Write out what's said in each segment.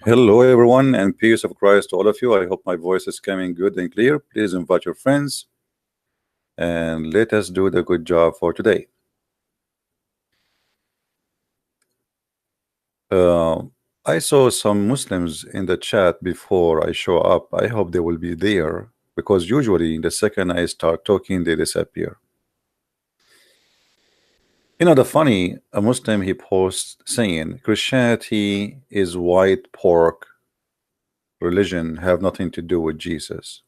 Hello everyone, and peace of Christ to all of you. I hope my voice is coming good and clear. Please invite your friends and let us do the good job for today. I saw some Muslims in the chat before I show up. I hope they will be there, because usually the second I start talking they disappear. You know, the funny, a Muslim, he posts saying Christianity is white pork religion, have nothing to do with Jesus.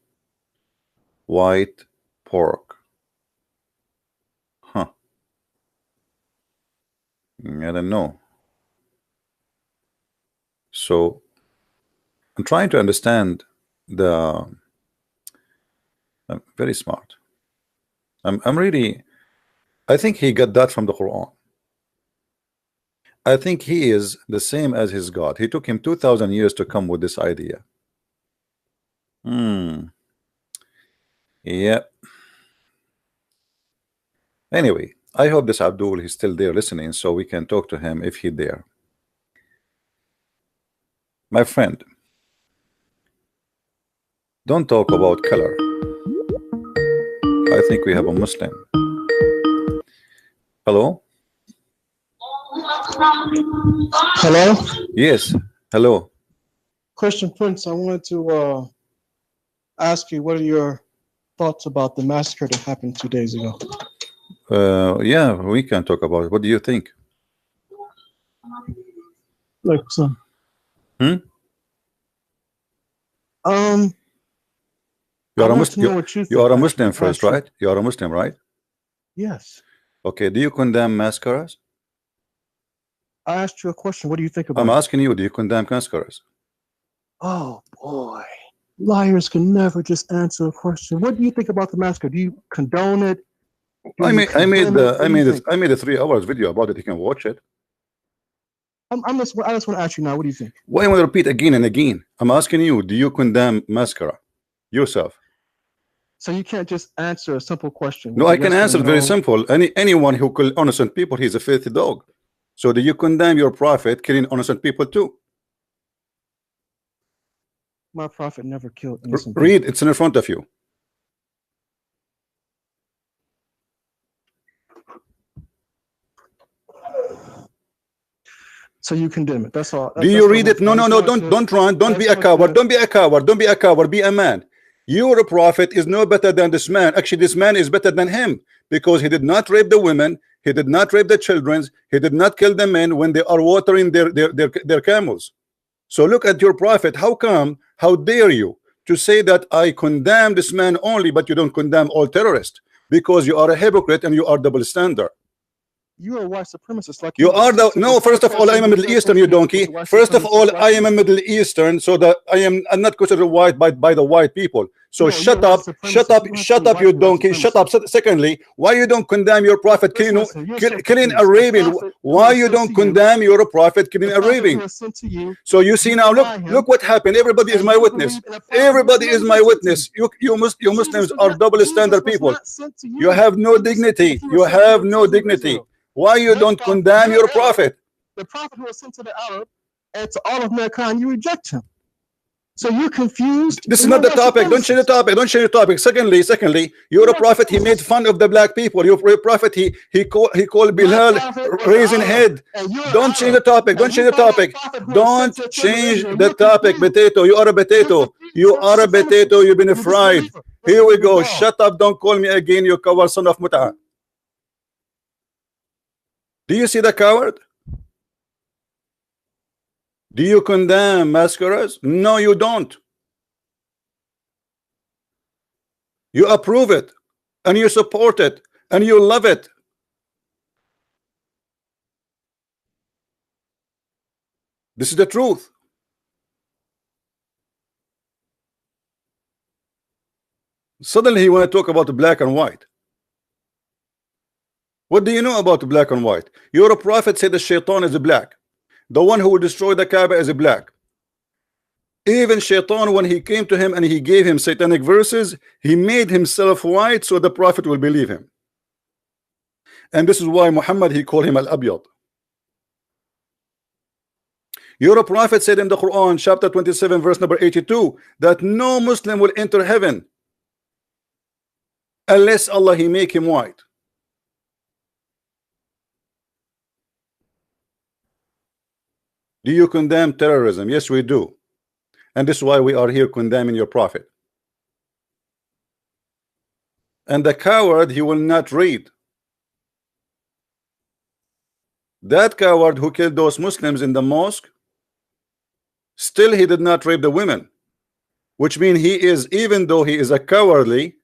White pork. Huh. I don't know. So I'm trying to understand the very smart. I'm really, I think he got that from the Quran. I think he is the same as his God. He took him 2,000 years to come with this idea. Yeah. Anyway, I hope this Abdul is still there listening, so we can talk to him if he's there. My friend, don't talk about color. I think we have a Muslim. Hello? Hello? Yes, hello. Christian Prince, I wanted to ask you, what are your thoughts about the massacre that happened 2 days ago? Yeah, we can talk about it. What do you think? Like some. You are a Muslim. You are a Muslim first, right? You are a Muslim, right? Yes. Okay. Do you condemn massacres? I asked you a question. What do you think about it? I'm asking you, do you condemn massacres? Oh boy, liars can never just answer a question. What do you think about the massacre? Do you condone it? I made a 3 hours video about it. You can watch it. I just want to ask you now. What do you think? Why want to repeat again and again? I'm asking you, do you condemn massacre yourself? So you can't just answer a simple question. No, I can answer it very simple. Anyone who kills innocent people, he's a filthy dog. So do you condemn your prophet killing innocent people too? My prophet never killed innocent people. Read, it's in front of you. So you condemn it. That's all. Do you read it? No, don't run. Don't be a coward. Don't be a coward. Don't be a coward. Be a man. Your prophet is no better than this man. Actually, this man is better than him, because he did not rape the women. He did not rape the children. He did not kill the men when they are watering their camels. So look at your prophet. How come? How dare you to say that I condemn this man only, but you don't condemn all terrorists? Because you are a hypocrite and you are double standard. You are a white supremacist, like you are. No, first of all, I am a Middle Eastern, you donkey. First of all, I am a Middle Eastern, so that I'm not considered white by the white people. So shut up, you donkey, shut up. Secondly, why you don't condemn your prophet killing Arabian? Why you don't condemn your prophet killing Arabian? So you see now, look what happened. Everybody is my witness. Everybody is my witness. You Muslims are double standard people. You have no dignity. You have no dignity. Why you don't condemn your prophet? The prophet who was sent to the Arab and to all of mankind, you reject him. So you're confused. This is not the topic. Don't change the topic. Don't change the topic. Secondly, you're a prophet. He made fun of the black people. You're a prophet. He called Bilal raising head. Don't change the topic. Don't change the topic. Don't change the topic. Potato. You are a potato. You are a potato. You've been fried. Here we go. Shut up. Don't call me again. You coward son of Mut'a. Do you see the coward? Do you condemn massacres? No, you don't. You approve it, and you support it, and you love it. This is the truth. Suddenly he want to talk about the black and white. What do you know about black and white? Your prophet said the shaitan is black. The one who will destroy the Kaaba is black. Even shaitan, when he came to him and he gave him satanic verses, he made himself white so the prophet will believe him. And this is why Muhammad, he called him al-Abyad. Your prophet said in the Quran, chapter 27, verse number 82, that no Muslim will enter heaven unless Allah he make him white. Do you condemn terrorism? Yes, we do. And this is why we are here condemning your prophet. And the coward, he will not read. That coward who killed those Muslims in the mosque, still he did not rape the women, which means he is, even though he is a cowardly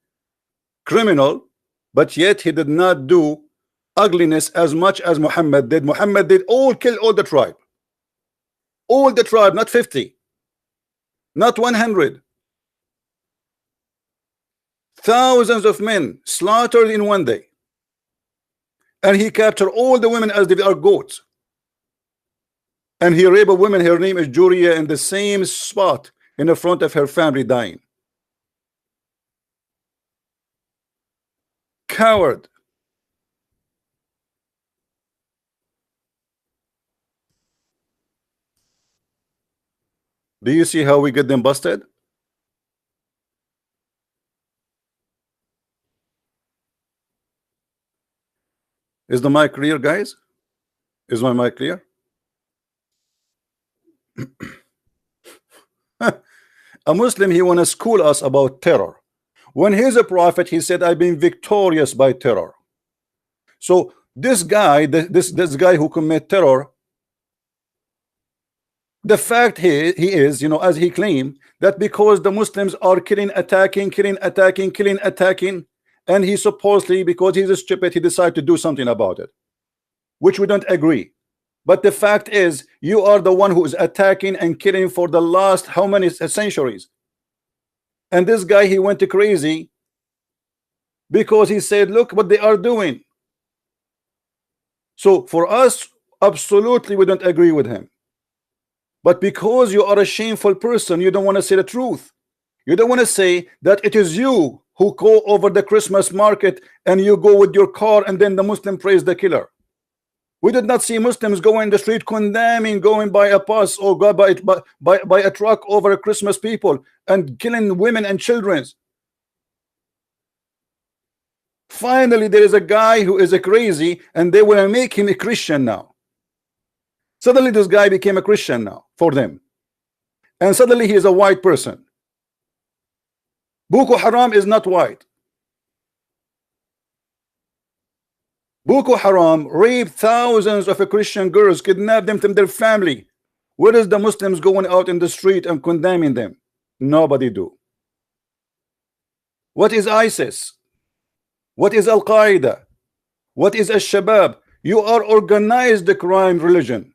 criminal, but yet he did not do ugliness as much as Muhammad did. Muhammad did kill all the tribe. All the tribe, not 50, not 100. Thousands of men slaughtered in one day. And he captured all the women as they are goats. And he raped a woman, her name is Juria, in the same spot in the front of her family dying. Coward. Do you see how we get them busted? Is the mic clear, guys? Is my mic clear? A Muslim, he want to school us about terror. When he's a prophet, he said, I've been victorious by terror. So this guy, this guy who commit terror, the fact he is, you know, as he claimed, that because the Muslims are killing, attacking, and he supposedly, because he's stupid, he decided to do something about it, which we don't agree. But the fact is, you are the one who is attacking and killing for the last how many centuries. And this guy, he went crazy because he said, look what they are doing. So for us, absolutely we don't agree with him. But because you are a shameful person, you don't want to say the truth. You don't want to say that it is you who go over the Christmas market and you go with your car and then the Muslim praise the killer. We did not see Muslims go in the street condemning going by a bus or go by a truck over Christmas people and killing women and children. Finally, there is a guy who is a crazy and they will make him a Christian now. Suddenly this guy became a Christian now for them. And suddenly he is a white person. Boko Haram is not white. Boko Haram raped thousands of Christian girls, kidnapped them from their family. Where is the Muslims going out in the street and condemning them? Nobody do. What is ISIS? What is Al-Qaeda? What is Al-Shabaab? You are organized crime religion.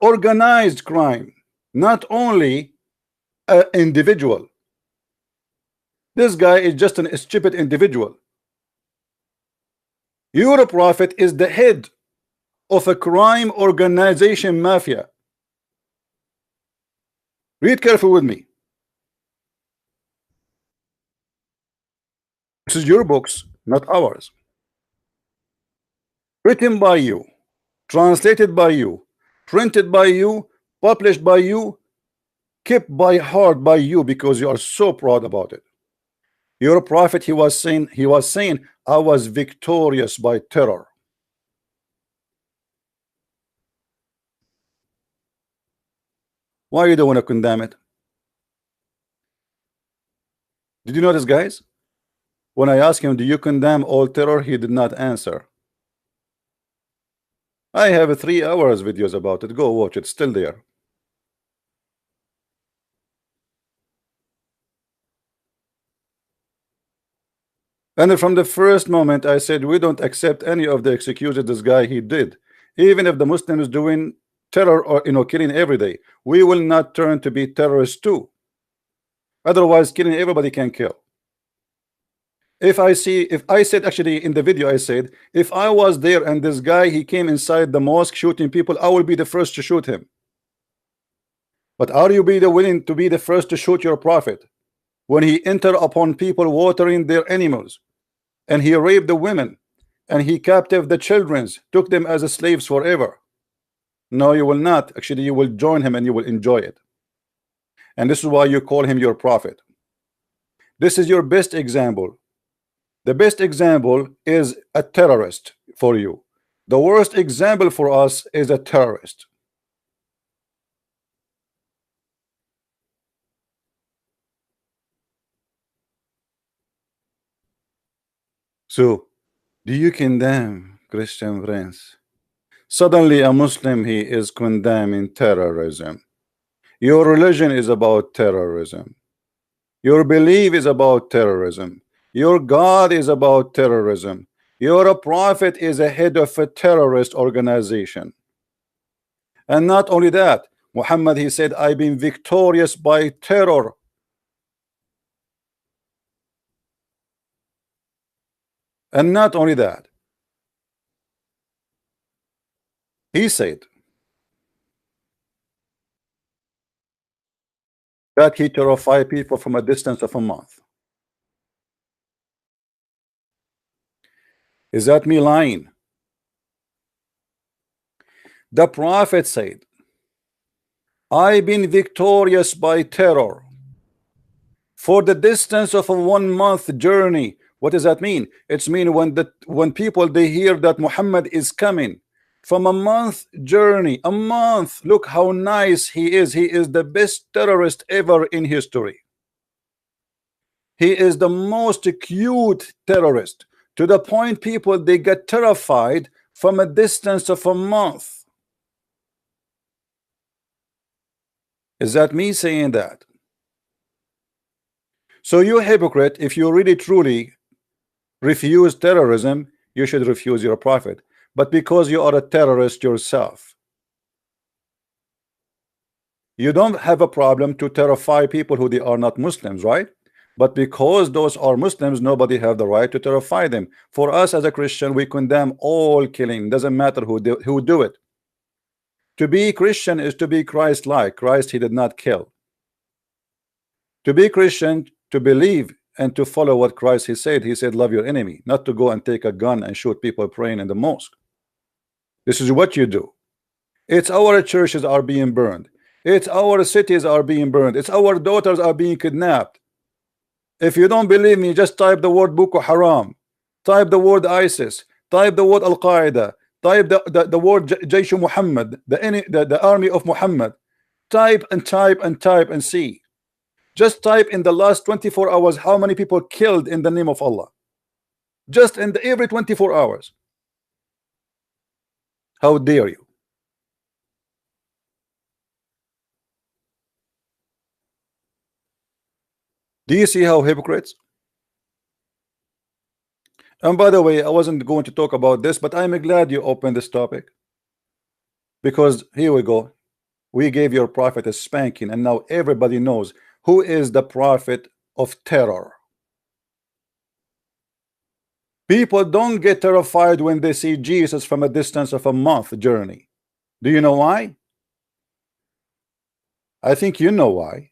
Organized crime, not only an individual. This guy is just a stupid individual. Your prophet is the head of a crime organization mafia. Read carefully with me. This is your books, not ours. Written by you, translated by you, printed by you, published by you, kept by heart by you because you are so proud about it. Your prophet, he was saying, I was victorious by terror. Why you don't want to condemn it? Did you notice, guys? When I asked him, do you condemn all terror? He did not answer. I have 3 hours videos about it. Go watch it. Still there. And from the first moment I said we don't accept any of the executions this guy he did. Even if the Muslim is doing terror or killing every day, we will not turn to be terrorists too. Otherwise, killing everybody can kill. If I said actually in the video, I said if I was there and this guy he came inside the mosque shooting people, I will be the first to shoot him. But are you willing to be the first to shoot your prophet when he entered upon people watering their animals, and he raped the women, and he captive the children, took them as slaves forever? No, you will not. Actually, you will join him and you will enjoy it. And this is why you call him your prophet. This is your best example. The best example is a terrorist for you. The worst example for us is a terrorist. So, do you condemn Christian friends? Suddenly a Muslim, he is condemning terrorism. Your religion is about terrorism. Your belief is about terrorism. Your God is about terrorism. Your prophet is a head of a terrorist organization. And not only that, Muhammad, he said, I've been victorious by terror. And not only that, he said that he terrified people from a distance of a month. Is that me lying? The prophet said, I've been victorious by terror for the distance of a 1 month journey. What does that mean? It's mean when people they hear that Muhammad is coming from a month journey, a month. Look how nice he is. He is the best terrorist ever in history. He is the most cute terrorist, to the point people they get terrified from a distance of a month. Is that me saying that? So you hypocrite, if you really truly refuse terrorism, you should refuse your prophet. But because you are a terrorist yourself, you don't have a problem to terrify people who they are not Muslims, right? But because those are Muslims, nobody have the right to terrify them. For us as a Christian, we condemn all killing. Doesn't matter who do it. To be Christian is to be Christ-like. Christ, he did not kill. To be Christian, to believe and to follow what Christ he said, love your enemy, not to go and take a gun and shoot people praying in the mosque. This is what you do. It's our churches are being burned. It's our cities are being burned. It's our daughters are being kidnapped. If you don't believe me, just type the word Boko Haram, type the word ISIS, type the word Al-Qaeda, type the word Jaysh Muhammad, the army of Muhammad. Type and type and type and see. Just type in the last 24 hours how many people killed in the name of Allah. Just in every 24 hours. How dare you? Do you see how hypocrites? And by the way, I wasn't going to talk about this, but I'm glad you opened this topic, because here we go. We gave your prophet a spanking, and now everybody knows who is the prophet of terror. People don't get terrified when they see Jesus from a distance of a month journey. Do you know why? I think you know why.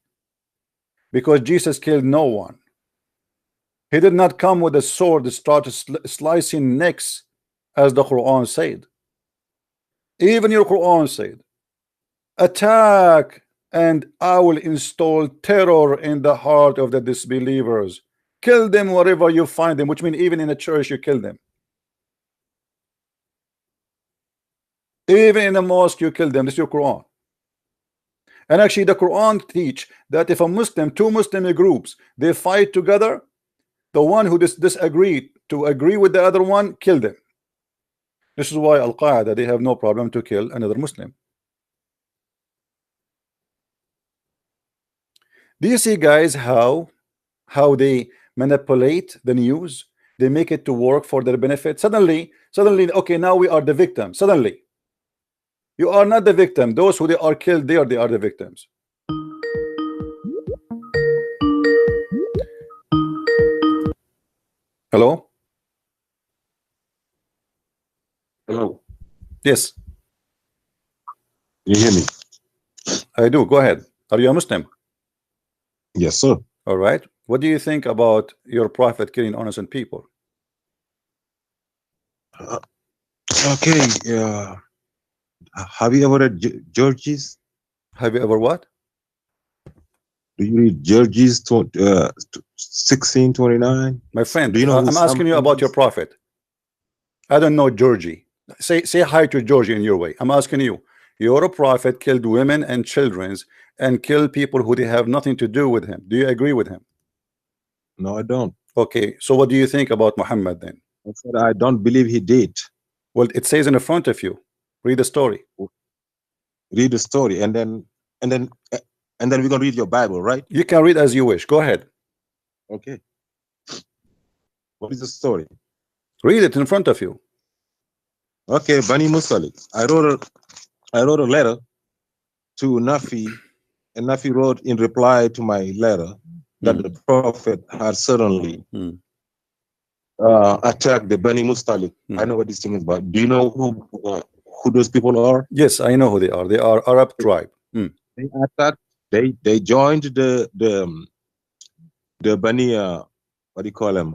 Because Jesus killed no one. He did not come with a sword to start slicing necks, as the Quran said. Even your Quran said, attack and I will install terror in the heart of the disbelievers. Kill them wherever you find them, which means even in the church you kill them. Even in the mosque you kill them. This is your Quran. And actually the Quran teach that if a Muslim, two Muslim groups, they fight together, the one who disagreed to agree with the other one, kill them. This is why Al-Qaeda, they have no problem to kill another Muslim. Do you see, guys, how they manipulate the news? They make it to work for their benefit. Suddenly, okay, now we are the victim. Suddenly, you are not the victim. Those who they are killed there, they are the victims. Hello? Hello. Yes. You hear me? I do. Go ahead. Are you a Muslim? Yes, sir. All right. What do you think about your prophet killing innocent people? Okay. Have you ever read Judges? Have you ever what? Do you read Judges 16:29? My friend, Do you know who I'm asking you about your prophet. I don't know Georgie. Say hi to Georgie in your way. I'm asking you. Your prophet killed women and children and killed people who they have nothing to do with him. Do you agree with him? No, I don't. Okay, so what do you think about Muhammad then? I said I don't believe he did. Well, it says in the front of you. Read the story. Read the story, and then we're gonna read your Bible, right? You can read as you wish. Go ahead. Okay. What is the story? Read it in front of you. Okay, Bani Musalik. I wrote a letter to Nafi, and Nafi wrote in reply to my letter that the prophet had certainly attacked the Bani Mustalik. I know what this thing is about. Do you know who those people are? Yes, I know who they are. They are Arab tribe. They attacked. They joined the Bani. What do you call them?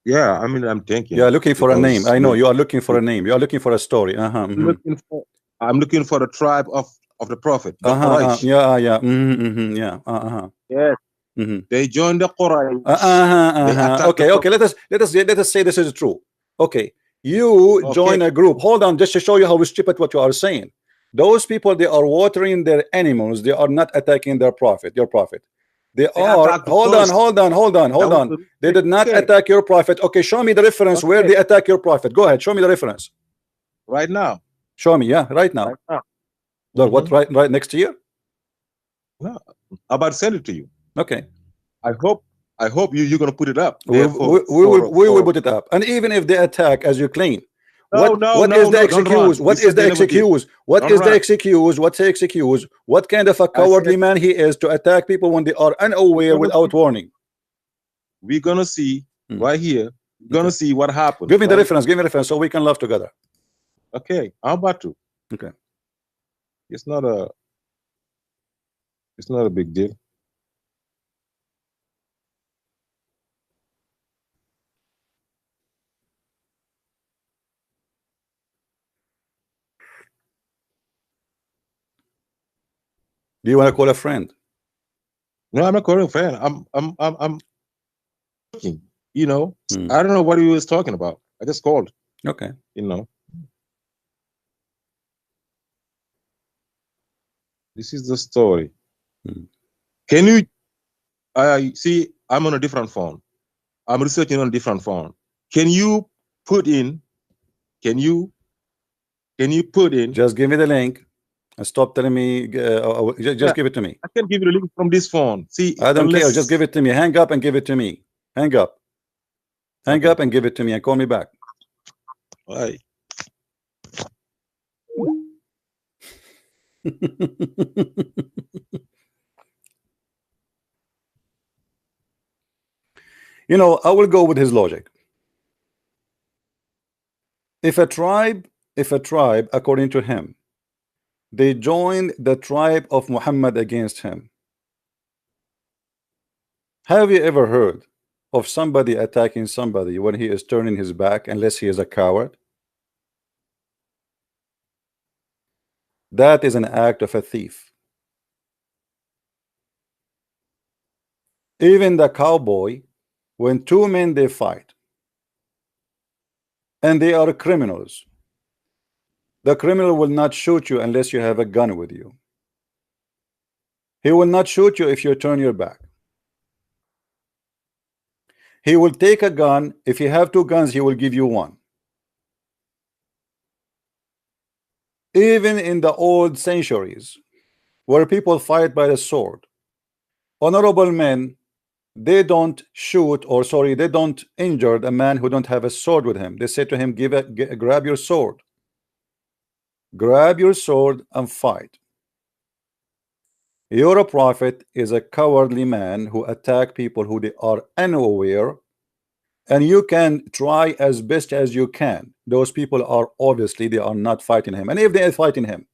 Yeah, I mean, I'm thinking. Yeah, looking for a name. I know you are looking for a name. You are looking for a story. I'm looking for the tribe of the prophet. The Quraysh. Yeah. Yes. They joined the Quraysh. Okay. Let us say this is true. Okay. You join a group. Hold on, just to show you how stupid what you are saying. Those people, they are watering their animals. They are not attacking their prophet, your prophet. They are. Hold on. They did not attack your prophet. Okay, show me the reference where they attack your prophet. Go ahead, show me the reference. Right now. Show me, yeah, right now. Look, what right next to you? No, I'm about to send it to you. Okay. I hope you're gonna put it up. We will put it up. And even if they attack as you claim, what is the excuse? What is the excuse? What is the excuse? What's the excuse? What kind of a cowardly man he is to attack people when they are unaware without warning? We're gonna see right here. We're gonna see what happens. Give me the reference. Give me the reference so we can laugh together. Okay, I'm about to. Okay. It's not a big deal. Do you want to call a friend? No, I'm not calling a friend. I'm looking. You know, I don't know what he was talking about. I just called. Okay. You know. This is the story. Can you see? I'm on a different phone. I'm researching on a different phone. Can you put in? Can you put in? Just give me the link and stop telling me. Just give it to me. I can give you the link from this phone. See, I don't care. Just give it to me. Hang up and give it to me. Hang up. Hang up and give it to me and call me back. All right. You know, I will go with his logic. If a tribe, according to him, they joined the tribe of Muhammad against him. Have you ever heard of somebody attacking somebody when he is turning his back, unless he is a coward? That is an act of a thief. Even the cowboy, when two men they fight and they are criminals, the criminal will not shoot you unless you have a gun with you. He will not shoot you if you turn your back. He will take a gun. If you have two guns, he will give you one. Even in the old centuries, where people fight by the sword, honorable men, they don't shoot, or sorry, they don't injure a man who don't have a sword with him. They say to him, grab your sword. Grab your sword and fight. Your prophet is a cowardly man who attack people who they are unaware, and you can try as best as you can. Those people are obviously, they are not fighting him. And if they are fighting him,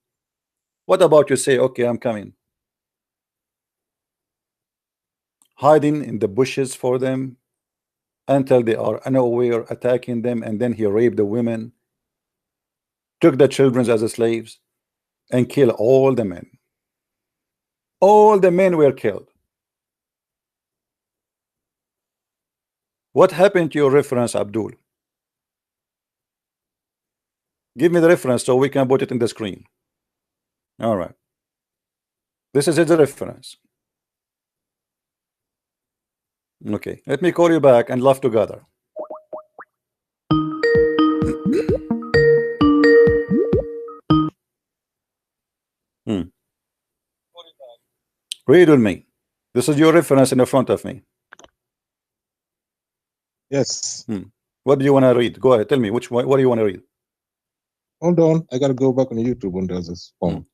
what about you say, okay, I'm coming, hiding in the bushes for them until they are unaware, attacking them, and then he raped the women. took the children as slaves, and killed all the men. All the men were killed. What happened to your reference, Abdul? Give me the reference so we can put it in the screen. All right. This is the reference. Okay, let me call you back and laugh together. Read with me. This is your reference in the front of me. Yes. What do you want to read? Go ahead, tell me which one. What do you want to read? Hold on, I gotta go back on YouTube on the other phone.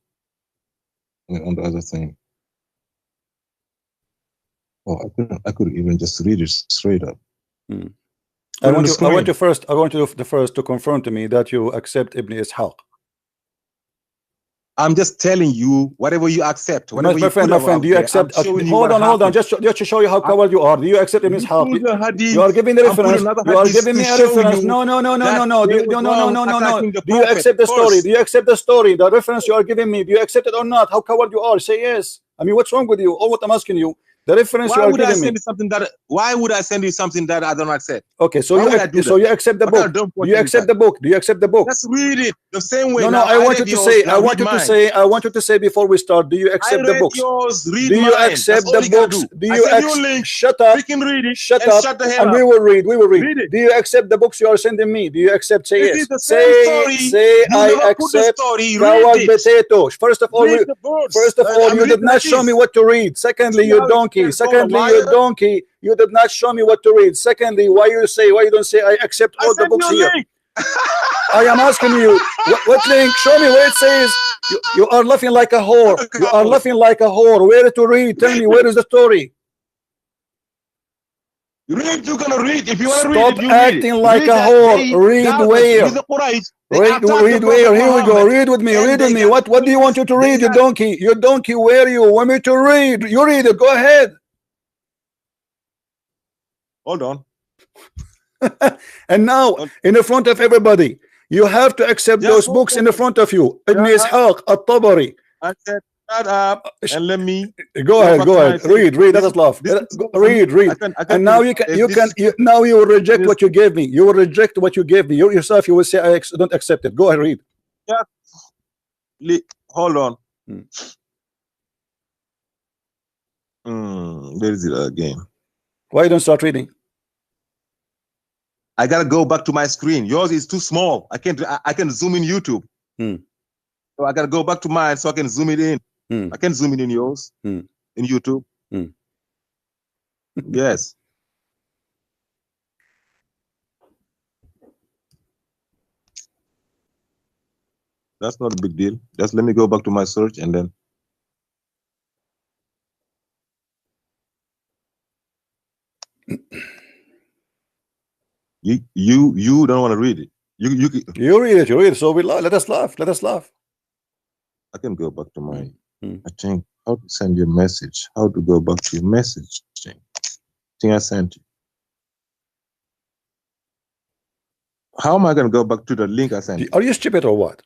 On the other thing. Oh, I could even just read it straight up. I want you first to confirm to me that you accept Ibn Ishaq. I'm just telling you, whatever you accept, whatever my friend, do you accept? Hold on, just to show you how coward you are. Do you accept Ibn Ishaq? You are giving the reference. You are giving me a reference. No. Do you accept the story? Do you accept the story? The reference you are giving me. Do you accept it or not? How coward you are? Say yes. I mean, what's wrong with you? Or what I'm asking you? The reference you are giving me. Why would I send you something that I don't accept? Okay, so you accept the book. Do you accept the book? Do you accept the book? Let's read it the same way. No, I want you to say before we start. Do you accept the books? Do you accept the books? Do you accept? Shut up. Shut up. And we will read. Do you accept the books you are sending me? Do you accept? Say yes. Say I accept. Coward potato. First of all, you did not show me what to read. Secondly, you donkey. Secondly, you donkey, you did not show me what to read. Secondly, why you don't say I accept all the books here? I am asking you, what link? Show me where it says. You are laughing like a whore. You are laughing like a whore. Where to read? Tell me, where is the story? Read, you're gonna read. If you want to read, stop acting like a whore. Read where? Read where? Here we go. Read with me. Read with me. What do you want you to read, you donkey? You donkey, where you want me to read? You read it. Go ahead. Hold on. And now, in the front of everybody, you have to accept those books in the front of you. Ibn Ishaq, At-Tabari. I said, shut up and let me go ahead. Read. Let us laugh. Read. And now now you will reject what you gave me. You will reject what you gave me. You yourself, you will say I don't accept it. Go ahead, read. Yeah. Hold on. Where is it again? Why you don't start reading? I gotta go back to my screen. Yours is too small. I can zoom in YouTube. So I gotta go back to mine so I can zoom it in. I can zoom it in yours in YouTube. Yes. That's not a big deal. Just let me go back to my search and then. You don't want to read it. You read it. So let us laugh. I can go back to my. I think how to send you a message. How to go back to your message. I think I sent you. How am I going to go back to the link I sent you? Are you stupid or what?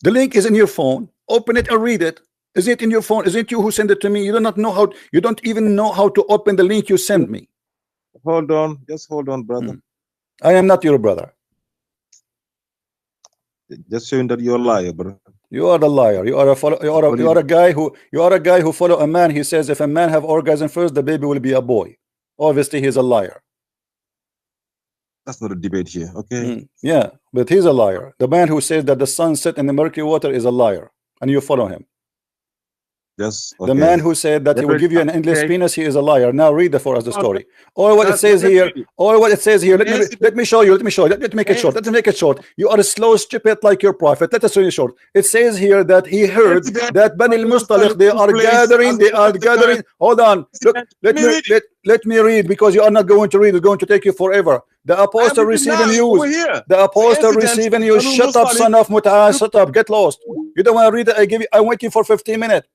The link is in your phone. Open it and read it. Is it in your phone? Is it you who sent it to me? You do not know how. You don't even know how to open the link you sent me. Hold on. Just hold on, brother. I am not your brother. Just showing that you're a liar, bro. You are the liar. You are a guy who follow a man. He says if a man have orgasm first, the baby will be a boy. Obviously, he's a liar. That's not a debate here, okay? Yeah, but he's a liar. The man who says that the sun set in the murky water is a liar, and you follow him. Yes. Okay. The man who said that he will give you an endless penis, he is a liar. Now read for us the story. Or what it says here. Let me show you. Let me make it short. Let's make it short. You are slow, stupid like your prophet. Let us read it short. It says here that he heard that Bani al-Mustaliq, they are gathering. Hold on. Look, let me read, because you are not going to read. It's going to take you forever. The apostle receiving news. The apostle receiving news. Shut up, son of Mut'ah. Shut up. Get lost. You don't want to read it. I'm waiting for 15 minutes.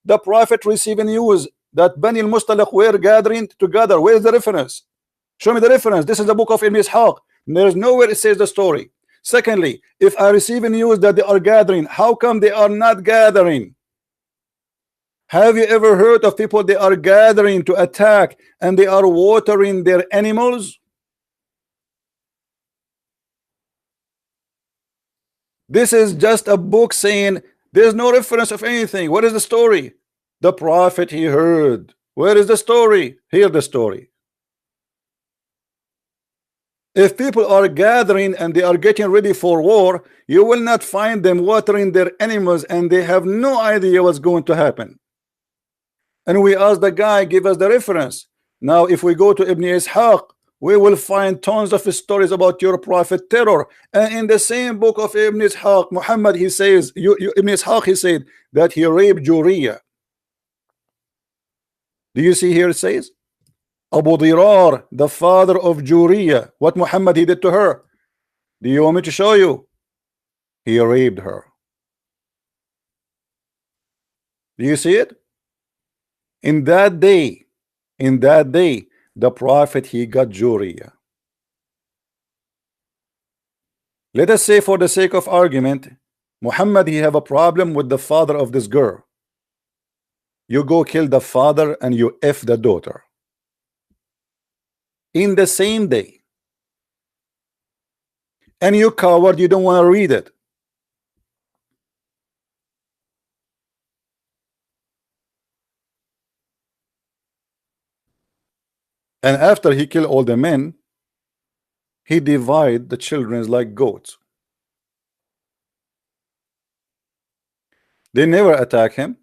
The prophet receiving news that Bani al-Mustaliq were gathering together. Where is the reference? Show me the reference. This is the book of Ibn Ishaq. There is nowhere it says the story. Secondly, if I receive news that they are gathering, how come they are not gathering? Have you ever heard of people they are gathering to attack and they are watering their animals? This is just a book saying there's no reference of anything. What is the story? The prophet he heard. Where is the story? Hear the story. If people are gathering and they are getting ready for war, you will not find them watering their animals and they have no idea what's going to happen. And we ask the guy, give us the reference. Now if we go to Ibn Ishaq, we will find tons of stories about your prophet terror. And in the same book of Ibn Ishaq, Muhammad, he says, Ibn Ishaq, he said that he raped Juriya. Do you see here it says Abu Dirar, the father of Juriya, what Muhammad he did to her? Do you want me to show you? He raped her. Do you see it? In that day, the prophet he got Juriya. Let us say for the sake of argument, Muhammad he have a problem with the father of this girl. You go kill the father and you F the daughter. In the same day. And you coward, you don't want to read it. And after he killed all the men, he divide the children like goats. They never attack him.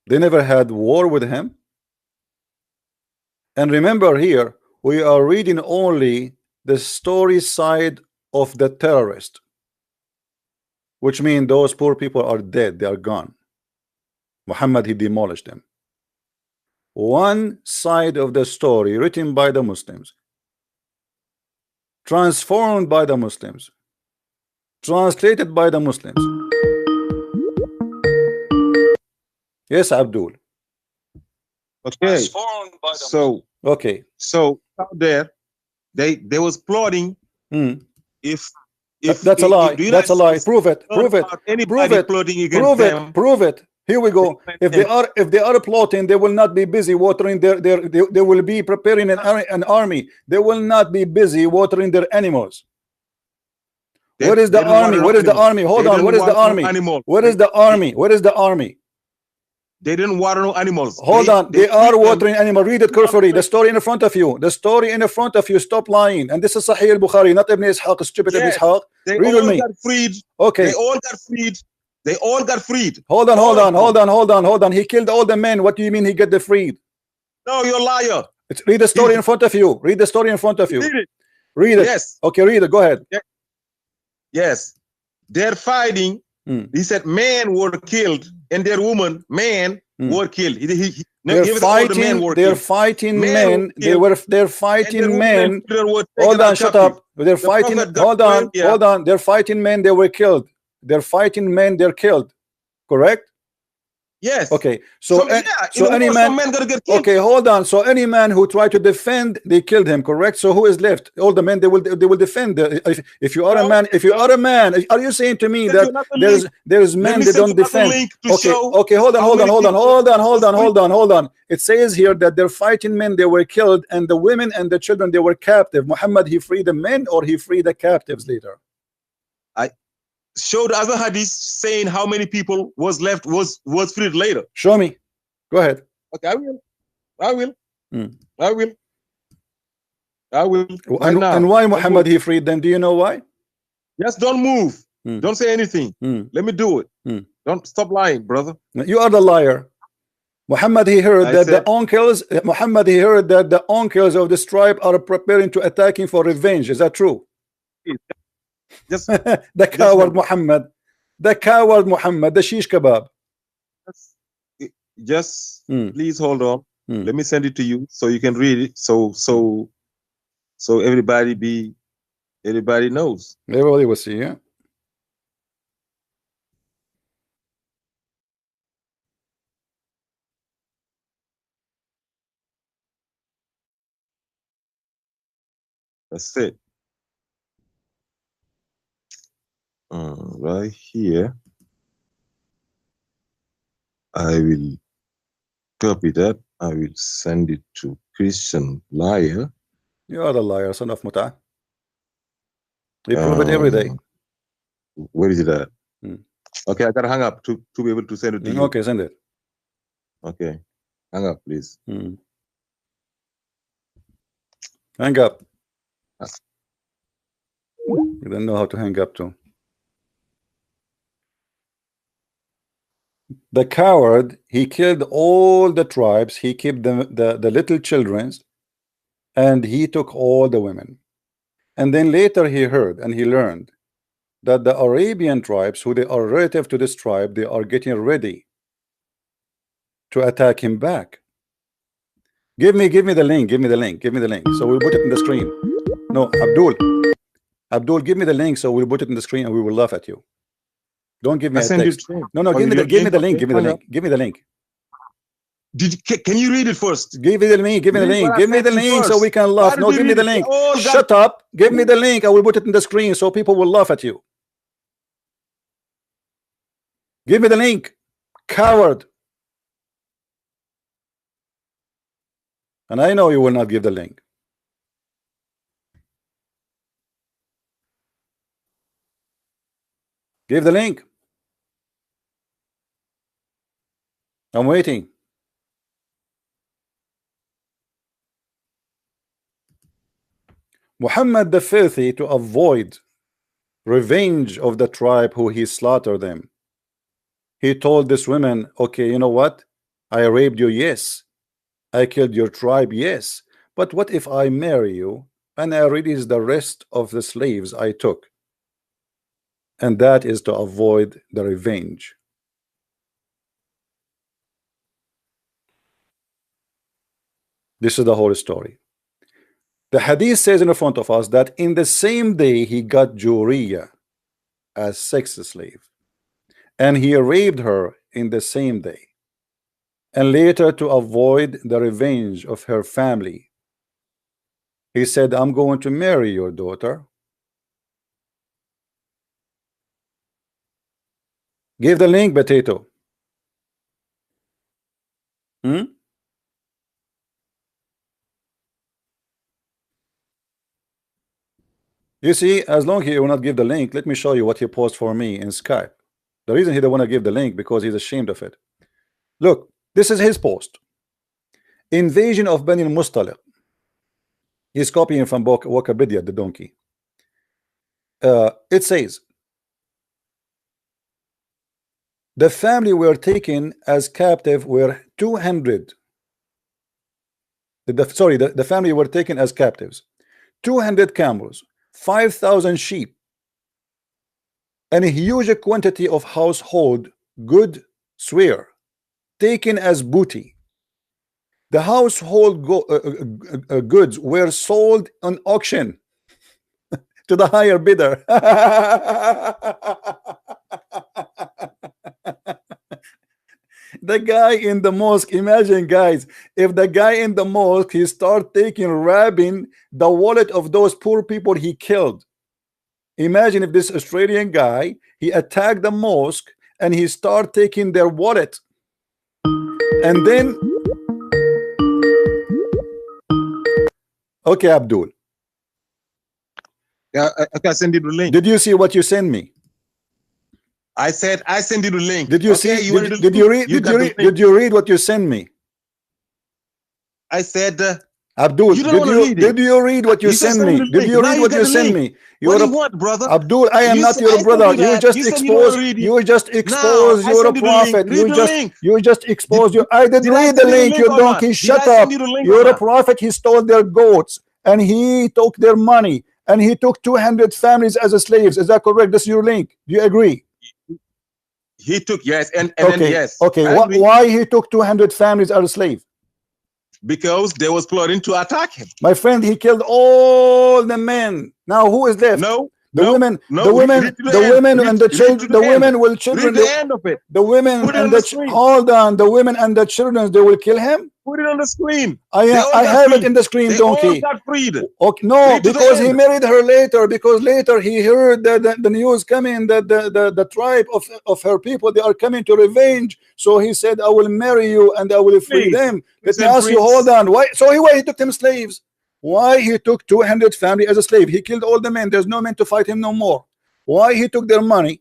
They never had war with him. And remember here, we are reading only the story side of the terrorist, which means those poor people are dead, they are gone. Muhammad he demolished them. One side of the story written by the Muslims, transformed by the Muslims, translated by the Muslims. Yes, Abdul. Okay. So okay. So out there, they was plotting. If that's a lie. That's a lie. Prove it. Prove it. Prove it. Prove it. Prove it. Here we go. If they are plotting, they will not be busy watering they will be preparing an army. They will not be busy watering their animals. What is the army? What is the army? Hold on. What is the army? What is the army? What is the army? They didn't water no animals. Hold on. They are watering animals. Read it carefully. The story in front of you. The story in front of you. Stop lying. And this is Sahih al-Bukhari, not Ibn Ishaq, stupid Ibn Ishaq. Read with me. Got freed. Okay. They all got freed. They all got freed. Hold on, hold on, hold on, hold on, hold on. He killed all the men. What do you mean he get the freed? No, you're a liar. Read the story in front of you. Read the story in front of you. Read it. Read it. Yes. Okay, read it. Go ahead. Yes. They're fighting. He said men were killed and their women, men were killed. They're fighting men. They're fighting men. Hold on, shut up. They're fighting. Hold on, hold on. They're fighting men. They were killed. They're fighting men. They're killed. Correct? Yes. Okay. So any man. Okay, hold on. So any man who tried to defend, they killed him. Correct. So who is left? All the men. They will defend. If you are a man, are you saying to me that there's men they don't defend? Okay. Okay. Hold on. It says here that they're fighting men. They were killed, and the women and the children they were captive. Muhammad he freed the men or he freed the captives later? Show the other hadith saying how many people was left was freed later. Show me. Go ahead. Okay, I will. And why Muhammad he freed them? Do you know why? Just don't move. Don't say anything. Let me do it. Don't stop lying, brother. You are the liar. Muhammad he heard that the uncles. Muhammad he heard that the uncles of this tribe are preparing to attack him for revenge. Is that true? Just the coward Muhammad, the shish kebab. Just please hold on. Let me send it to you so you can read it. So everybody knows. Everybody will see. Yeah. That's it. Right here. I will copy that. I will send it to Christian liar. You are a liar, son of Muta. You prove it every day. Where is it at? Hmm. Okay, I gotta hang up to be able to send it to you. Okay, send it. Okay, hang up, please. Hang up. You don't know how to hang up too. The coward, he killed all the tribes, he kept the little children, and he took all the women. And then later he heard and he learned that the Arabian tribes, who they are relative to this tribe, they are getting ready to attack him back. Give me the link, give me the link, give me the link. So we'll put it in the screen. No, Abdul, give me the link so we'll put it in the screen and we will laugh at you. Don't give me a text. No, give me the link, give me the link, give me the link. Can you read it first? Give me the link, give me the link, give me the link so we can laugh. No, give me the link. Shut up. Give me the link. I will put it in the screen so people will laugh at you. Give me the link, coward. And I know you will not give the link. Give the link. I'm waiting. Muhammad the filthy, to avoid revenge of the tribe who he slaughtered them, he told this woman, okay, you know what, I raped you, yes, I killed your tribe, yes, but what if I marry you and I release the rest of the slaves I took? And that is to avoid the revenge. This is the whole story. The hadith says in front of us that in the same day he got Juriya as sex slave, and he raped her in the same day. And later, to avoid the revenge of her family, he said, I'm going to marry your daughter. Give the link, Potato. You see, as long as he will not give the link, let me show you what he posted for me in Skype. The reason he don't want to give the link because he's ashamed of it. Look, this is his post. Invasion of Bani al-Mustaliq. He's copying from Wikipedia, the donkey. It says, the family were taken as captive were 200. The family were taken as captives. 200 camels, 5,000 sheep, and a huge quantity of household goods were taken as booty. The household goods were sold on auction to the higher bidder. The guy in the mosque, imagine guys, if the guy in the mosque, he start robbing the wallet of those poor people he killed. Imagine if this Australian guy, he attacked the mosque and he start taking their wallet. And then, okay, Abdul. Yeah, I can send you the link. Did you see what you sent me? I said I send you the link. Did you see? Did you read? Did you read what you sent me? I said, Abdul, did you read what you sent me? Did you read what you sent me? What do you want, brother? Abdul, I am not your brother. You just exposed. You just exposed. You're a prophet. You just exposed. I did read the link. You donkey. Shut up. You're a prophet. He stole their goats and he took their money and he took 200 families as slaves. Is that correct? That's your link. Do you agree? He took, yes, and then yes. Okay, why he took 200 families as a slave? Because they was plotting to attack him. My friend, he killed all the men. Now who is left? The women and the children. The women will children. Read the end of it. The women and the hold on. The women and the children, they will kill him. Put it on the screen. I have it in the screen, they donkey. All got freed. Okay, no, Read to the because he end. married her later. Because later he heard that the news coming that the tribe of her people, they are coming to revenge. So he said, I will marry you and I will free Please. them. Let me Listen, ask you, Prince. hold on. Why? So why he took them slaves? Why he took 200 family as a slave? He killed all the men. There's no men to fight him no more. Why he took their money?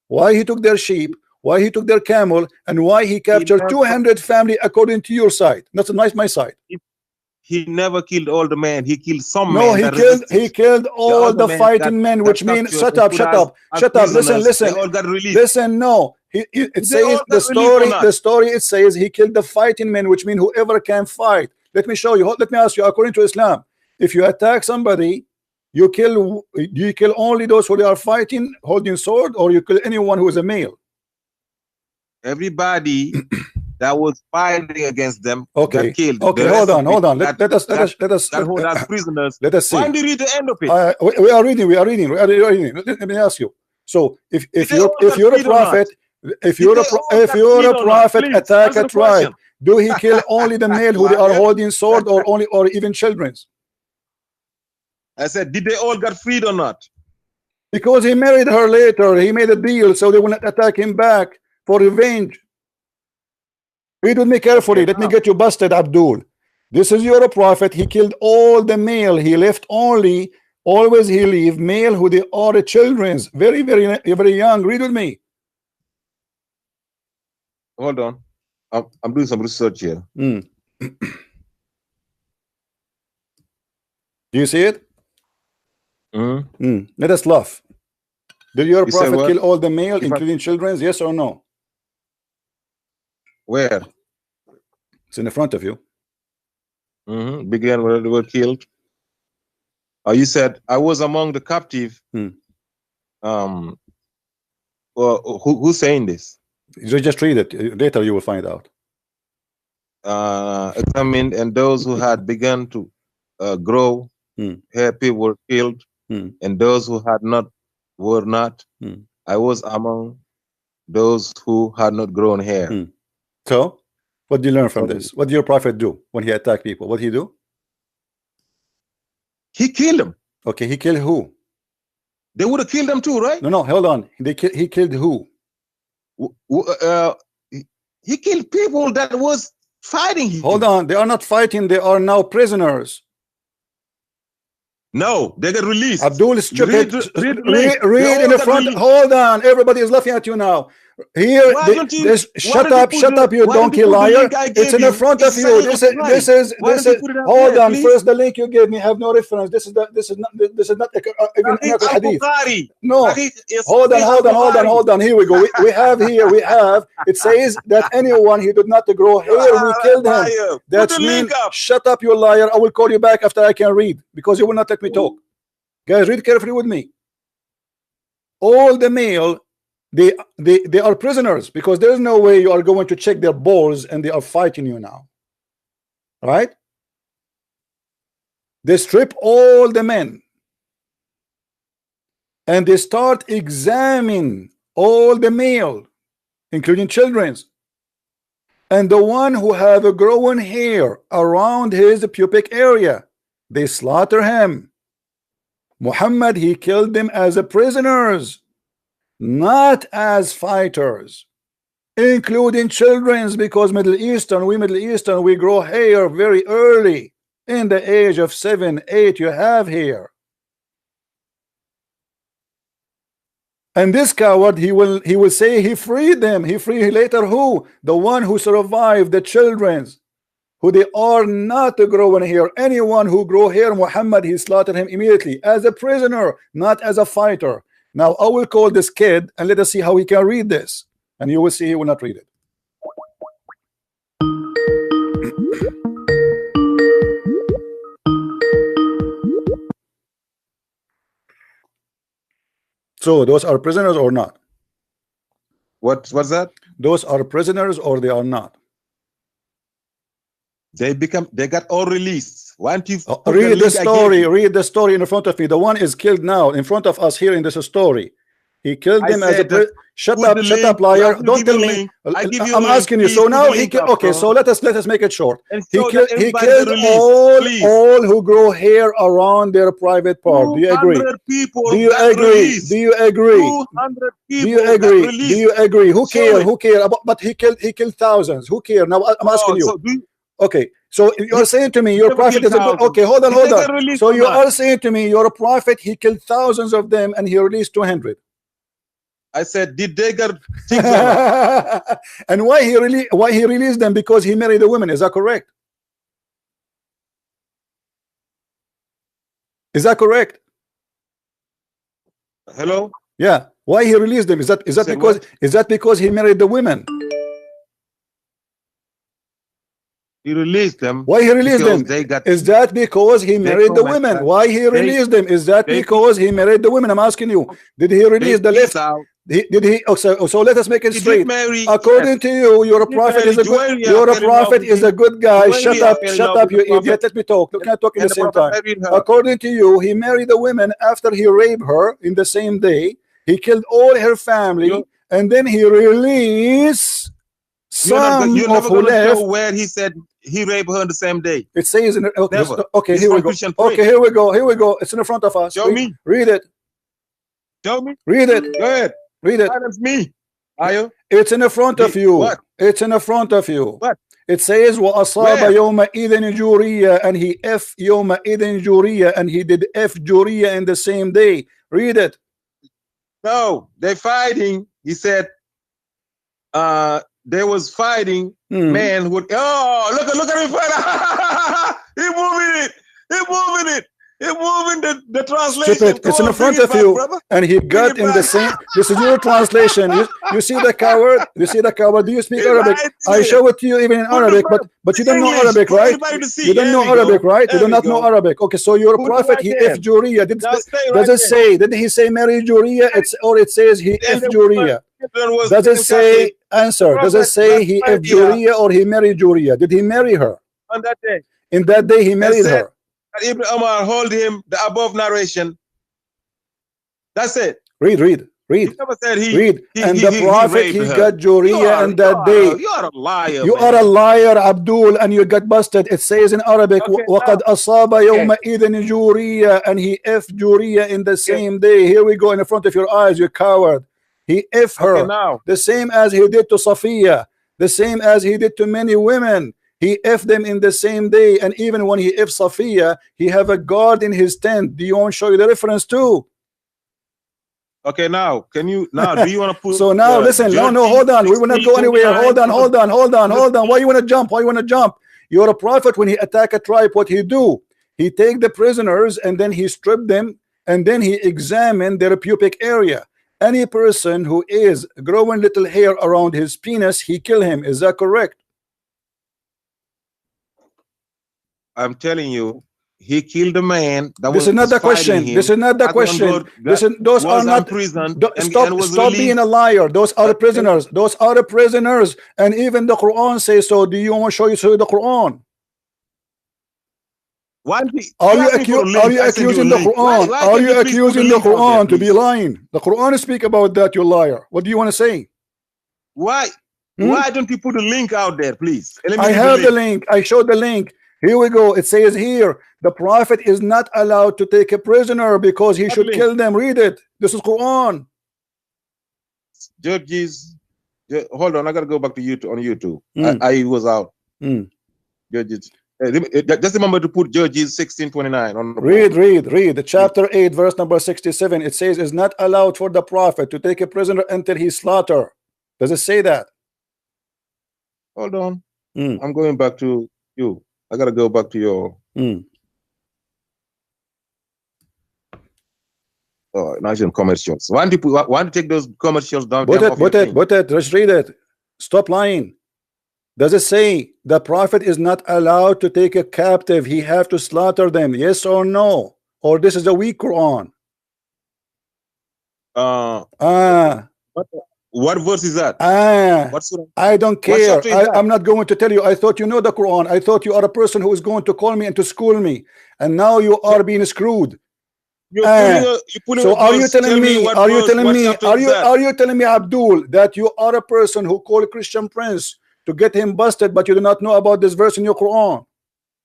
Why he took their sheep? Why he took their camel? And why he captured 200 family according to your side? That's my side. He never killed all the men. He killed some No, men. he killed all other the men fighting men, which means shut up. Listen. They all got released. Listen, no. It says the story. It says he killed the fighting men, which means whoever can fight. Let me show you. Let me ask you. According to Islam, if you attack somebody, you kill only those who are fighting, holding sword, or you kill anyone who is a male. Everybody that was fighting against them got killed. Okay, hold on. Let us hold as prisoners. Let us see. Why do you read the end of it? We are reading. Let me ask you. So if you're a prophet, if you're a prophet, attack a tribe, do he kill only the male who they are holding sword, or even children's? I said, did they all get freed or not? Because he married her later. He made a deal so they will not attack him back for revenge. Read with me carefully. Let me get you busted, Abdul. This is your prophet. He killed all the male. He left always he leave male who they are children's. Very young. Read with me. Hold on. I'm doing some research here. Do you see it? Let us laugh. Did your prophet kill all the male, including children's? Yes or no? Where? It's in the front of you. Began where they were killed. You said I was among the captive. Well, who's saying this? You just read it. Later you will find out. Examined, and those who had begun to grow hair people were killed, and those who had not were not. I was among those who had not grown hair. So, what do you learn from this? What did your prophet do when he attacked people? What did he do? He killed them. Okay, he killed who? They would have killed them too, right? No, hold on. He killed who? He killed people that was fighting him. Hold on, they are not fighting. They are now prisoners. No, they get released. Abdul is stupid. Read in the front. Hold on, everybody is laughing at you now. Here, shut up, you donkey liar. It's in the front of you. This is. Hold on. First, the link you gave me have no reference. This is not even hadith. No. Hold on. Here we go. We have. It says that anyone who did not grow hair, we killed him. That means shut up, you liar. I will call you back after I can read, because you will not let me talk. Guys, read carefully with me. All the male. They are prisoners, because there's no way you are going to check their balls and they are fighting you now. Right? They strip all the men and they start examining all the male, including children's, and the one who have a growing hair around his pubic area, they slaughter him. Muhammad, he killed them as prisoners, not as fighters, including children's, because Middle Eastern, we grow hair very early, in the age of 7, 8. You have hair. And this coward, he will say he freed them. He freed later who? The one who survived, the children's, who they are not growing hair. Anyone who grow hair, Muhammad, he slaughtered him immediately as a prisoner, not as a fighter. Now I will call this kid and let us see how he can read this, and you will see he will not read it. So those are prisoners or not? What's that? Those are prisoners or they are not? They got all released. Why don't you read the story? Read the story in front of me. The one is killed now in front of us here in this story. He killed I them as a said that shut put up, the shut link. up, liar. I will Don't give tell you a me. link. I give you a I'm link. asking you. Please So put the now he link killed. up, Okay, bro. so let us make it short. And He show killed that he everybody killed get released, all please. who grow hair around their private part. Do you agree? 200 people Do you got agree? released. Do you agree? 200 Do you people got agree? released. Do you agree? Who Show care? it. Who care? But he killed thousands. Who care? Now I'm asking you. So do you, Okay, so you're saying to me your never prophet killed is a good. thousands. Okay, hold on, Did hold they get on. released So or you not? are saying to me your prophet, he killed thousands of them and he released 200. I said, did they get things or not? And why he released them? Because he married a woman. Is that correct? Is that correct? Hello? Yeah. Why he released them? Is that because he married the women? He released them. Why he released them? Is that because he married the women? Why he released them? Is that because he married the women? I'm asking you. Did he release the left? Did he? Oh, so let us make it straight. According to you, your prophet is a good. Your prophet is a good guy. Shut up, you idiot. Let me talk. You can't talk at the same time. According to you, he married the women after he raped her in the same day. He killed all her family, and then he released some of who left. Where he said he raped her on the same day. It says in okay, Never. Okay, here we go. Okay, here we go. Here we go. It's in the front of us. Show me. Read it. Show me. Read it. Go ahead. Read it. That's me. Are you? It's in the front of you. What? It's in the front of you. What? It says وَأَصَابَ يَوْمَئِذٍ جُورِيَّةً and he F يَوْمَئِذٍ جُورِيَّةً and he did F Juriya in the same day. Read it. No, they fighting. He said they was fighting man would look at him fight. He moving it. He moving it. He moving the translation. Stupid. It's in the front of you, and he got in the same. This is your translation. You see the coward. You see the coward. Do you speak Arabic? I show it to you even in Arabic, but you don't know Arabic, right? You don't know Arabic, right? You do not know Arabic. Okay, so your prophet he F Juriya. Does it say? Did he say Mary Juriya? It says he F Juriya. Does it say answer? Does it say he F Juriya or he married Juriya? Did he marry her? On that day. In that day he married her. Ibn Umar hold him the above narration. That's it. Read. He never said read. And the prophet he got Juriya in that day. You are a liar. You are a liar, Abdul, and you got busted. It says in Arabic, وَقَدْ أَصَابَ يَوْمَئِذٍ جُورِيَّةً and he F Juriya in the same day. Here we go in the front of your eyes, you coward. He F her. The same as he did to Safiya. The same as he did to many women. He F them in the same day, and even when he F Safiya, he have a guard in his tent. Do you want to show you the reference too? Okay, now can you do you want to put so now listen, no, hold on. We will not go anywhere. Hold on. Why you want to jump? You're a prophet. When he attack a tribe, what he do? He take the prisoners and then he strip them and then he examine their pubic area. Any person who is growing little hair around his penis, he kill him. Is that correct? I'm telling you, he killed a man. This is not the question. This is not the question. Those are not prison. Stop being a liar. Those are the prisoners. Those are the prisoners. And even the Quran says so. Do you want to show you the Quran? Are you accusing the Quran? Are you accusing the Quran to be lying? The Quran speak about that, you liar. What do you want to say? Why don't you put a link out there, please? I have the link. I showed the link. Here we go. It says here, the prophet is not allowed to take a prisoner because he should kill them. Read it. This is Quran. Judges. Hold on. I got to go back to YouTube on YouTube. I was out. Judges. Just remember to put Judges 16:29 on the read chapter 8 verse number 67. It says it's not allowed for the prophet to take a prisoner until he slaughter. Does it say that? Hold on. I'm going back to you. I gotta go back to your nice commercials. Want to take those commercials down? But just read it. Stop lying. Does it say the prophet is not allowed to take a captive? He have to slaughter them. Yes or no? Or this is a weak Quran? What verse is that? I don't care. I'm not going to tell you. I thought you know the Quran. I thought you are a person who is going to call me and to school me, and now you are being screwed. So are you telling me? Are you telling me? Are you telling me, Abdul, that you are a person who called Christian Prince to get him busted, but you do not know about this verse in your Quran?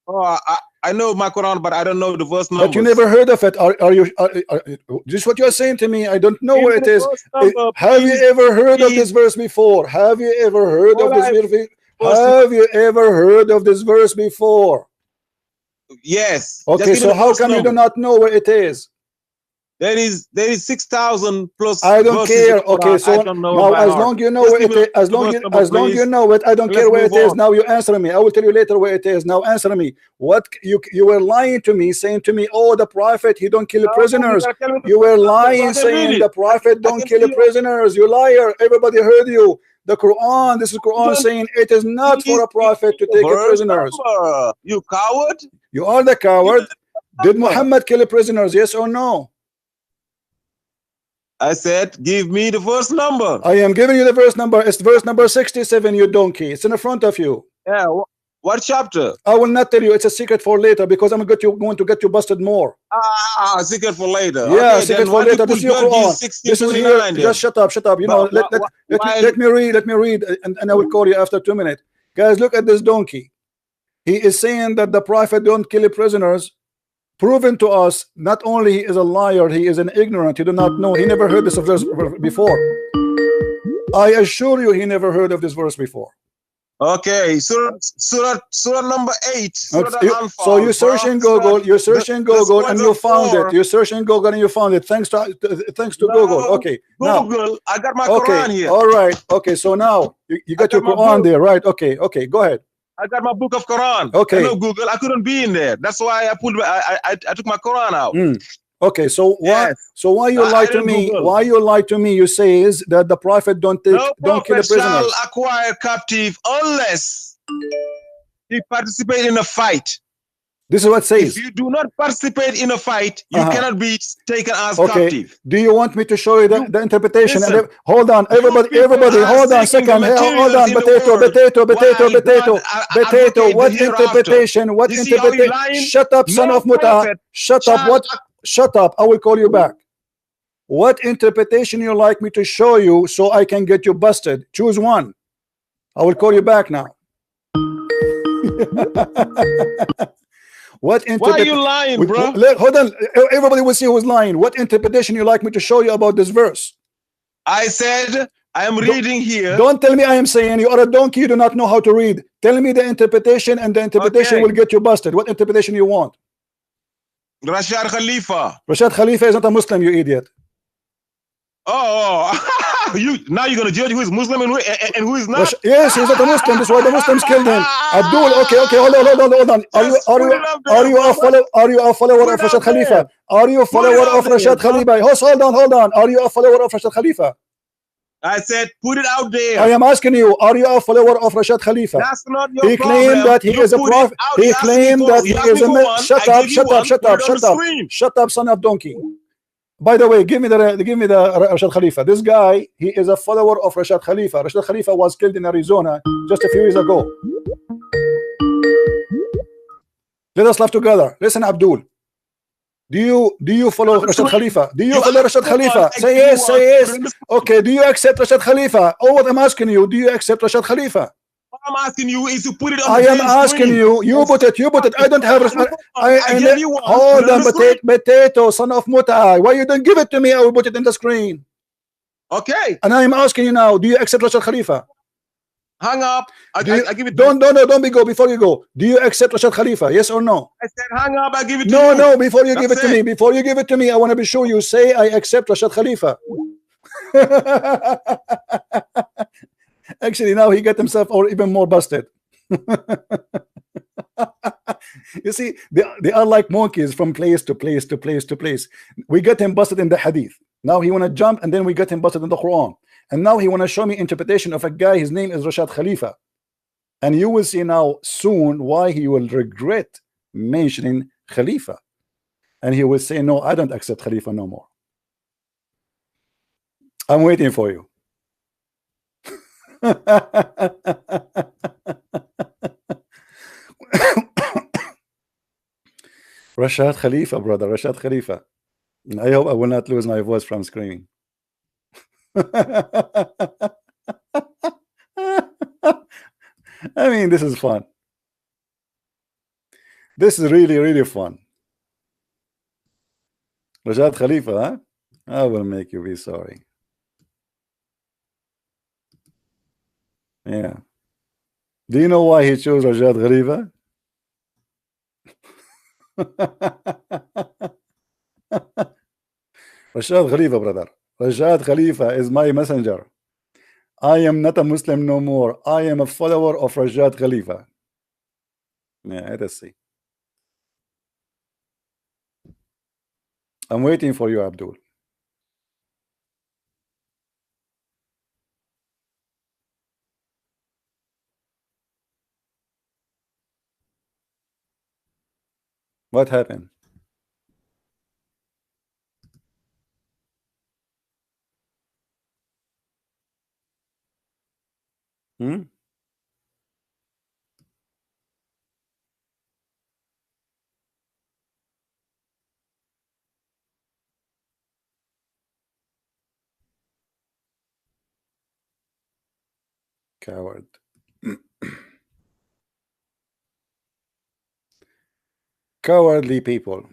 Oh, I know my Quran, but I don't know the verse numbers. But you never heard of it. Are you? This is what you are saying to me. I don't know where it is. Have you ever heard of this verse before? Have you ever heard of this verse? Have you ever heard of this verse before? Yes. Okay, so how come you do not know where it is? There is 6,000 plus. I don't care. Okay, so now as long you know where it is, as long you know it, I don't care where it is. Now you answer me. I will tell you later where it is. Now answer me. What you were lying to me, saying to me, oh, the prophet, he don't kill prisoners. You were lying, saying the prophet don't kill prisoners. You liar. Everybody heard you. The Quran, this is Quran saying it is not for a prophet to take prisoners. You coward. You are the coward. Did Muhammad kill prisoners? Yes or no? I said, give me the verse number. I am giving you the verse number. It's verse number 67, you donkey. It's in the front of you. Yeah. What chapter? I will not tell you. It's a secret for later because I'm going to get you busted more. Secret for later. Yeah, okay, secret for later. This is your Quran. This is here. Just shut up. Shut up. You know, let me read. Let me read, and I will call you after 2 minutes. Guys, look at this donkey. He is saying that the prophet don't kill prisoners. Proven to us, not only he is a liar, he is an ignorant. He do not know. He never heard this verse before. I assure you, he never heard of this verse before. Okay, surah number 8. So you search in Google. You search in Google, and you found it. You search in Google, and you found it. Thanks to Google. Okay. Google. I got my Quran here. All right. Okay. So now you got your Quran there, right? Okay. Okay. Go ahead. I got my book of Quran. Okay. I know Google. I couldn't be in there. That's why I took my Quran out. Okay. So why? Yes. So why you lie to me? Google. Why you lie to me? You say is that the prophet don't kill a prisoner. Shall acquire captive unless he participate in a fight. This is what it says. If you do not participate in a fight, you cannot be taken as captive. Do you want me to show you the interpretation? Hold on, everybody, hold on a second. Hold on, potato. What interpretation? What interpretation? Shut up, son of Muta. Shut up. What? Shut up. I will call you back. What interpretation you like me to show you so I can get you busted? Choose one. I will call you back now. Why are you lying, bro? Hold on. Everybody will see who's lying. What interpretation you like me to show you about this verse? I said I am reading here. Don't tell me I am saying you are a donkey. You do not know how to read. Tell me the interpretation, and the interpretation will get you busted. What interpretation you want? Rashad Khalifa. Rashad Khalifa is not a Muslim, you idiot. Now you're gonna judge who is Muslim and who is not. Yes, he's not a Muslim. That's why the Muslims killed him. Abdul, okay, hold on. Are you a follower of Rashad Khalifa? Are you a follower of Rashad Khalifa? Hold on. Are you a follower of Rashad Khalifa? I said, put it out there. I am asking you, are you a follower of Rashad Khalifa? That's not your He claimed that he is a prophet. He claimed that he is a Shut up, son of donkey. By the way, give me the Rashad Khalifa. This guy, he is a follower of Rashad Khalifa. Rashad Khalifa was killed in Arizona just a few years ago. Let us laugh together. Listen, Abdul. Do you follow Rashad Khalifa? Do you follow Rashad Khalifa? Say yes. Okay. Do you accept Rashad Khalifa? Oh, what I'm asking you, do you accept Rashad Khalifa? What I'm asking you is to put it on I am asking you. You put it. I don't have. Hold on, potato, son of Muta. Why you don't give it to me? I will put it in the screen. Okay. And I am asking you now. Do you accept Rashad Khalifa? Hang up. I give it. Don't go. Before you go, do you accept Rashad Khalifa? Yes or no? I said hang up. I give it to you. No. Before you give it to me, I want to be sure you say I accept Rashad Khalifa. Actually, now he got himself even more busted. You see, they are like monkeys from place to place to place to place. We got him busted in the hadith. Now he want to jump, and then we got him busted in the Quran. And now he want to show me interpretation of a guy. His name is Rashad Khalifa. And you will see now soon why he will regret mentioning Khalifa. And he will say, no, I don't accept Khalifa no more. I'm waiting for you. Rashad Khalifa, brother. Rashad Khalifa. I hope I will not lose my voice from screaming. I mean, this is fun. This is really, really fun. Rashad Khalifa, huh? I will make you be sorry. Yeah. Do you know why he chose Rashad Khalifa? Rashad Khalifa, brother. Rashad Khalifa is my messenger. I am not a Muslim no more. I am a follower of Rashad Khalifa. Yeah, let's see. I'm waiting for you, Abdul. What happened? Hmm? Coward. Cowardly people.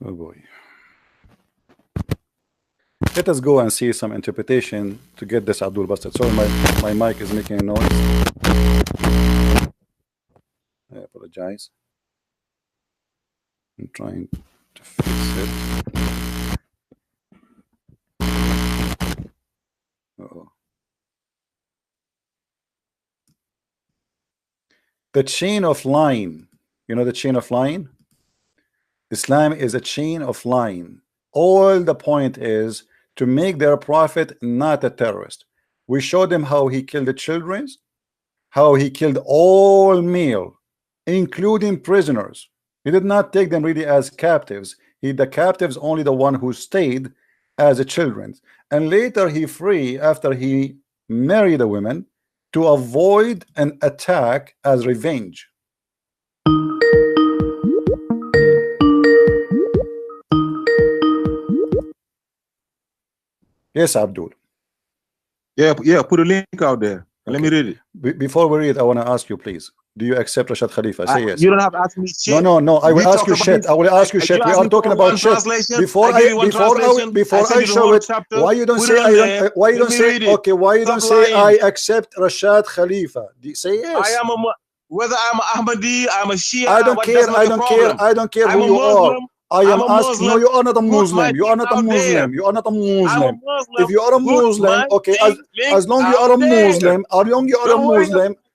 Oh boy. Let us go and see some interpretation to get this Abdul busted. Sorry, my mic is making a noise. I apologize. I'm trying to fix it. Uh-oh. The chain of line. You know the chain of line? Islam is a chain of line. All the point is to make their prophet not a terrorist. We showed them how he killed the children, how he killed all male, including prisoners. He did not take them really as captives. The captives only the one who stayed as a children. And later he free after he married the women to avoid an attack as revenge. Yes, Abdul. Yeah, put a link out there. Okay. Let me read it. Before we read it, I want to ask you, please. Do you accept Rashad Khalifa? Say yes. You don't have to ask me shit. No. I will ask you shit. I will ask you shit. We are talking about shit. Before I show it, why you don't say why you don't say okay? Why you don't say I accept Rashad Khalifa? Say yes. I am whether I'm Ahmadi, I'm a Shia. I don't care. I don't care who you are. I am asking. No, you are not a Muslim. You are not a Muslim. You are not a Muslim. If you are a Muslim, okay, as long you are a Muslim,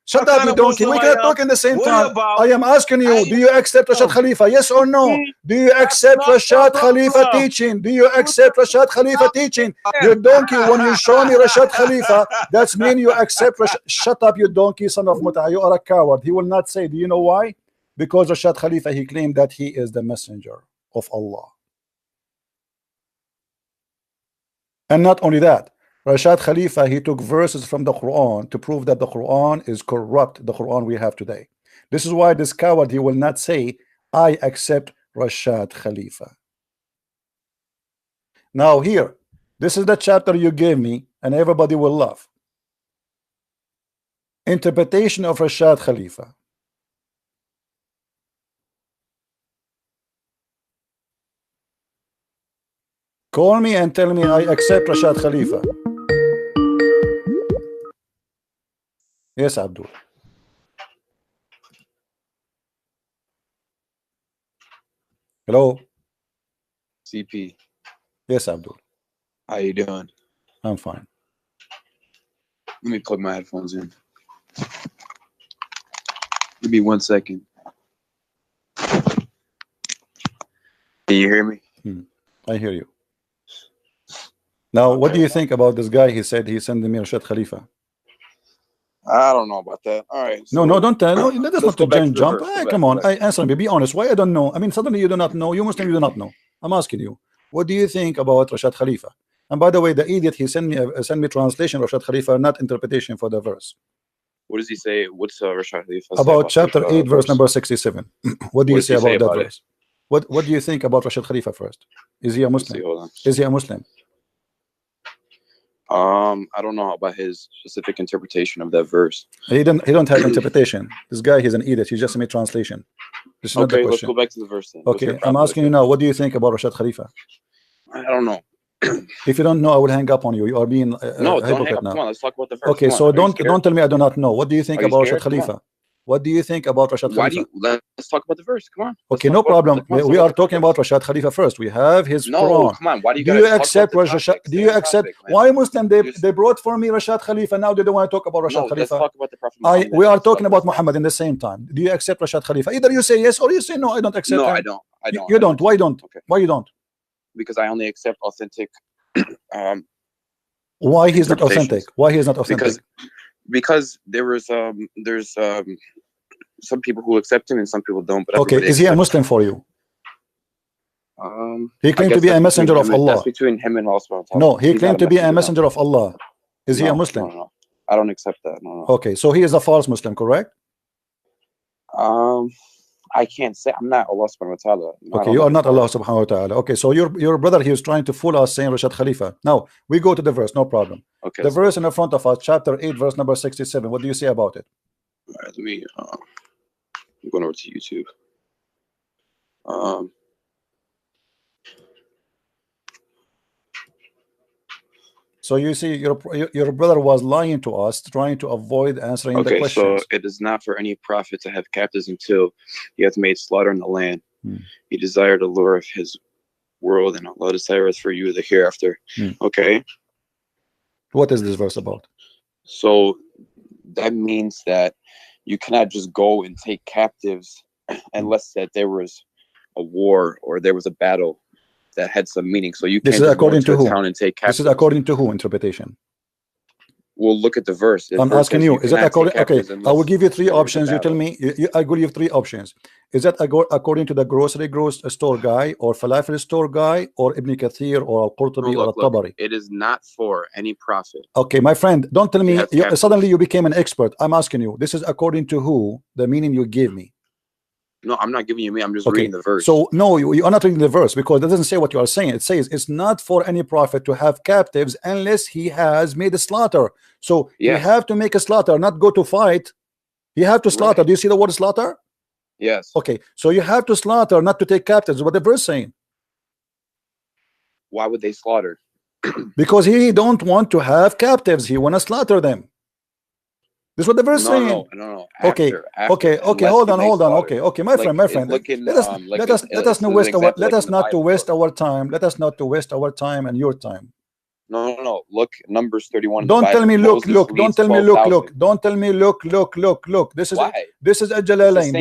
shut up, you donkey. We cannot talk in the same time. I am asking you, do you accept Rashad Khalifa? Yes or no? Do you accept Rashad Khalifa teaching? Do you accept Rashad Khalifa teaching? You donkey, when you show me Rashad Khalifa, that's mean you accept Rashad. Shut up, you donkey, son of Muta. You are a coward. He will not say. Do you know why? Because Rashad Khalifa, he claimed that he is the messenger of Allah. And not only that, Rashad Khalifa, he took verses from the Quran to prove that the Quran is corrupt, the Quran we have today. This is why this coward, he will not say, I accept Rashad Khalifa. Now here, this is the chapter you gave me, and everybody will love. Interpretation of Rashad Khalifa. Call me and tell me I accept Rashad Khalifa. Yes, Abdul. Hello. CP. Yes, Abdul. How you doing? I'm fine. Let me plug my headphones in. Give me 1 second. Can you hear me? I hear you. Now, what do you think about this guy? He said he sent me Rashad Khalifa. I don't know about that. All right. No, no, don't tell. No, that's not to jump. Come on, answer me. Be honest. Why I don't know? I mean, suddenly you do not know. You Muslim, you do not know. I'm asking you. What do you think about Rashad Khalifa? And by the way, the idiot, he sent me translation of Rashad Khalifa, not interpretation for the verse. What does he say? What's Rashad Khalifa about chapter 8, verse number 67? What do you say about that verse? What do you think about Rashad Khalifa first? Is he a Muslim? Is he a Muslim? I don't know about his specific interpretation of that verse. He don't have interpretation. This guy, he's an idiot. He just made translation. This is not the question. Let's go back to the verse then. Okay, I'm asking you now, what do you think about Rashad Khalifa? I don't know. If you don't know, I will hang up on you. You are being no, don't hang up. Come on, let's talk about the verse. Okay, so don't tell me I do not know. What do you think about Rashad Khalifa? What do you think about Rashad Khalifa? Let's talk about the verse. Come on. Okay, no problem. We are talking about Rashad Khalifa first. We have his Quran. Come on. Why do you accept Rashad? Do you accept? Why Muslim? They brought for me Rashad Khalifa. Now they don't want to talk about Rashad Khalifa. Let's talk about the Prophet. We are talking about Muhammad in the same time. Do you accept Rashad Khalifa? Either you say yes or you say no. I don't accept. No, I don't. You don't. Why don't? Okay. Why you don't? Because I only accept authentic. Why he's not authentic? Why he is not authentic? Because there's some people who accept him and some people don't. But okay, is he a Muslim for you? He claimed to be a messenger of Allah. That's between him and Allah. No, he claimed to be a messenger of Allah. Is he a Muslim? No, I don't accept that. No. Okay, so he is a false Muslim, correct? I can't say. I'm not Allah subhanahu wa ta'ala. Okay, you are not Allah subhanahu wa ta'ala. Okay, so your brother, he was trying to fool us saying Rashad Khalifa. Now, we go to the verse, no problem. Okay. The verse in the front of us, chapter 8, verse number 67. What do you say about it? All right, let me, I'm going over to YouTube. So you see, your brother was lying to us, trying to avoid answering the questions. Okay, so it is not for any prophet to have captives until he hath made slaughter in the land. He desired the lure of his world, and Allah desireth for you the hereafter. Okay. What is this verse about? So that means that you cannot just go and take captives unless that there was a war or there was a battle that had some meaning. So you can't just go to a town and take captives. This is according to who interpretation? We'll look at the verse. I'm asking you, is that according? Okay, I will give you three options. You tell me. I will give you three options. Is that according to the grocery store guy, or falafel store guy, or Ibn Kathir, or Al-Qurtubi, or Al-Tabari? It is not for any prophet. Okay, my friend, don't tell me. Suddenly you became an expert. I'm asking you. This is according to who? The meaning you give me. No, I'm not giving you me. I'm just reading the verse. So no, you are not reading the verse, because it doesn't say what you are saying. It says it's not for any prophet to have captives unless he has made a slaughter. So you have to make a slaughter, not go to fight. You have to slaughter. Right. Do you see the word slaughter? Yes. Okay, so you have to slaughter, not to take captives. What the verse saying? Why would they slaughter? Because he don't want to have captives. He want to slaughter them. This is what the verse saying. No. Okay. Hold on. Okay, my friend. Let us not waste our time. Let us not to waste our time and your time. No. Look, Numbers 31. Don't tell me look. Don't tell me look. Don't tell me look. This is a Jalalain. Do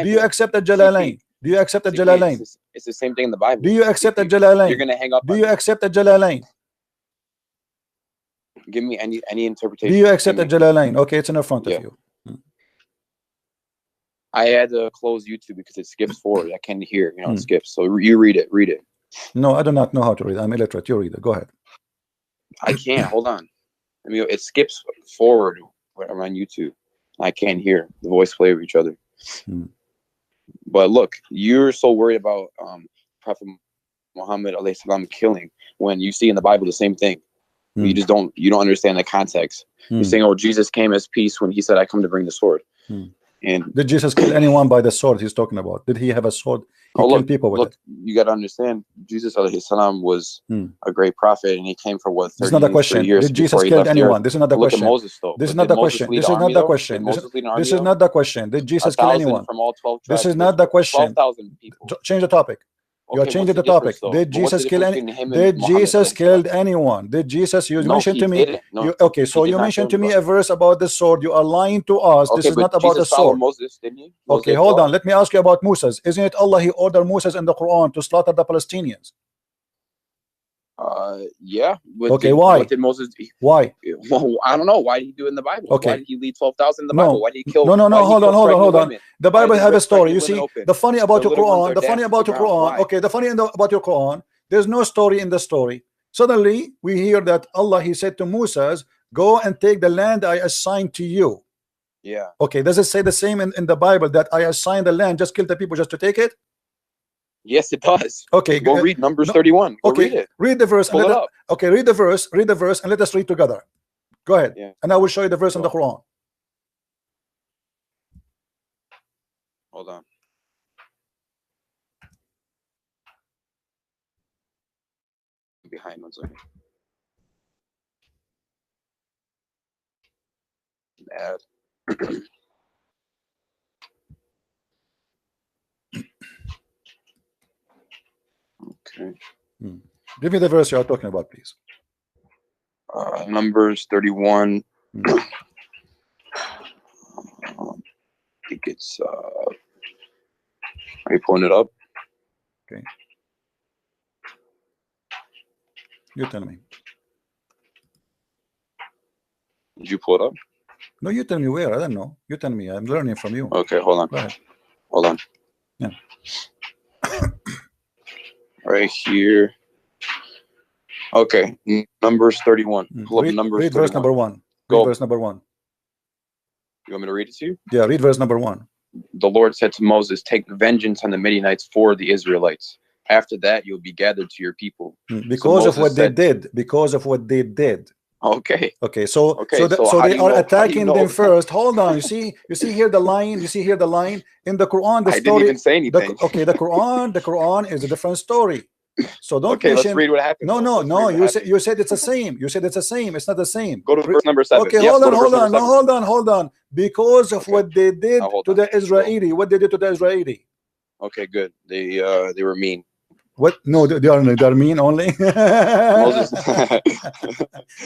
you accept a Jalalain? Do you accept a Jalalain? It's the same thing in the Bible. Do you accept a Jalalain? You're gonna hang up. Do you accept a Jalalain? Give me any interpretation. Do you accept a Jalalain? Okay, it's in the front of you. I had to close YouTube because it skips forward. I can't hear. It skips. So you read it. Read it. No, I do not know how to read. I'm illiterate. You read it. Go ahead. I can't. Hold on. I mean, it skips forward when I'm on YouTube. I can't hear the voice play of each other. But look, you're so worried about Prophet Muhammad alayhi salam killing when you see in the Bible the same thing. You just don't understand the context. You're saying, oh, Jesus came as peace when he said, I come to bring the sword. And did Jesus kill anyone by the sword he's talking about? Did he have a sword? He killed people with it. You got to understand, Jesus alayhi salam was a great prophet, and he came for what? 30 this is not the question. Did Jesus kill anyone? This is not the question. Look at Moses, though. This is not the question. This is not the question. This is not the question. Did Jesus kill anyone? From all 12 tribes. This is not the question. 12,000 people. Change the topic. You are changing the topic. Did Jesus kill anyone? Did Jesus kill anyone? Did Jesus? You mentioned to me. Okay, so you mentioned to me a verse about the sword. You are lying to us. This is not about the sword. Moses, didn't he? Okay, hold on. Let me ask you about Moses. Isn't it Allah? He ordered Moses in the Quran to slaughter the Palestinians. Yeah. Okay, why? What did Moses? Why? Well, I don't know. Why did he do it in the Bible? Okay. Why did he lead 12,000 in the No. Bible? Why did he kill? No, why did he hold kill on. pregnant women? The Why Bible did he have a rip story. pregnant You women see, open? the funny about The your little ones Quran, are the funny dashed to about the your ground. Quran. Why? Okay, the funny about your Quran. There's no story in the story. Suddenly, we hear that Allah, He said to Moses, "Go and take the land I assigned to you." Yeah. Okay, does it say the same in the Bible that I assigned the land, just kill the people just to take it? Yes, it does. Okay, Go read Numbers 31. Go okay, read it. read the verse. Pull And it let up. okay, read the verse, and let us read together. Go ahead, Yeah. and I will show you the verse in the Quran. Hold on. Behind one second. Add. Okay. Give me the verse you are talking about, please. Numbers 31. I think it's are you pulling it up? Okay. You tell me. Did you pull it up? No, you tell me where. I don't know. You tell me. I'm learning from you. Okay, hold on. Go ahead. Hold on. Yeah. Right here. Okay, Numbers 31. Pull up Numbers read 31. verse number 1. Go. Read verse number 1. You want me to read it to you? Yeah, read verse number 1. The Lord said to Moses, "Take vengeance on the Midianites for the Israelites. After that, you'll be gathered to your people." Because so of what they did. Because of what they did. Okay. Okay. So so they are attacking them first. Hold on. You see here the line. You see here the line in the Quran. The I story. didn't even say anything. The Quran is a different story. So don't okay, mention. let's read what happened. No. You said it's the same. You said it's the same. It's not the same. Go to verse number 7. Okay, yes, hold on. Because of what they did to the Israeli. What they did to the Israeli. Okay, good. They were mean. What? No, they are mean only. Moses.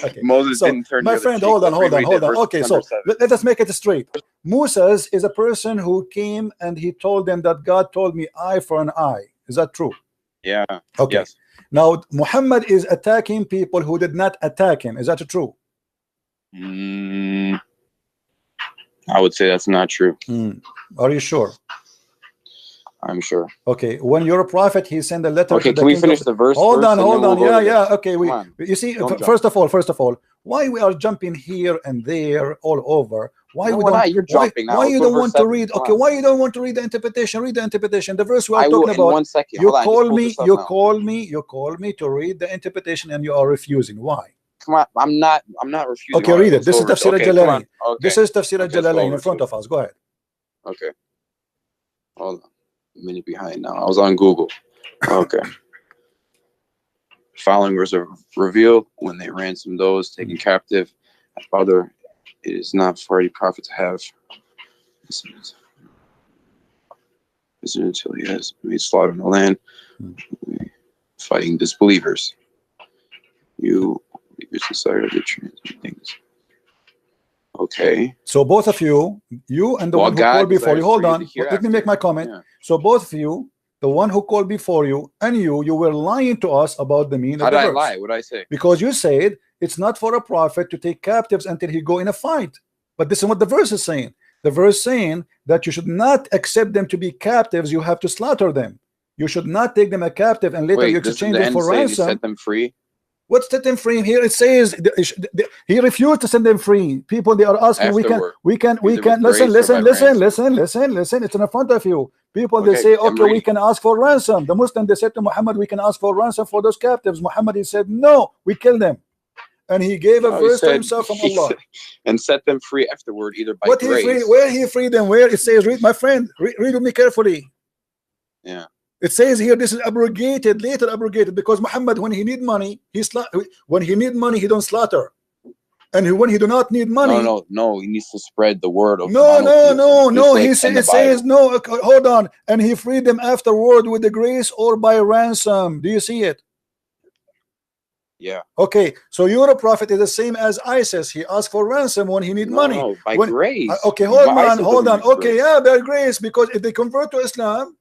Okay. Moses didn't turn. My friend, hold on. Okay, so let us make it straight. Moses is a person who came and he told them that God told me eye for an eye. Is that true? Yeah. Okay. Yes. Now Muhammad is attacking people who did not attack him. Is that true? I would say that's not true. Are you sure? I'm sure. Okay, when you're a prophet, he sent a letter to the can we finish the verse? Hold on. We'll Yeah. Okay, you see, first of all, why we are jumping here and there all over? Why we don't? You're jumping now. Why you don't want to read? Okay, why you don't want to read the interpretation? Read the interpretation. The verse we are I will talking about. In 1 second. You call me to read the interpretation, and you are refusing. Why? Come on, I'm not refusing. Okay, read it. This is Tafsir al-Jalalain. This is Tafsir al-Jalalain in front of us. Go ahead. Okay. Hold on. A minute behind now. I was on Google. Okay. Following was revealed when they ransomed those taken captive. Father, it is not for a prophet to have until he has made slaughter in the land, fighting disbelievers. You desire to transmit things. Okay. So both of you and the one who called before you. Hold on. Let me make my comment. Yeah. So both of you, the one who called before you and you were lying to us about the meaning of the verse. How did I lie? What did I say? Because you said it's not for a prophet to take captives until he go in a fight. But this is what the verse is saying. The verse saying that you should not accept them to be captives. You have to slaughter them. You should not take them a captive and later you exchange them for ransom. Set them free. What's set them free here? It says he refused to set them free. People, they are asking, Afterward. we can listen. It's in front of you. People, they say, okay, we can ask for ransom. The Muslim, they said to Muhammad, we can ask for ransom for those captives. Muhammad, he said, no, we kill them. And he gave a verse to himself from Allah. And set them free afterward, either by grace. Where he freed them? Where it says, read, my friend, read with me carefully. Yeah. It says here this is abrogated, later abrogated, because Muhammad, when he need money, he don't slaughter, and when he do not need money, no, he needs to spread the word of no. He says no. Hold on, and he freed them afterward with the grace or by ransom. Do you see it? Yeah. Okay, so your prophet is the same as ISIS. He asked for ransom when he need money. No, by grace. Okay, hold on. Okay, yeah, by grace, because if they convert to Islam.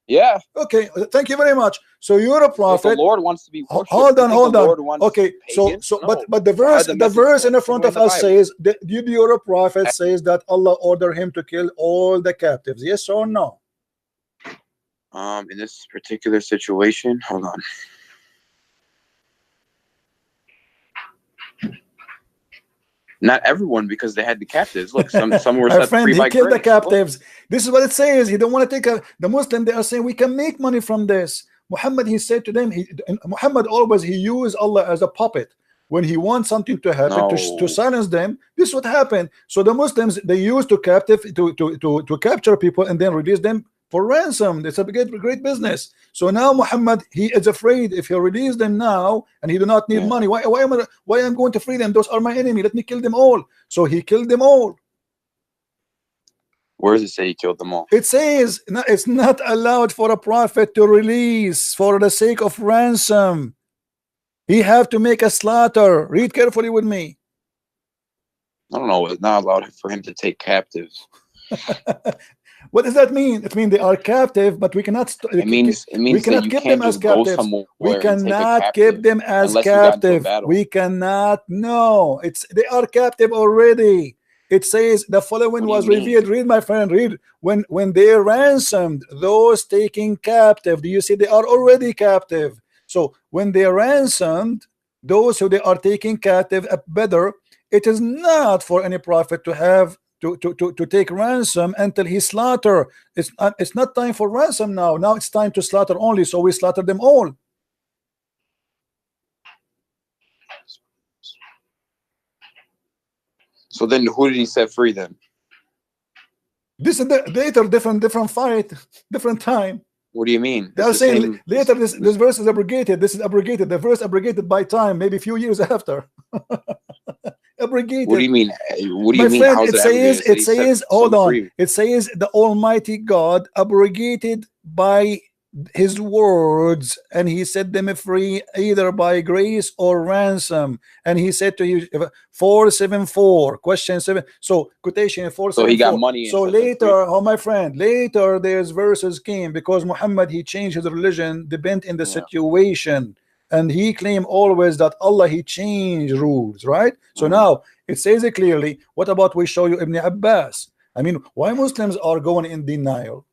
Yeah. Okay, thank you very much. So you're a So if prophet. the Lord wants to be worshipped, Hold you on, think hold the on. Lord wants Okay, pagans? so No. but the So how verse did the verse in the message front go of in the us Bible? says that you're a prophet says that Allah ordered him to kill all the captives. Yes or no? In this particular situation, hold on. Not everyone, because they had the captives. Look, some were My set friend, free he by killed the grace. Look. captives. This is what it says. He don't want to take the Muslim. They are saying we can make money from this. Muhammad, he said to them, Muhammad always he used Allah as a puppet. When he wants something to happen to No. silence them, this is what happened. So the Muslims, they used to capture people and then release them for ransom. It's a great business. So now Muhammad, he is afraid if he release them now and he do not need money. Why am I going to free them? Those are my enemy. Let me kill them all. So he killed them all. Where does it say he killed them all? It says it's not allowed for a prophet to release for the sake of ransom. He have to make a slaughter. Read carefully with me. I don't know. It's not allowed for him to take captives. What does that mean? It means they are captive, but we cannot. It means we cannot that you keep can't them as just go captives. somewhere We and take a cannot captive keep them as unless you got into a captive. battle. We cannot. No, they are captive already. It says the following What do you was mean? revealed. Read, my friend. Read. When they ransomed those taken captive. Do you see they are already captive? So when they ransomed those who they are taking captive at Badr, it is not for any prophet to have to take ransom until he slaughter. It's not time for ransom now. Now it's time to slaughter only. So we slaughter them all. So then who did he set free then? This is later, different fight, different time. What do you mean? They are saying later this verse is abrogated. This is abrogated. The verse abrogated by time, maybe a few years after. Abrogated. What do you mean? What do you My mean? friend, How's it says, hold on. Free? It says the Almighty God abrogated by his words, and he set them free either by grace or ransom. And he said to you, 474, question 7. So quotation 474. So he got money. So later, oh my friend, later there's verses came because Muhammad, he changed his religion, depend in the situation. And he claimed always that Allah, he changed rules, right? So now it says it clearly. What about we show you Ibn Abbas? I mean, why Muslims are going in denial?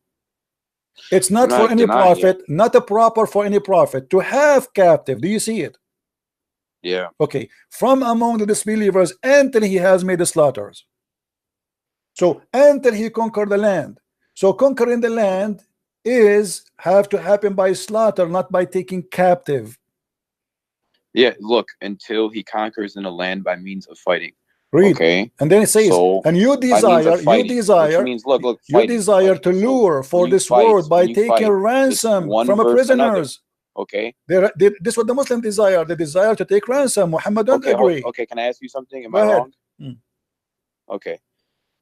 It's not for any prophet, not a proper for any prophet to have captive. Do you see it? Yeah. Okay. From among the disbelievers until he has made the slaughters. So until he conquered the land. So conquering the land have to happen by slaughter, not by taking captive. Yeah, look, until he conquers in the land by means of fighting. Read. Okay. And then it says, so, and you desire, which means, look, you desire to lure for this world by taking ransom from a prisoners. Okay. This is what the Muslim desire. They desire to take ransom. Muhammad don't agree. Okay, can I ask you something? Am Go I ahead. wrong? Okay.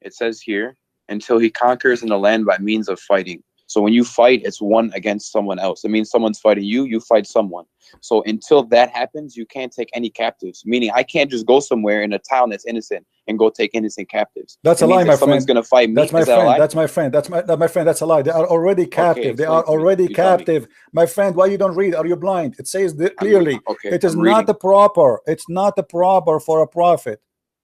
It says here, until he conquers in the land by means of fighting. So when you fight, it's one against someone else. It means someone's fighting you, you fight someone. So until that happens, you can't take any captives. Meaning I can't just go somewhere in a town that's innocent and go take innocent captives. That's a lie, my friend. Someone's gonna fight me. That's my friend. That's my friend. That's my friend. That's a lie. They are already captive. They are already captive. My friend, why you don't read? Are you blind? It says clearly. It is not a proper. It's not a proper for a prophet.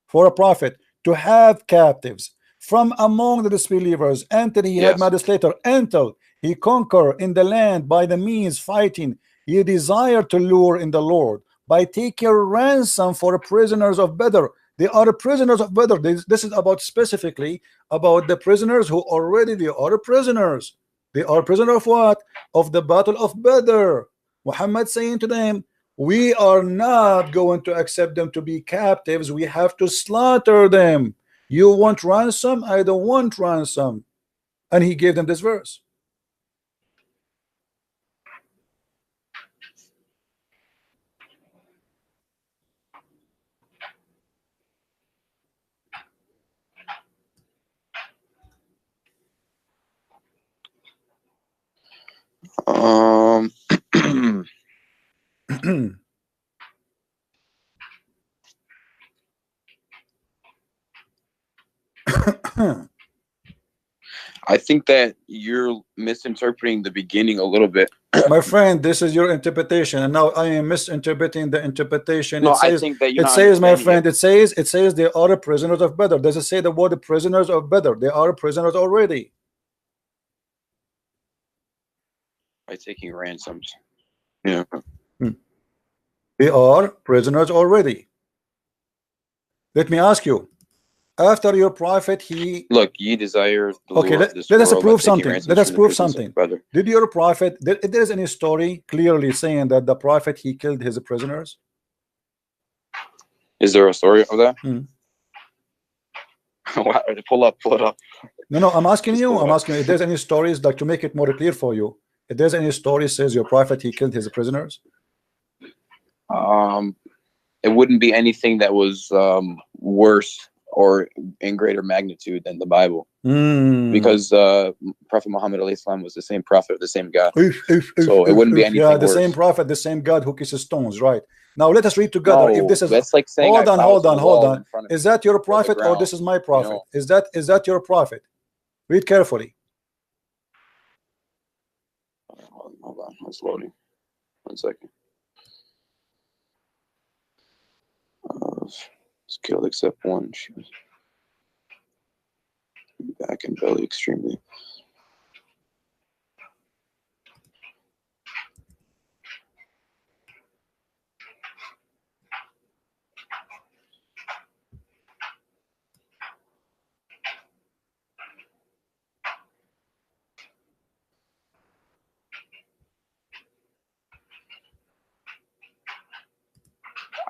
For a prophet to have captives from among the disbelievers until he had legislator, until he conquer in the land by the means fighting. He desire to lure in the Lord by taking ransom for prisoners of Badr. They are prisoners of Badr. This is about specifically about the prisoners who already they are prisoners. They are prisoners of what? Of the battle of Badr. Muhammad saying to them, we are not going to accept them to be captives. We have to slaughter them. You want ransom? I don't want ransom. And he gave them this verse. I think that you're misinterpreting the beginning a little bit. My friend, this is your interpretation, and now I am misinterpreting the interpretation. No, It says, I think that you're it not says, my friend, understanding it says they are prisoners of Badr. Does it say the word prisoners of Badr? They are prisoners already. by taking ransoms. Yeah. They are prisoners already. Let me ask you, after your prophet, he Look, ye desire the okay. lure of this Let us world by prove taking something. ransoms Let us from the prove prisons of something. brother. Did your prophet? There is any story clearly saying that the prophet he killed his prisoners? Is there a story of that? Hmm. Pull it up. No, I'm asking Just you. pull it I'm up. asking you if there's any stories, like, to make it more clear for you. If there's any story says your prophet he killed his prisoners. It wouldn't be anything that was worse or in greater magnitude than the Bible, because Prophet Muhammad alayhi salam was the same prophet, the same God. So it wouldn't be anything yeah, the worse. same prophet, the same God who kisses stones, right? Now let us read together. No, If this is, that's like saying hold I on, bow hold to on, the hold wall on. in front of Is that your or the prophet or ground, this is my prophet? know? Is that your prophet? Read carefully. Hold on, it's loading. 1 second. It's killed except one. She was back and belly extremely.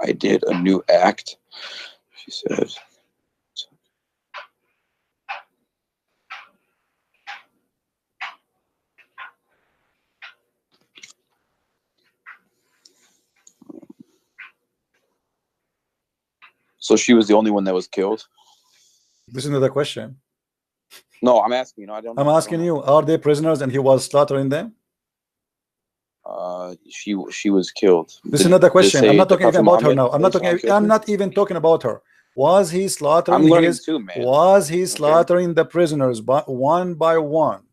I did a new act, she said. So she was the only one that was killed? This is another question. No, I'm asking you. I don't know. I'm asking you, are they prisoners and he was slaughtering them? She was killed. This is another question. I'm not talking even about her Muhammad, now. I'm not even talking about her. Was he slaughtering I'm learning his too, man. Was he slaughtering the prisoners one by one?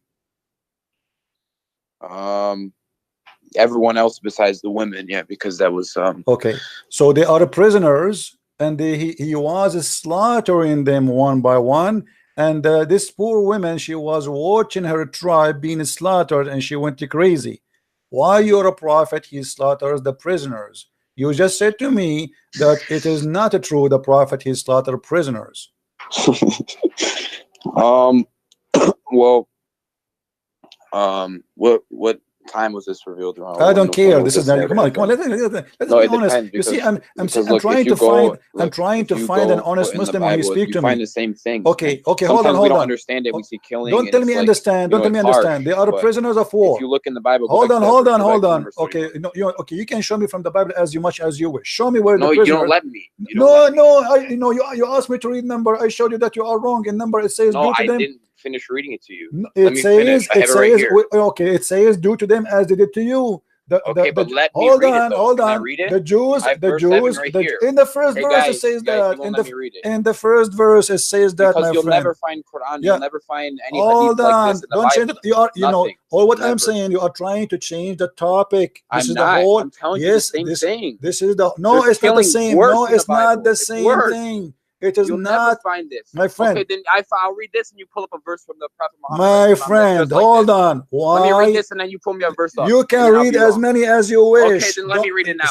Everyone else besides the women, yeah, because that was okay. So they are prisoners, and he was slaughtering them one by one. And this poor woman, she was watching her tribe being slaughtered, and she went crazy. Why you're a prophet? He slaughters the prisoners. You just said to me that it is not true. The prophet he slaughtered prisoners. well, what time was this revealed around? I don't care. This is now. Come on. Let's no, be it honest. Depends, you see, I'm look, trying to find. I'm trying to find an honest Muslim when he speaks to me. Find the same thing. Okay. Sometimes Hold on. we don't understand it. We see killing. Don't tell me understand. Don't tell me understand. They are prisoners of war. If you look in the Bible, hold on. Okay. No, okay. You can show me from the Bible as much as you wish. Show me where the prisoners. You don't let me. You asked me to read number. I showed you that you are wrong. In number it says no, due to them. Didn't finish reading it to you. It says due to them as they did to you. But let me read it, though. Hold Can I on. read it? The Jews, in the first verse it says that. In the first verse it says that, because my you'll friend. never find Quran. Yeah. You'll never find any Hold hadith like this in the Don't Bible. change it. You are, all what Never. I'm saying, you are trying to change the topic. This I'm is not. the whole. I'm telling you yes, the same thing. This is the. No, They're it's not the killing same. worse No, in it's the not Bible. the It's same worse. thing. It is You'll not. never find this, my friend. Okay, then I'll read this, and you pull up a verse from the Prophet Muhammad. My friend, hold on. Why? Let me read this, and then you pull me a verse up. You can read as many as you wish. Okay, then let me read it now.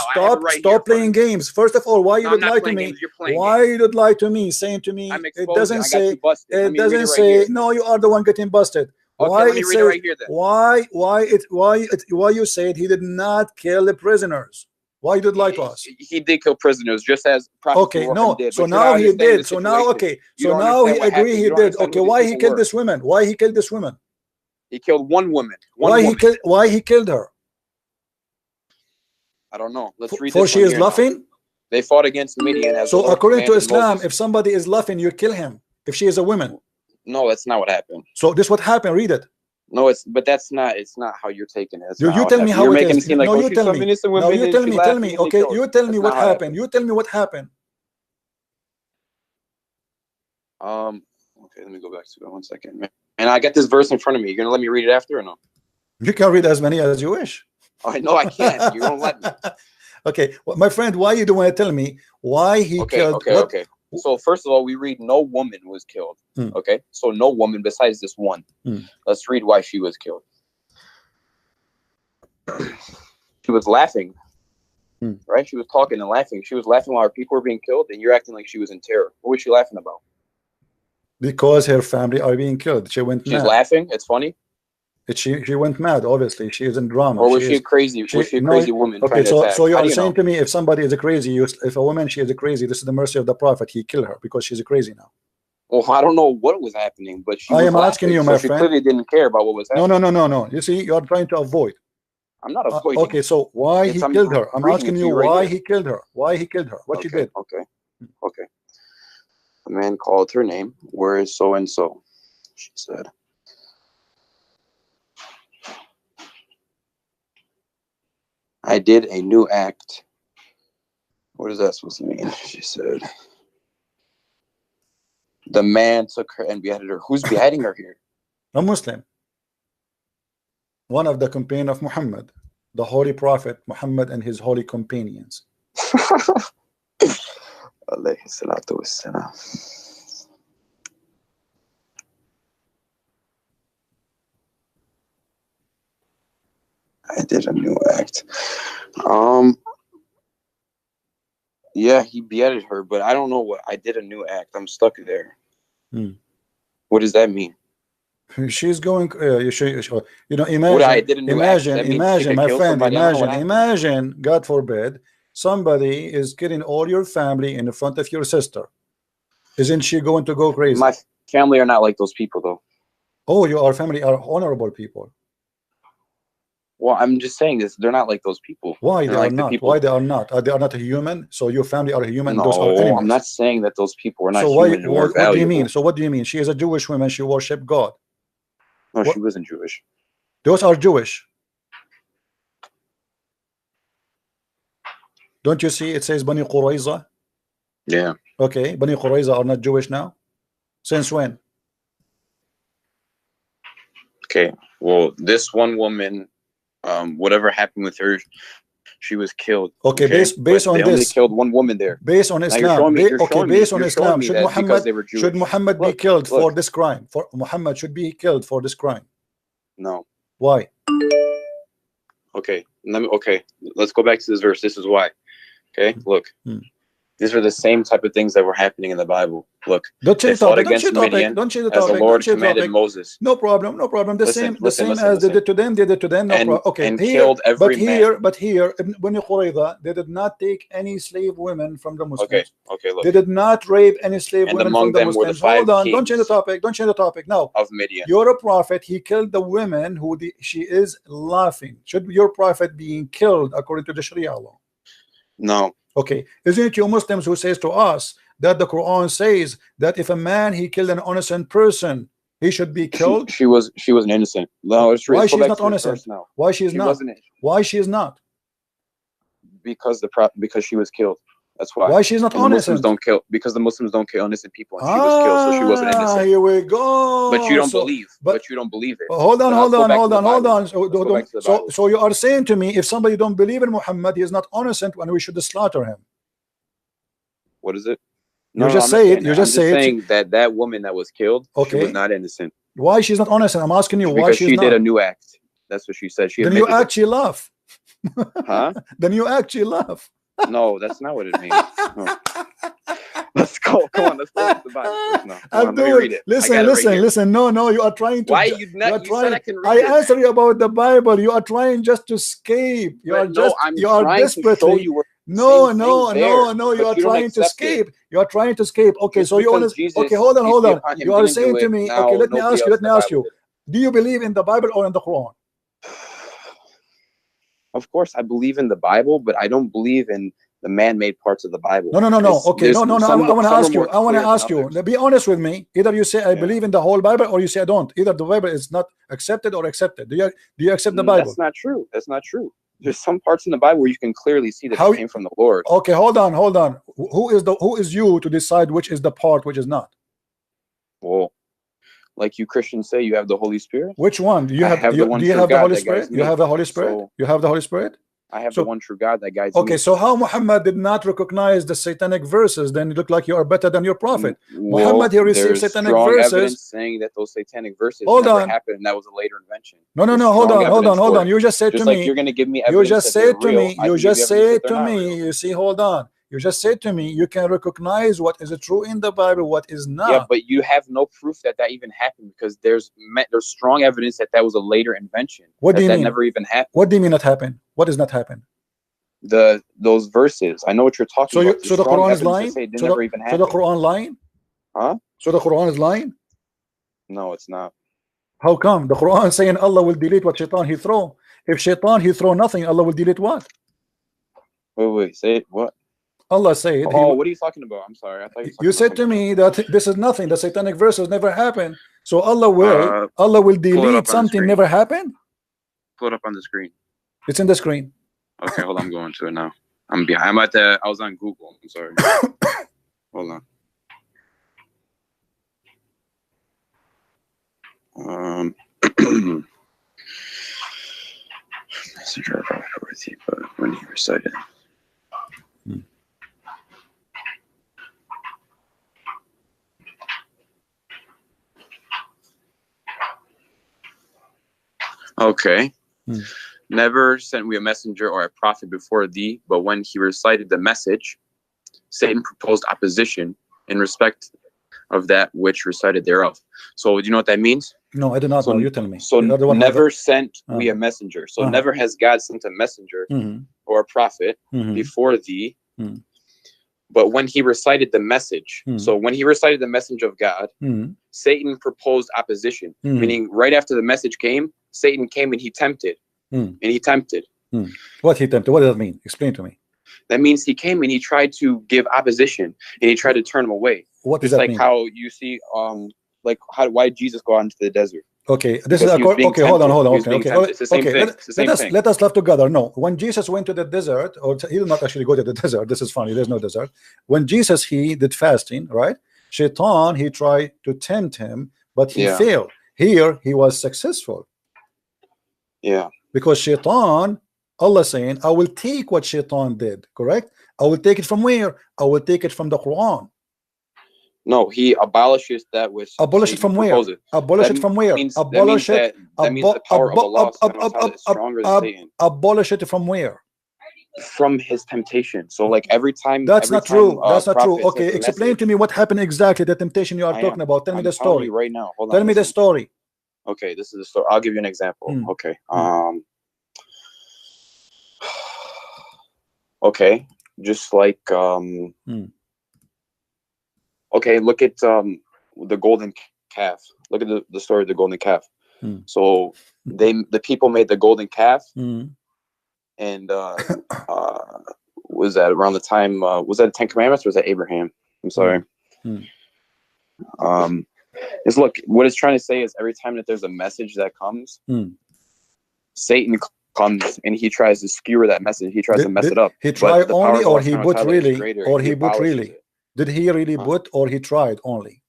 Stop playing games. First of all, why you would lie to me? Why you would lie to me, saying to me it doesn't say. It doesn't say. No, you are the one getting busted. Why it says? Why you said he did not kill the prisoners? Why did lie to us? He did kill prisoners, just as Prophet Muhammad did. So now he did. So now, okay. So now he agreed he did. Okay, why he killed this woman? Why he killed this woman? He killed one woman. Why he killed her? I don't know. Let's read. For she is laughing. They fought against Midian. So according to Islam, if somebody is laughing, you kill him. If she is a woman. No, that's not what happened. So this what happened. Read it. No, it's not how you're taking it. You tell me how it is. No, you tell me. No, you tell me. Okay, you tell me what happened. You tell me what happened. Okay, let me go back to it 1 second. And I got this verse in front of me. You're gonna let me read it after or no? You can read as many as you wish. I know I can't. You don't let me. Okay, well, my friend, why you don't want to tell me why he killed? Okay. So first of all, we read no woman was killed. Okay, so no woman besides this one. Let's read why she was killed. She was laughing, right? She was talking and laughing. She was laughing while her people were being killed, and you're acting like she was in terror. What was she laughing about? Because her family are being killed. She went mad. She's laughing. It's funny. She went mad. Obviously, she is in drama. Or was she crazy? Was she a crazy woman? Okay, so you are saying know? to me, if somebody is a crazy, if a woman, she is a crazy, this is the mercy of the Prophet. He killed her because she's a crazy now. Well, I don't know what was happening, but she I was am laughing, asking you, so my she friend. clearly didn't care about what was happening. No. You see, you are trying to avoid. I'm not avoiding. Okay, so why he killed her? I'm asking you why he killed her. Why he killed her? What she did? Okay. A man called her name. Where is so and so? She said. I did a new act. What is that supposed to mean? She said. The man took her and beheaded her. Who's beheading her here? A Muslim. One of the companions of Muhammad, the Holy Prophet Muhammad and his holy companions. Alayhi salatu wassalam. I did a new act. Yeah, he beheaded her, but I don't know what I did a new act. I'm stuck there. What does that mean? She's going. Imagine, my friend. Imagine, God forbid, somebody is killing all your family in front of your sister. Isn't she going to go crazy? My family are not like those people, though. Oh, your family are honorable people. Well, I'm just saying this. They're not like those people. Why they are not? Why they are not? They are not a human. So your family are a human. No, those are animals. I'm not saying that those people are not so human. What do you mean? So what do you mean? She is a Jewish woman. She worship God. No, she wasn't Jewish. Those are Jewish. Don't you see? It says Bani Qurayza. Yeah. Okay, Bani Qurayza are not Jewish now. Since when? Okay. Well, this one woman. Whatever happened with her, she was killed. Okay, based on they this, only killed one woman there. Based on Islam, based on Islam, should Muhammad be killed for this crime? For Muhammad should be killed for this crime? No. Why? Okay, let's go back to this verse. This is why. Okay, look. These are the same type of things that were happening in the Bible. Look, don't change the topic. Don't change the topic. As the Lord commanded Moses. No problem. The same as they did to them. They did to them. No problem. Okay, and killed every man. But here, Bani Qurayza, they did not take any slave women from the Muslims. Okay. Look. They did not rape any slave women from the Muslims. Were the 5 Hold on. Don't change the topic. Now, of Midian. Your prophet, he killed the women who she is laughing. Should your prophet being killed according to the Sharia law? No. Okay, isn't it you Muslims who says to us that the Quran says that if a man he killed an innocent person, he should be killed? She was an innocent. No, why she's not innocent? Why she is not? Why she is not? Because she was killed. That's why. Why she's not innocent? Muslims don't kill because the Muslims don't kill innocent people, and she was killed, so she wasn't innocent. Here we go. But you don't believe. But you don't believe it. Hold on. So you are saying to me, if somebody don't believe in Muhammad, he is not innocent, and we should slaughter him. What is it? No, you just say it. I'm just saying that woman that was killed, she was not innocent. Why she's not innocent? I'm asking you why she's not. Because she did a new act. That's what she said. Then you actually laugh. Huh? Then you actually laugh. No, that's not what it means. No. Let's go. Come on, let's go to the Bible. No, let me read it. Listen. No, you are trying to. Why you not? You said I can read I it. answer you about the Bible. You are trying just to escape. You are desperately. No. You are trying to escape. You are trying to escape. Okay, so you want to. Okay, hold on. You are saying to me. Okay, let me ask you. Do you believe in the Bible or in the Quran? Of course, I believe in the Bible, but I don't believe in the man-made parts of the Bible. No. Okay, no. I want to ask you. Be honest with me. Either you say I believe in the whole Bible, or you say I don't. Either the Bible is not accepted or accepted. Do you accept the Bible? That's not true. There's some parts in the Bible where you can clearly see that it came from the Lord. Okay, hold on. Who is you to decide which is the part which is not? Well, Like you Christians say, you have the Holy Spirit. Which one? Do you have? the one Do you true have the God Holy that guides Spirit? me. You have the Holy Spirit. So You have the Holy Spirit. I have So- the one true God that guides Okay, me. so how Muhammad did not recognize the satanic verses? Then you look like you are better than your prophet. Well, Muhammad, he received there's satanic strong verses. evidence saying that those satanic verses Hold never on. happened, and that was a later invention. No, There's hold strong on. evidence for it. You just said Just to like me. you're going to give me You evidence just that they're said to real, me. I You can give just you evidence said that they're to not me. real. You see, hold on. You just said to me. You can recognize what is true in the Bible, what is not. Yeah, but you have no proof that that even happened because there's strong evidence that that was a later invention. What do you that mean? Never even happened. What do you mean not happen? What does not happen? Those verses. I know what you're talking about. So the Strong Quran is evidence lying. to say it So never even the happened. Quran lying. Huh? So the Quran is lying. No, it's not. How come? The Quran is saying Allah will delete what shaitan he throw. If shaitan he throw nothing, Allah will delete what? Wait, say it. What? Allah said. Oh, what are you talking about? I'm sorry. I thought You said to me that this is nothing. The satanic verses never happened. So Allah will delete something never happened. Pull it up on the screen. It's in the screen. Okay, hold on. I'm going to it now. I'm behind. I was on Google. I'm sorry. Hold on. Messenger of Prophet with you, but when he recited. Okay. Never sent we a messenger or a prophet before thee, but when he recited the message, Satan proposed opposition in respect of that which recited thereof. So do you know what that means? No, I do not know. You tell me. So never sent we a messenger. So never has God sent a messenger or a prophet before thee. But when he recited the message, so when he recited the message of God, Satan proposed opposition, meaning right after the message came, Satan came and he tempted. And he tempted. What he tempted? What does that mean? Explain to me. That means he came and he tried to give opposition and he tried to turn him away. What does that mean? Like how you see, why did Jesus go out into the desert? Okay, this is okay. Hold on. It's the same thing. It's the same thing. Let us laugh together. No, when Jesus went to the desert, or he did not actually go to the desert. This is funny. There's no desert. When Jesus he did fasting, right? Shaitan he tried to tempt him, but he failed. Here he was successful. Yeah. Because Shaitan, Allah saying, I will take what Shaitan did. Correct? I will take it from where? I will take it from the Quran. No, he abolishes that which. Abolish it from where? Abolish it from where? Abolish it. That means the power of Allah is stronger than Satan. Abolish it from where? From his temptation. So, like every time. That's not true. That's not true. Okay, explain to me what happened exactly. The temptation you are talking about. Tell me the story right now. Hold on. Tell me the story. Okay, this is the story. I'll give you an example. Okay. Okay, just like okay, look at the golden calf. Look at the story of the golden calf. So the people made the golden calf, and was that around the time? Was that 10 Commandments or was that Abraham? I'm sorry. Is look, what it's trying to say is every time that there's a message that comes, Satan comes and he tries to skewer that message. He tries to mess it up. He tried only, or he put really, or he put really. Did he really put, or he tried only?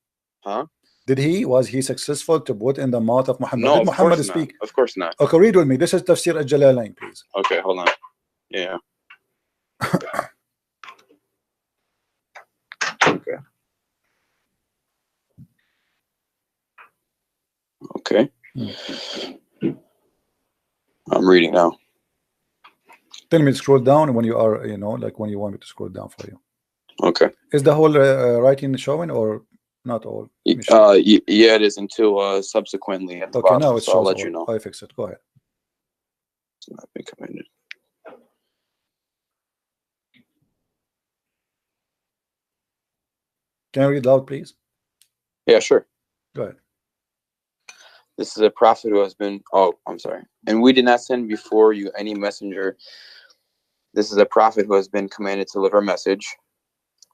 Huh? Was he successful to put in the mouth of Muhammad? No, Did Muhammad speak? Of course not. Okay, read with me. This is Tafsir al-Jalalain, please. Okay, hold on. Yeah. Okay. Okay. I'm reading now. Tell me to scroll down when you are, like when you want me to scroll down for you. Okay. Is the whole writing showing or not all? Yeah, it is until subsequently at the bottom. Now it's so I'll let you know. I fix it. Go ahead. It's not been commended. Can you read loud, please? Yeah, sure. Go ahead. This is a prophet who has been. Oh, I'm sorry. And we did not send before you any messenger. This is a prophet who has been commanded to deliver a message.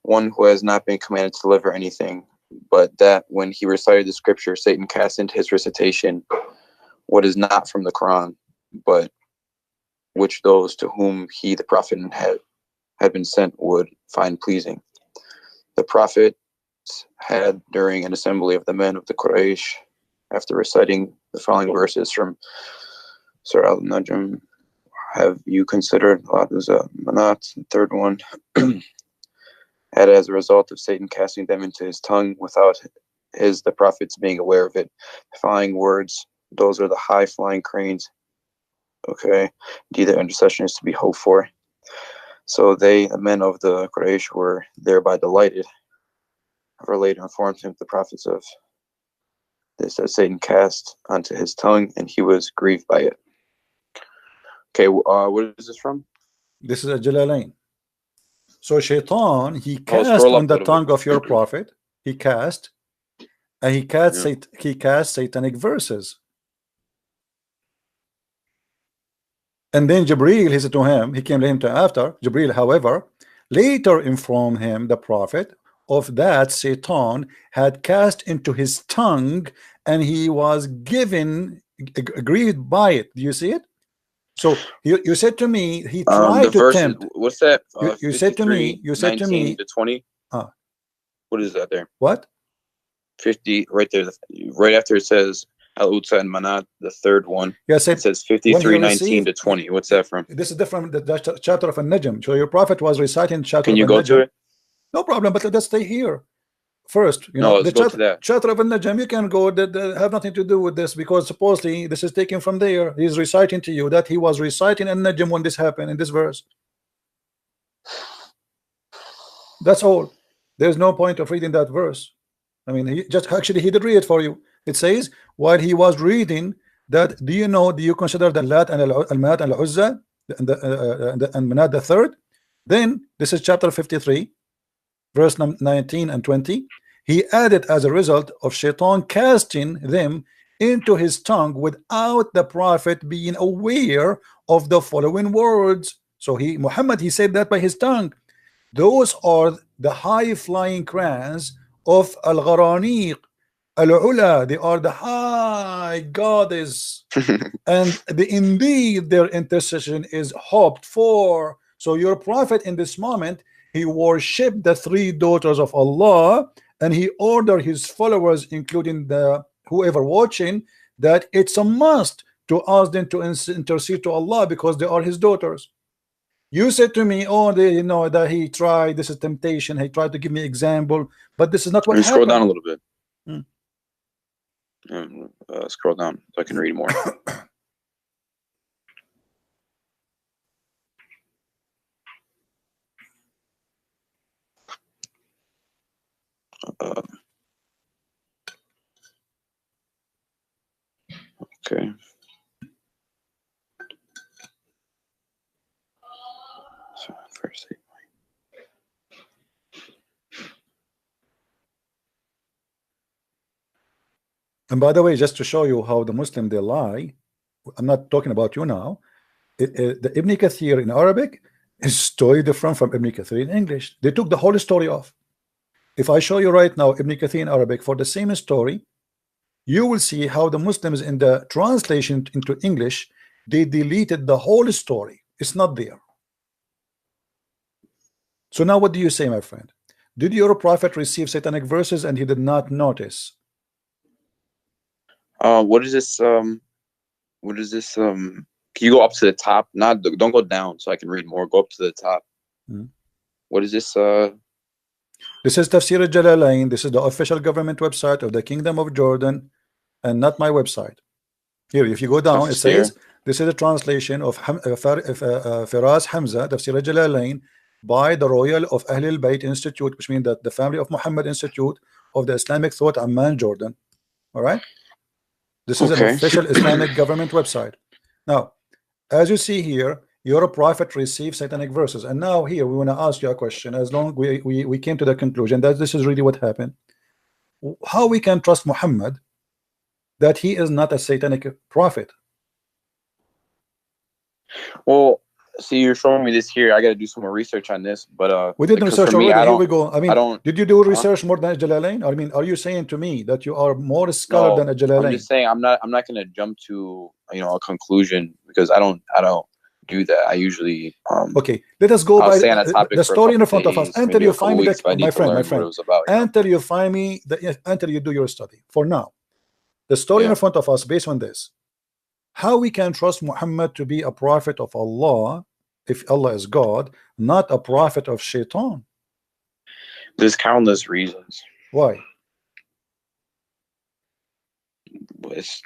One who has not been commanded to deliver anything, but that when he recited the scripture, Satan cast into his recitation what is not from the Quran, but which those to whom he, the prophet, had been sent would find pleasing. The prophet had, during an assembly of the men of the Quraysh, after reciting the following verses from Surah Al-Najm, have you considered Manat, the third one, and as a result of Satan casting them into his tongue without the prophets being aware of it? The following words, those are the high-flying cranes. Okay, indeed their intercession is to be hoped for. So they, the men of the Quraysh, were thereby delighted. However, later informed him, the prophets of this, that Satan cast onto his tongue, and he was grieved by it. Okay, what is this from? This is a Jalalain. So Shaitan, he cast scroll on up the a little tongue bit. of your prophet. He cast, and he cast satanic verses. And then Jibreel, he said to him, he came to him after. Jibreel, however, later informed him, the prophet, of that Satan had cast into his tongue, and he was grieved by it. Do you see it? So you said to me, he tried to verses, tempt. what's that? You said to me, 19 to 20. What is that there? What? 50 right there, right after it says Al-Utsa and Manat, the third one. Yes, it says 53, 19 to 20. What's that from? This is different. The chapter of An-Najm. So your prophet was reciting chapter. Can you of go An-Najm. to it? No problem, but let's stay here first. You No, know, let's go to that. chapter of An-Najm, you can go, that have nothing to do with this, because supposedly this is taken from there. He's reciting to you that he was reciting An-Najm when this happened in this verse. That's all. There's no point of reading that verse. I mean, he did read it for you. It says, while he was reading that, do you consider the Lat and Al-Manat and Al-Uzza and Manat the third? Then this is chapter 53, verse 19 and 20. He added, as a result of Shaitan casting them into his tongue without the prophet being aware of the following words. So Muhammad, he said that by his tongue. Those are the high-flying crowns of Al-Gharaniq, Al-Ula. They are the high goddess, and indeed their intercession is hoped for. So your prophet in this moment, he worshipped the three daughters of Allah, and he ordered his followers, including the whoever watching, that it's a must to ask them to intercede to Allah because they are his daughters. You said to me, oh, that he tried, this is temptation, he tried to give me example, but this is not what happened. Scroll down a little bit. Hmm. Scroll down so I can read more. Okay. So first, and by the way, just to show you how the Muslim they lie, I'm not talking about you now. The Ibn Kathir in Arabic is totally different from Ibn Kathir in English. They took the whole story off. If I show you right now Ibn Kathir in Arabic for the same story, you will see how the Muslims in the translation into English, they deleted the whole story. It's not there. So now what do you say, my friend? Did your prophet receive satanic verses and he did not notice? What is this? What is this? Can you go up to the top? Don't go down so I can read more. Go up to the top. What is this? This is Tafsir al-Jalalain. This is the official government website of the Kingdom of Jordan, and not my website. Here, if you go down, it says this is a translation of Firas Hamza, Tafsir al-Jalalain, by the Royal of Ahl al-Bayt Institute, which means that the Family of Muhammad Institute of the Islamic Thought, Amman, Jordan. All right. This is an official Islamic government website. Now, as you see here, your prophet received satanic verses, and now here we want to ask you a question. As long we came to the conclusion that this is really what happened, how we can trust Muhammad that he is not a satanic prophet? Well, see, you're showing me this here. I got to do some more research on this, but we did research already. Here we go. I mean, did you do research more than Jalalain? I mean, are you saying to me that you are more scholar than a Jalalain? I'm just saying I'm not going to jump to a conclusion, because I don't do that. I usually okay, let us go by the story in front of us until you find me my friend until you find me until you do your study. For now, The story Yeah. in front of us based on this. How we can trust Muhammad to be a prophet of Allah if Allah is God, not a prophet of Shaitan? There's countless reasons. Why?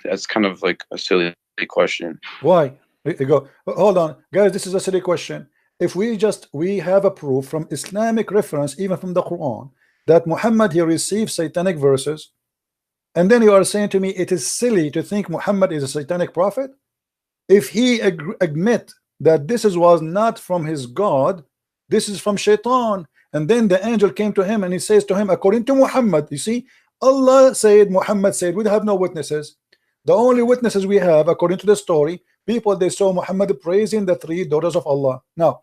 That's kind of like a silly question. Why? You go, hold on, guys, this is a silly question. If we have a proof from Islamic reference, even from the Quran, that Muhammad he received satanic verses, and then you are saying to me it is silly to think Muhammad is a satanic prophet? If he admit that this was not from his God, this is from Shaitan, and then the angel came to him and he says to him, according to Muhammad, you see, Allah said, Muhammad said, we have no witnesses. The only witnesses we have, according to the story, people they saw Muhammad praising the 3 daughters of Allah. Now,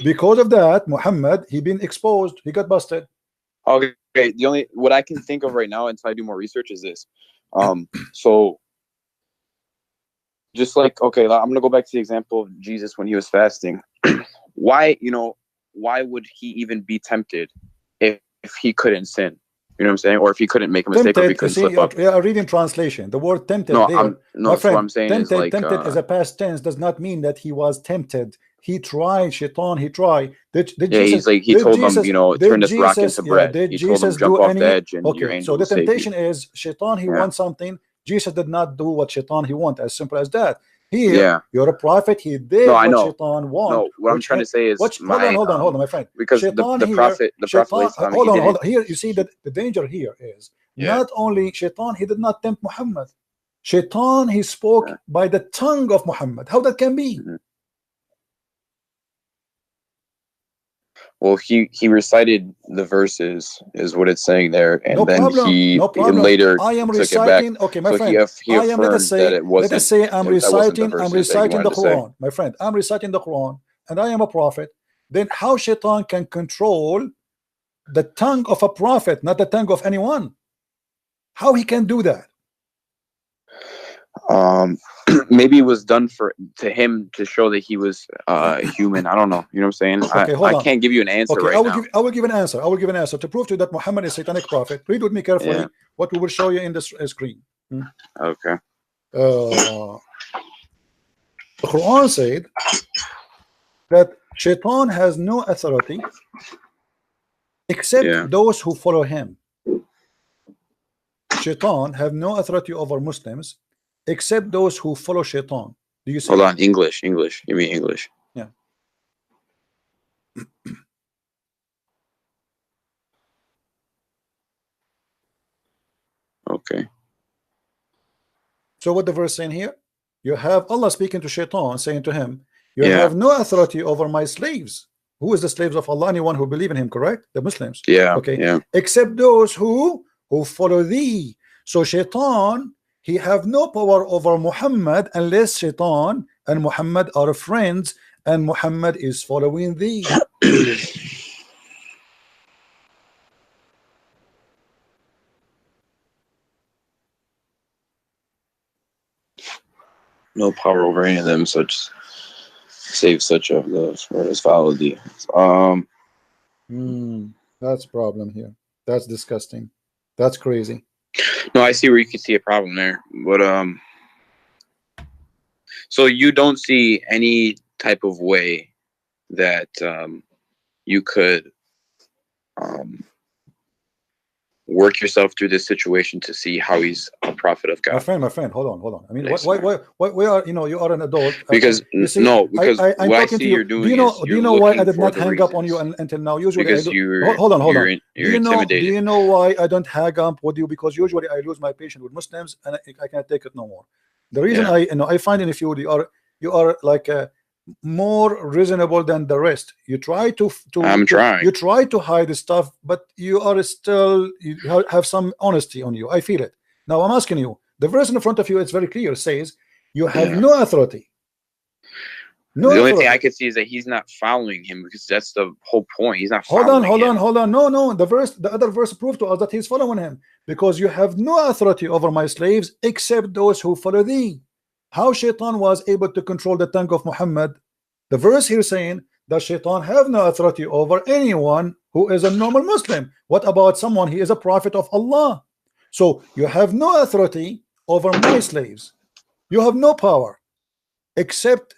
because of that, Muhammad he been exposed, he got busted. Okay, the only what I can think of right now until I do more research is this. So just like, okay, I'm gonna go back to the example of Jesus when he was fasting. Why would he even be tempted if he couldn't sin? You know what I'm saying? Or if he couldn't make a mistake, or if he couldn't slip up. Yeah, reading translation. The word tempted. No, there, no. So what I'm saying tempted, is like tempted as a past tense does not mean that he was tempted. He tried. Shaitan. He tried. He's like he told them, turn this rock into bread. He told them jump off the edge, and your angel so the will save temptation you. is Shaitan. He wants something. Jesus did not do what Shaitan he want. As simple as that. Here, you're a prophet. He did what Shaitan want. No, what I'm trying to say is, hold on, my friend. Because Shaitan the prophet. Hold on. Here, you see that the danger here is not only Shaitan. He did not tempt Muhammad. Shaitan he spoke by the tongue of Muhammad. How that can be? Well, he recited the verses, is what it's saying there, and he later I am took reciting. it back. Okay, my so friend. He affirmed that it wasn't. Let us say I'm reciting the Quran, my friend. I'm reciting the Quran, and I am a prophet. Then how Shaitan can control the tongue of a prophet, not the tongue of anyone? How he can do that? Maybe it was done to him to show that he was human. I don't know. You know what I'm saying? Okay, I can't give you an answer right now. I will give an answer. I will give an answer to prove to you that Muhammad is a satanic prophet. Read with me carefully what we will show you in the screen. Okay. The Quran said that Shaitan has no authority except those who follow him. Shaitan have no authority over Muslims except those who follow Shaitan. Do you see? Hold on, English. You mean English? Yeah. Okay. So what the verse saying here? You have Allah speaking to Shaitan, saying to him, you have no authority over my slaves. Who is the slaves of Allah? Anyone who believe in him, correct? The Muslims. Yeah. Okay. Yeah. Except those who follow thee. So Shaitan, he have no power over Muhammad unless Shaitan and Muhammad are friends and Muhammad is following thee. No power over any of them, save such of those who has followed thee. That's problem here. That's disgusting. That's crazy. No, I see where you can see a problem there, but so you don't see any type of way that you could work yourself through this situation to see how he's a prophet of God. My friend, hold on. I mean, why are you are an adult? Because what I see you're doing. Do you know why I did not hang up on you until now? Usually, because hold on. You're intimidated. Do you know why I don't hang up with you? Because usually I lose my patience with Muslims and I can't take it no more. The reason I find in if you are like more reasonable than the rest. You try to you try to hide the stuff, but you are still, you have some honesty on you. I feel it. Now I'm asking you, the verse in front of you, it's very clear. It says you have no authority. The only thing I could see is that he's not following him, because that's the whole point. He's not following him. Hold on. No. The other verse proved to us that he's following him, because you have no authority over my slaves except those who follow thee. How Shaitan was able to control the tongue of Muhammad? The verse here saying that Shaitan have no authority over anyone who is a normal Muslim. What about someone he is a prophet of Allah? So you have no authority over my slaves. You have no power except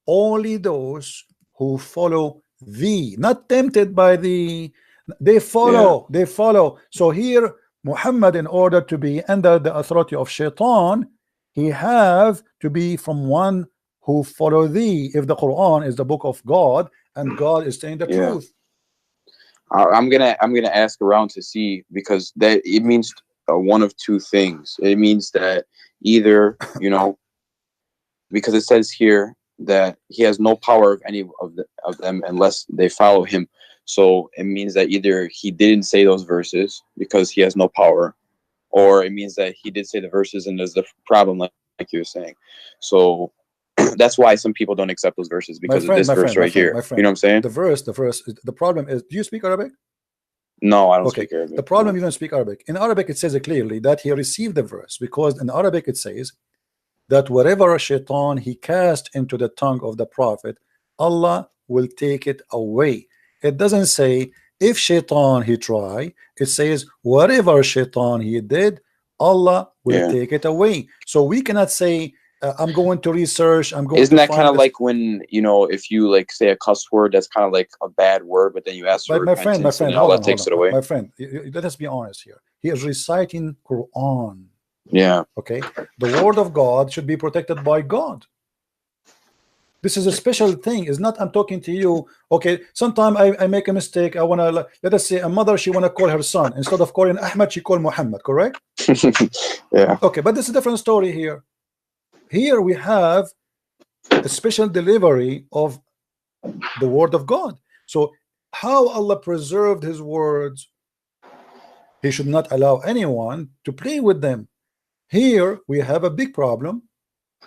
only those who follow thee, not tempted by thee. They follow, they follow. So here Muhammad, in order to be under the authority of Shaitan, he have to be from one who follow thee, if the Quran is the book of God and God is saying the truth. I'm gonna ask around to see, because that it means one of two things. It means that either, you know, because it says here that he has no power of any of them unless they follow him. So it means that either he didn't say those verses because he has no power, or it means that he did say the verses and there's the problem, like you were saying. So that's why some people don't accept those verses, because of this verse right here. You know what I'm saying? The verse, the problem is, do you speak Arabic? No, I don't speak Arabic. The problem, you don't speak Arabic. In Arabic, it says clearly that he received the verse, because in Arabic it says that whatever Shaitan he cast into the tongue of the Prophet, Allah will take it away. It doesn't say if Shaitan he try. It says whatever Shaitan he did, Allah will take it away. So we cannot say I'm going to research. I'm going. Isn't that kind of like when, you know, if you like say a cuss word that's kind of like a bad word, but then you ask for repentance, and Allah takes it away? My friend, let us be honest here. He is reciting Quran. Yeah. Okay. The word of God should be protected by God. This is a special thing. It's not I'm talking to you. Okay. Sometimes I make a mistake. I want to, let us say a mother, she want to call her son. Instead of calling Ahmed, she called Muhammad, correct? Yeah. Okay. But this is a different story here. Here we have a special delivery of the word of God. So how Allah preserved his words, he should not allow anyone to play with them. Here we have a big problem.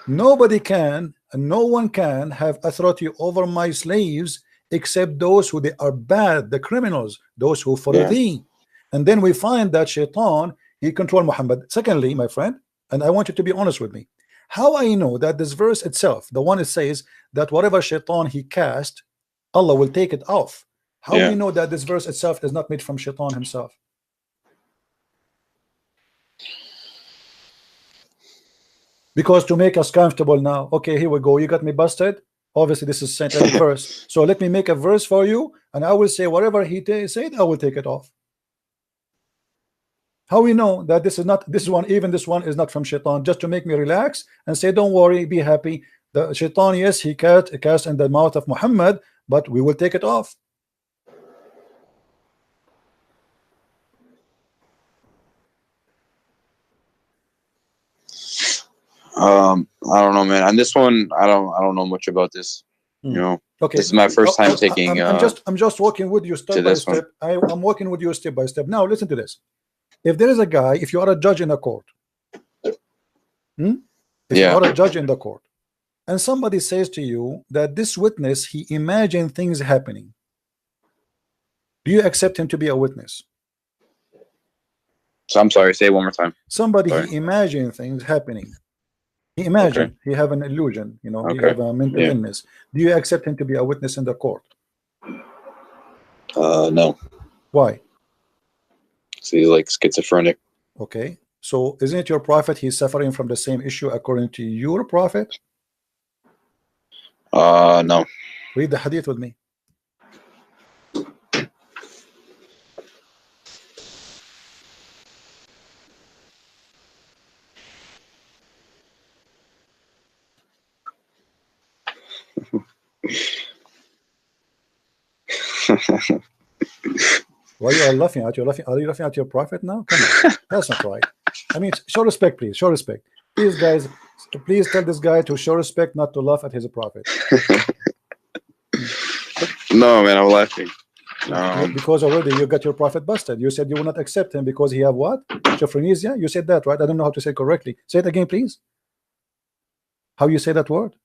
Nobody can and no one can have authority over my slaves except those who they are bad, the criminals, those who follow thee. And then we find that Shaitan, he controlled Muhammad. Secondly, my friend, and I want you to be honest with me, how I know that this verse itself, the one it says that whatever Shaitan he cast, Allah will take it off. How we know that this verse itself is not made from Shaitan himself? Because to make us comfortable now, okay, here we go, you got me busted. Obviously this is satanic verse, so let me make a verse for you and I will say whatever he said, I will take it off. How we know that this is not, this one, even this one is not from Shaitan, just to make me relax and say don't worry, be happy. The Shaitan, yes, he cast in the mouth of Muhammad, but we will take it off. I don't know, man. On this one, I don't know much about this. You know, okay. This is my first time taking. I'm just walking with you step by step. I'm walking with you step by step. Now listen to this. If there is a guy, if you are a judge in a court, if you are a judge in the court, and somebody says to you that this witness, he imagined things happening, do you accept him to be a witness? So I'm sorry, say it one more time. Somebody he imagined things happening. He imagined, he have an illusion, you know, he have a mental illness. Do you accept him to be a witness in the court? No. Why? So he's like schizophrenic. Okay, so isn't it your prophet? He's suffering from the same issue according to your prophet? No. Read the hadith with me. Why you are laughing at? Are you laughing at your prophet now? Come on, that's not right. I mean, show respect, please. Show respect, please, guys. Please tell this guy to show respect, not to laugh at his prophet. No, man, I'm laughing. Because already you got your prophet busted. You said you will not accept him because he have what? Schizophrenia. You said that, right? I don't know how to say it correctly. Say it again, please. How you say that word?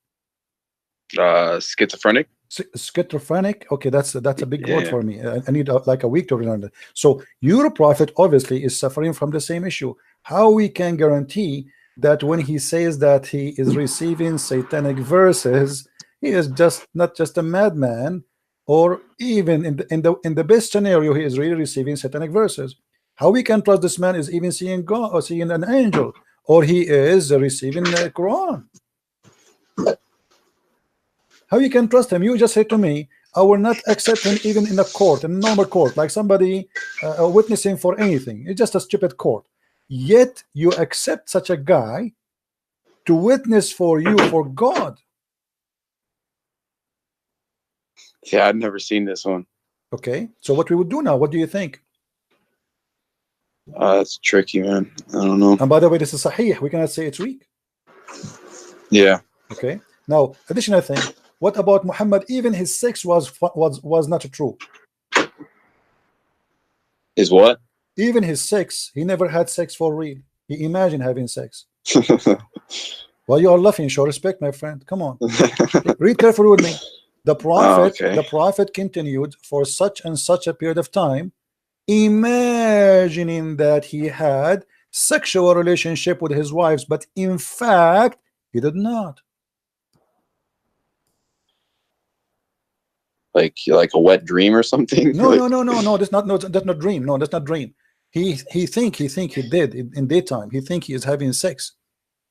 Schizophrenic. Schizophrenic. Okay, that's a big word for me. I need like a week to learn it. So your prophet obviously is suffering from the same issue. How we can guarantee that when he says that he is receiving satanic verses, he is not just a madman, or even in the best scenario, he is really receiving satanic verses? How we can trust this man is even seeing God or seeing an angel or he is receiving the Quran. How you can trust him? You just said to me, I will not accept him even in a court, in a normal court, like somebody witnessing for anything. It's just a stupid court. Yet you accept such a guy to witness for you for God. Yeah, I've never seen this one. Okay, so what we would do now? What do you think? That's tricky, man. I don't know. And by the way, this is sahih. We cannot say it's weak. Yeah. Okay. Now, additional thing. What about Muhammad? Even his sex was not true. Is what? Even his sex, he never had sex for real. He imagined having sex. Well, you are laughing. Show respect, my friend. Come on. Read carefully with me. The prophet, okay. The prophet continued for such and such a period of time, imagining that he had sexual relationship with his wives, but in fact, he did not. Like a wet dream or something? No, Like, no. That's not dream. No, that's not dream. He think he did in daytime. He think he is having sex,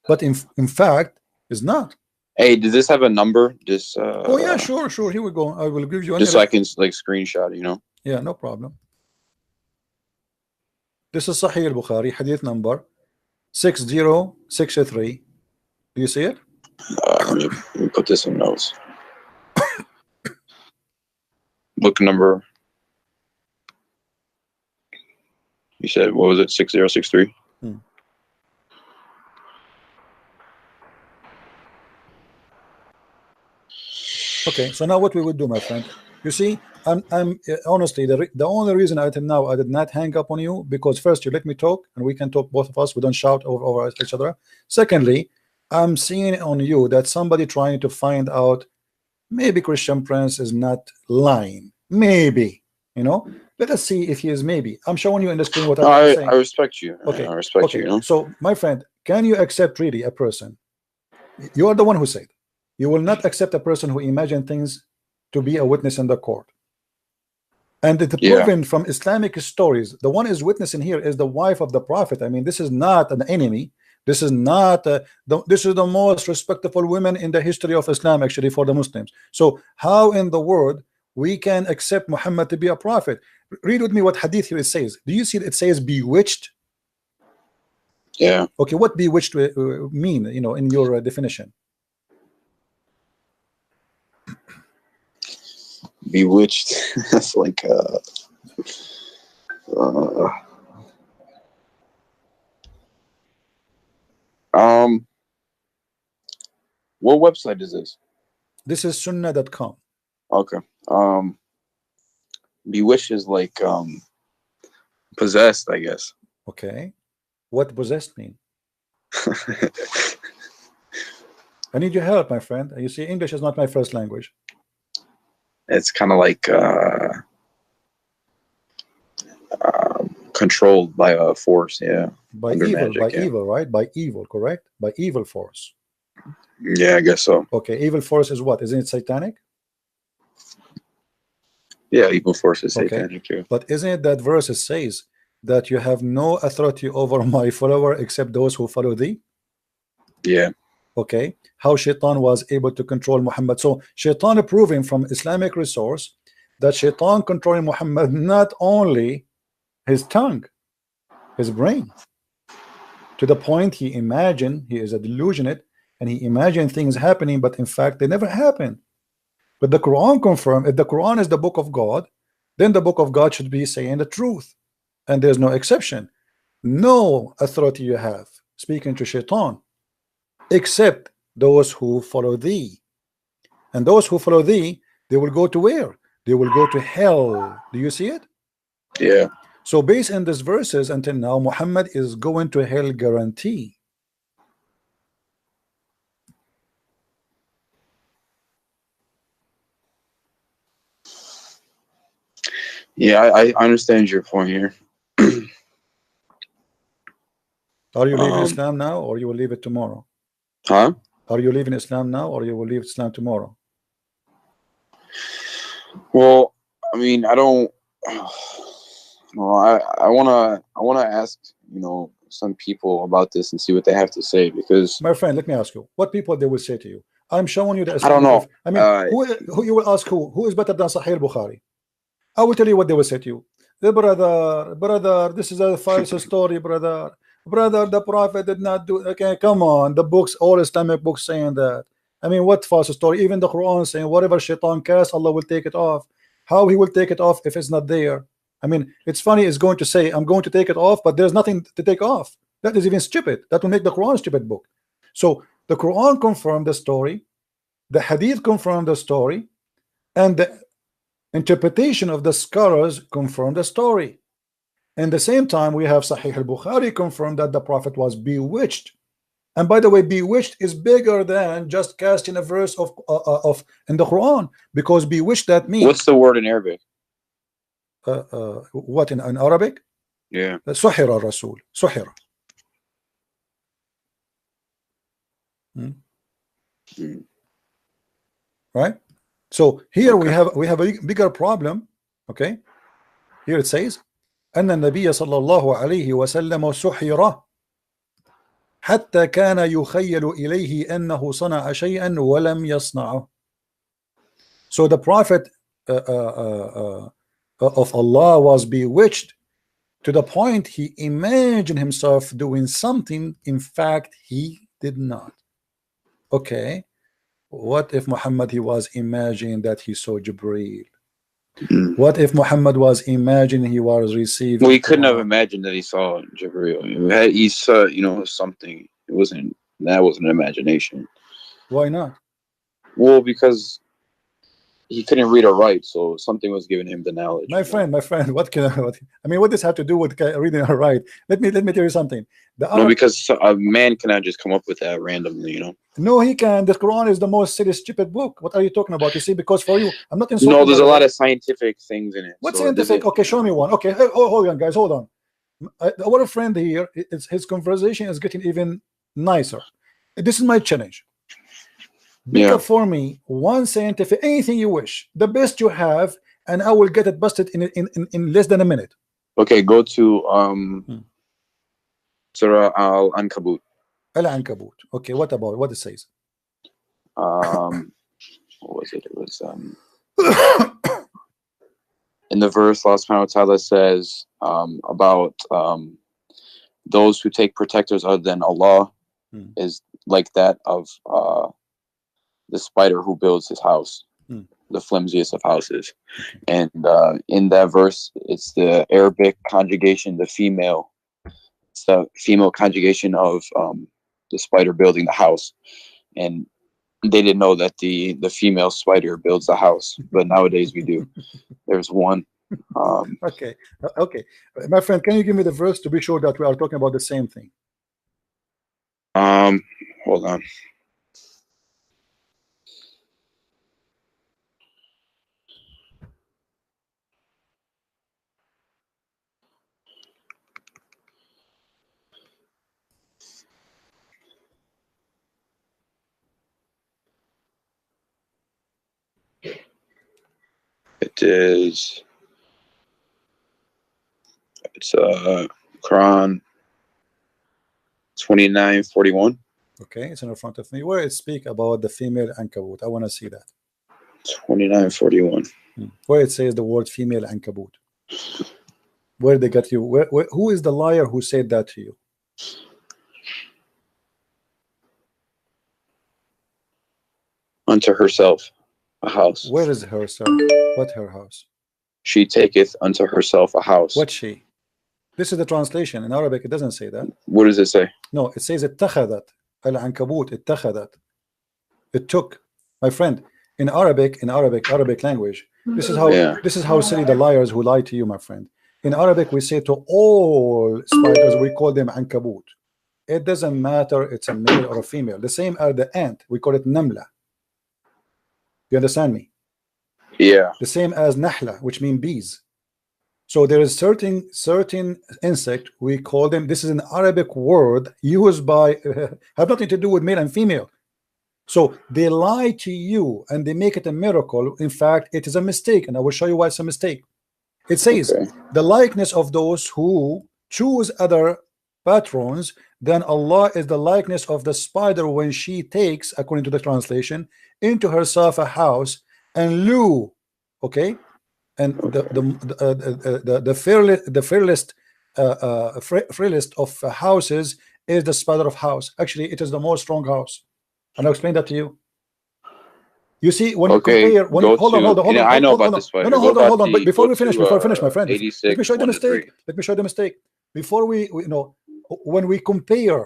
but in fact, is not. hey, does this have a number? Just Oh yeah, sure. Here we go. I will give you. Just so I can like screenshot it, you know. Yeah, no problem. This is Sahih al-Bukhari, hadith number 6063. Do you see it? Let me put this in notes. Book number. You said, what was it? 6063? Okay, so now what we would do, my friend, you see, I'm honestly, the only reason until now I did not hang up on you, because first you let me talk and we can talk, both of us, we don't shout over each other. Secondly, I'm seeing on you that somebody trying to find out maybe Christian Prince is not lying, maybe, you know. Let us see if he is. Maybe I'm showing you in the screen what I'm saying. I respect you. Okay, I respect you, you know? So my friend, can you accept really a person? You are the one who said you will not accept a person who imagine things to be a witness in the court. And it's proven from Islamic stories. The one is witnessing here is the wife of the prophet. I mean, this is not an enemy. This is not this is the most respectable women in the history of Islam, actually, for the Muslims. So how in the world we can accept Muhammad to be a prophet? Read with me what hadith here it says. Do you see it says bewitched? Yeah. Okay, what bewitched mean, you know, in your definition? Bewitched. That's like what website is this? This is sunnah.com. Okay. Bewitched is like possessed, I guess. Okay, what possessed mean? I need your help, my friend. You see, English is not my first language. It's kind of like controlled by a force, yeah. By Under evil, magic, by yeah. evil, right? By evil, correct? By evil force. Yeah, I guess so. Okay, evil force is what? Isn't it satanic? Yeah, evil force is Okay. satanic, yeah. But isn't it that verse says that you have no authority over my follower except those who follow thee? Yeah. Okay, how Shaitan was able to control Muhammad. So Shaitan proving from Islamic resource that Shaitan controlling Muhammad, not only his tongue, his brain, to the point he imagined, he is a delusionate, and he imagined things happening, but in fact they never happened. But the Quran confirmed, if the Quran is the book of God, then the book of God should be saying the truth, and there's no exception. No authority you have speaking to Shaitan except those who follow thee, and those who follow thee, they will go to where? They will go to hell. Do you see it? Yeah. So based on these verses, until now Muhammad is going to hell, guarantee. Yeah, I understand your point here. Are you leaving Islam now, or you will leave it tomorrow? Huh? Are you leaving Islam now, or you will leave Islam tomorrow? Well, I mean, I don't. Well, I wanna ask, you know, some people about this and see what they have to say, because my friend, let me ask you, what people they will say to you? I'm showing you the I don't know. I mean, who you will ask who is better than Sahih al-Bukhari? I will tell you what they will say to you. The brother, this is a false story, brother. The Prophet did not do. Okay, come on, the books, all Islamic books saying that. I mean, what false story? Even the Quran saying whatever shaitan casts, Allah will take it off. How he will take it off if it's not there? I mean, it's funny. It's going to say I'm going to take it off, but there's nothing to take off. That is even stupid. That will make the Quran a stupid book. So the Quran confirmed the story, the Hadith confirmed the story, and the interpretation of the scholars confirmed the story. And the same time, we have Sahih al-Bukhari confirmed that the Prophet was bewitched. And by the way, bewitched is bigger than just casting a verse of in the Quran, because bewitched, that means, what's the word in Arabic? What in Arabic? Yeah. Suhira Rasul. Suhira. Right? So here we have a bigger problem. Okay, here it says أن النبي صلى الله عليه وسلم سحر حتى كان يخيل إليه أنه صنع شيئا ولم يصنعه. So the Prophet of Allah was bewitched to the point he imagined himself doing something, in fact he did not. Okay, what if Muhammad he was imagining that he saw Jibreel? What if Muhammad was imagining he was receiving? Well, he couldn't have imagined that he saw Jibreel. He saw, you know, something. That wasn't an imagination. Why not? Well, because he couldn't read or write, so something was giving him the knowledge. My friend, what does have to do with reading or write? Let me tell you something. No, because a man cannot just come up with that randomly, you know. No, he can. The Quran is the most silly, stupid book. What are you talking about? You see, because for you, I'm not insulting. No, there's a lot of scientific things in it. What's scientific? Okay, show me one. Okay, hold on, guys, hold on. Our friend here, his conversation is getting even nicer. This is my challenge. Pick up for me one scientific, anything you wish, the best you have, and I will get it busted in less than a minute. Okay, go to CIRA Al-Ankabut. Al-Ankabut. Okay, what it says? What was it? It was in the verse, Allah subhanahu wa ta'ala says about those who take protectors other than Allah is like that of the spider who builds his house, the flimsiest of houses. And in that verse, it's the Arabic conjugation, the female conjugation of the spider building the house. And they didn't know that the female spider builds the house, but nowadays we do. There's one. Okay, my friend, can you give me the verse to be sure that we are talking about the same thing? Hold on. It's Quran 29:41. Okay, it's in front of me. Where it speak about the female ankabut. I want to see that. 29:41. Where it says the word female ankabut. Where they got you? Who is the liar who said that to you? Unto herself a house. Where is herself? What her house? She taketh unto herself a house. What she? This is the translation. In Arabic, it doesn't say that. What does it say? No, it says اتخذت. Al-Ankabut, اتخذت. It took. My friend, in Arabic language, this is how silly the liars who lie to you, my friend. In Arabic, we say to all spiders, we call them ankabut. It doesn't matter it's a male or a female. The same as the ant, we call it namla. You understand me? Yeah. The same as nahla, which mean bees. So there is certain insect, we call them, this is an Arabic word used by have nothing to do with male and female. So they lie to you and they make it a miracle. In fact, it is a mistake, and I will show you why it's a mistake. It says the likeness of those who choose other patrons, then Allah is the likeness of the spider when she takes, according to the translation, into herself a house. And Lu, okay, and the frailest of houses is the spider of house. Actually, it is the most strong house, and I'll explain that to you. You see, when you compare, when you, hold on, I know about this spider. No, hold on. But before we finish, my friend, 86, let me show you the mistake. Let me show you the mistake. Before we when we compare,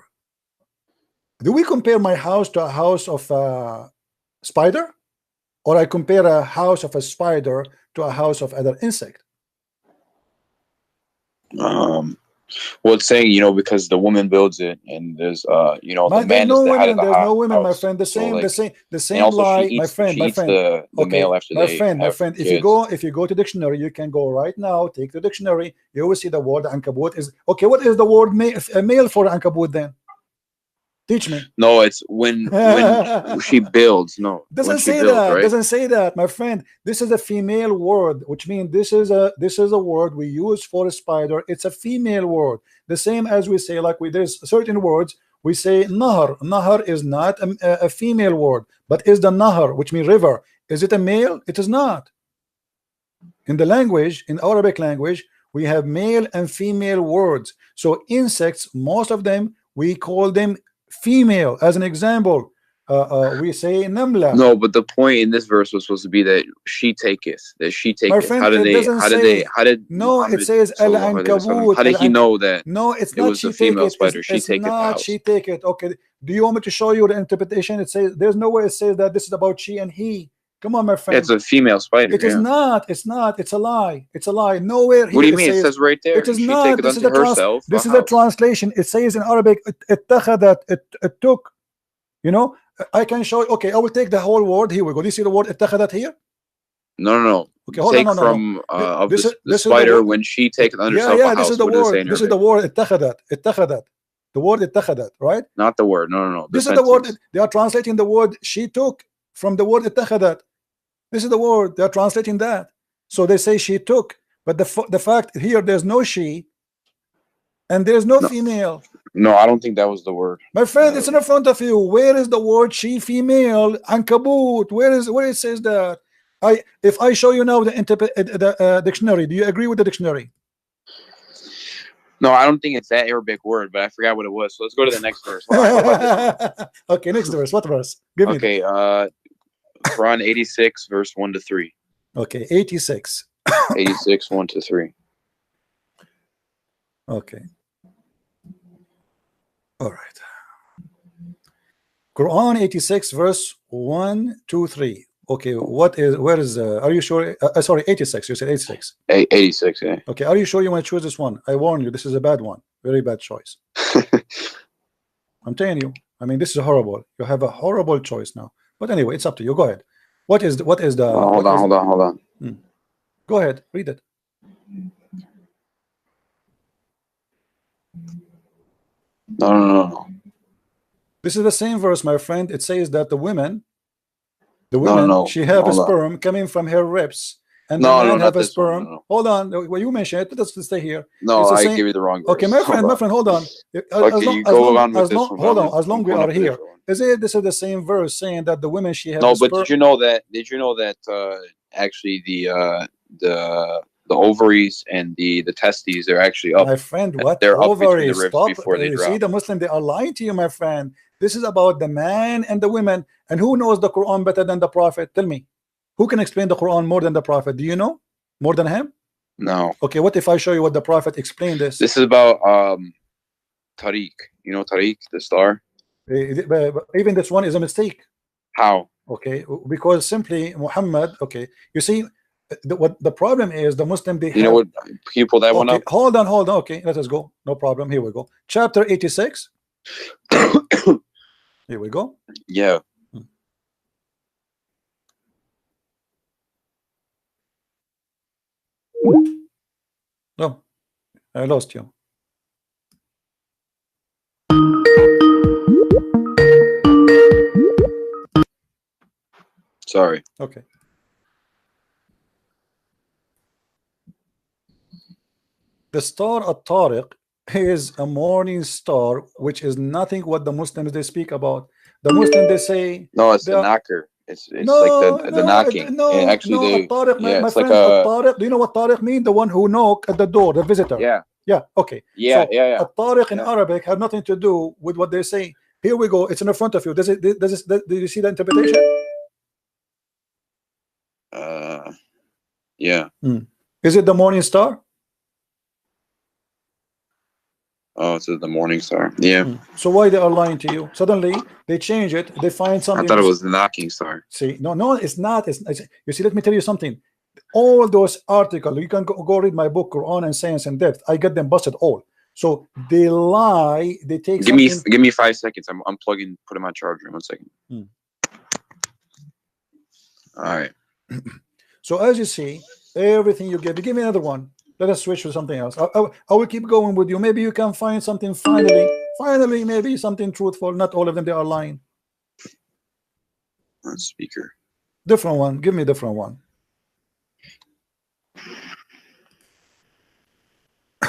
do we compare my house to a house of spider, or I compare a house of a spider to a house of other insect? Well, it's saying, because the woman builds it, and there's the man is the head of the house. There's no women, my friend. The same and also lie, she eats, my friend. The male after my they friend. kids. If you go to dictionary, you can go right now. Take the dictionary. You will see the word ankabut is okay. What is the word male for ankabut then? Teach me. No, it's when she builds. No, doesn't she say builds, that. right? Doesn't say that, my friend. This is a female word, which means this is a word we use for a spider. It's a female word. The same as we say, like there's certain words we say nahar. Nahar is not a female word, but is the nahar, which means river. Is it a male? It is not. In the language, in Arabic language, we have male and female words. So insects, most of them, we call them female. As an example, we say namla. No, but the point in this verse was supposed to be that she taketh. That she taketh. My friend, no, it says al ankabut. How did he know that? No, it's it not was she the female take spider. It. She taketh the house. She take it. Okay. Do you want me to show you the interpretation? It says there's no way it says that this is about she and he. Come on, my friend. It's a female spider. It is not. It's not. It's a lie. It's a lie. Nowhere here. What do you mean? It says right there. It is she not. This is herself. This is a translation. It says in Arabic, it took. I can show you. Okay, I will take the whole word. Here we go. Do you see the word اتخذت here? No. Okay, hold on. From the spider when she takes on herself a house. This is the word. This is the word اتخذت. The word اتخذت, right? Not the word. No. This is the word. They are translating the word she took from the word اتخذت. This is the word. They are translating that. So they say she took, but the fact here there's no she, and there's no female. No, I don't think that was the word. My friend, it's in front of you. Where is the word she female ankabut? Where it says that? If I show you now the dictionary, do you agree with the dictionary? No, I don't think it's that Arabic word, but I forgot what it was. So let's go to the next verse. Okay, next verse. What verse? Give me. Okay, Quran 86, verse 1 to 3. Okay, 86. 86, 1 to 3. Okay. All right. Quran 86, verse 1, 2, 3. Okay, where is, are you sure? Sorry, 86. You said 86. 86, yeah. Okay, are you sure you want to choose this one? I warn you, this is a bad one. Very bad choice. I'm telling you. I mean, this is horrible. You have a horrible choice now. But anyway, it's up to you. Go ahead. What is the? Hold on. Go ahead, read it. No. This is the same verse, my friend. It says that the women, she have a sperm coming from her ribs, and the man have a sperm. No. Hold on. Well, you mentioned it. Let's stay here. No, I give you the wrong verse. Okay, my friend, hold on. As long we are here, this is the same verse saying that the women she has. No, but did you know that actually the ovaries and the testes are actually up? My friend, what they're ovaries? up between the ribs before they drop. See, the Muslim, they are lying to you, my friend. This is about the man and the women. And who knows the Quran better than the Prophet? Tell me, who can explain the Quran more than the Prophet? Do you know more than him? No. Okay, what if I show you what the Prophet explained this? This is about Tariq. You know Tariq, the star. Even this one is a mistake. How? Okay, because simply Muhammad. Okay, you see, what the problem is, the Muslim, they you know what? People that one up. Hold on. Okay, let us go. No problem. Here we go. Chapter 86. Here we go. Yeah. No, I lost you. Sorry. Okay. The star at-Tariq is a morning star, which is nothing what the Muslims they speak about. The Muslims they say No, it's they the are- knocker. It's no, like the knocking. no, And actually, no. they At-Tariq, my it's like friend, At-Tariq. Do you know what Tariq mean? The one who knock at the door, the visitor. yeah, Yeah. Okay. yeah, So yeah. At-Tariq in Yeah. Arabic have nothing to do with what they say. Here we go. It's in front of you. Do you see the interpretation? Yeah. Is it the morning star? Oh, it's the morning star. Yeah. So why they are lying to you? Suddenly they change it. They find I something. thought it was the knocking star. See, no, it's not. You see, let me tell you something. All those articles, you can go read my book, Quran and Science in Depth. I get them busted all. So they lie. They take. Give me 5 seconds. I'm unplugging, putting my charger. 1 second. All right. So as you see, everything you give me another one. Let us switch to something else. I will keep going with you. Maybe you can find something finally, maybe something truthful. Not all of them, they are lying. On speaker. Different one. Give me a different one.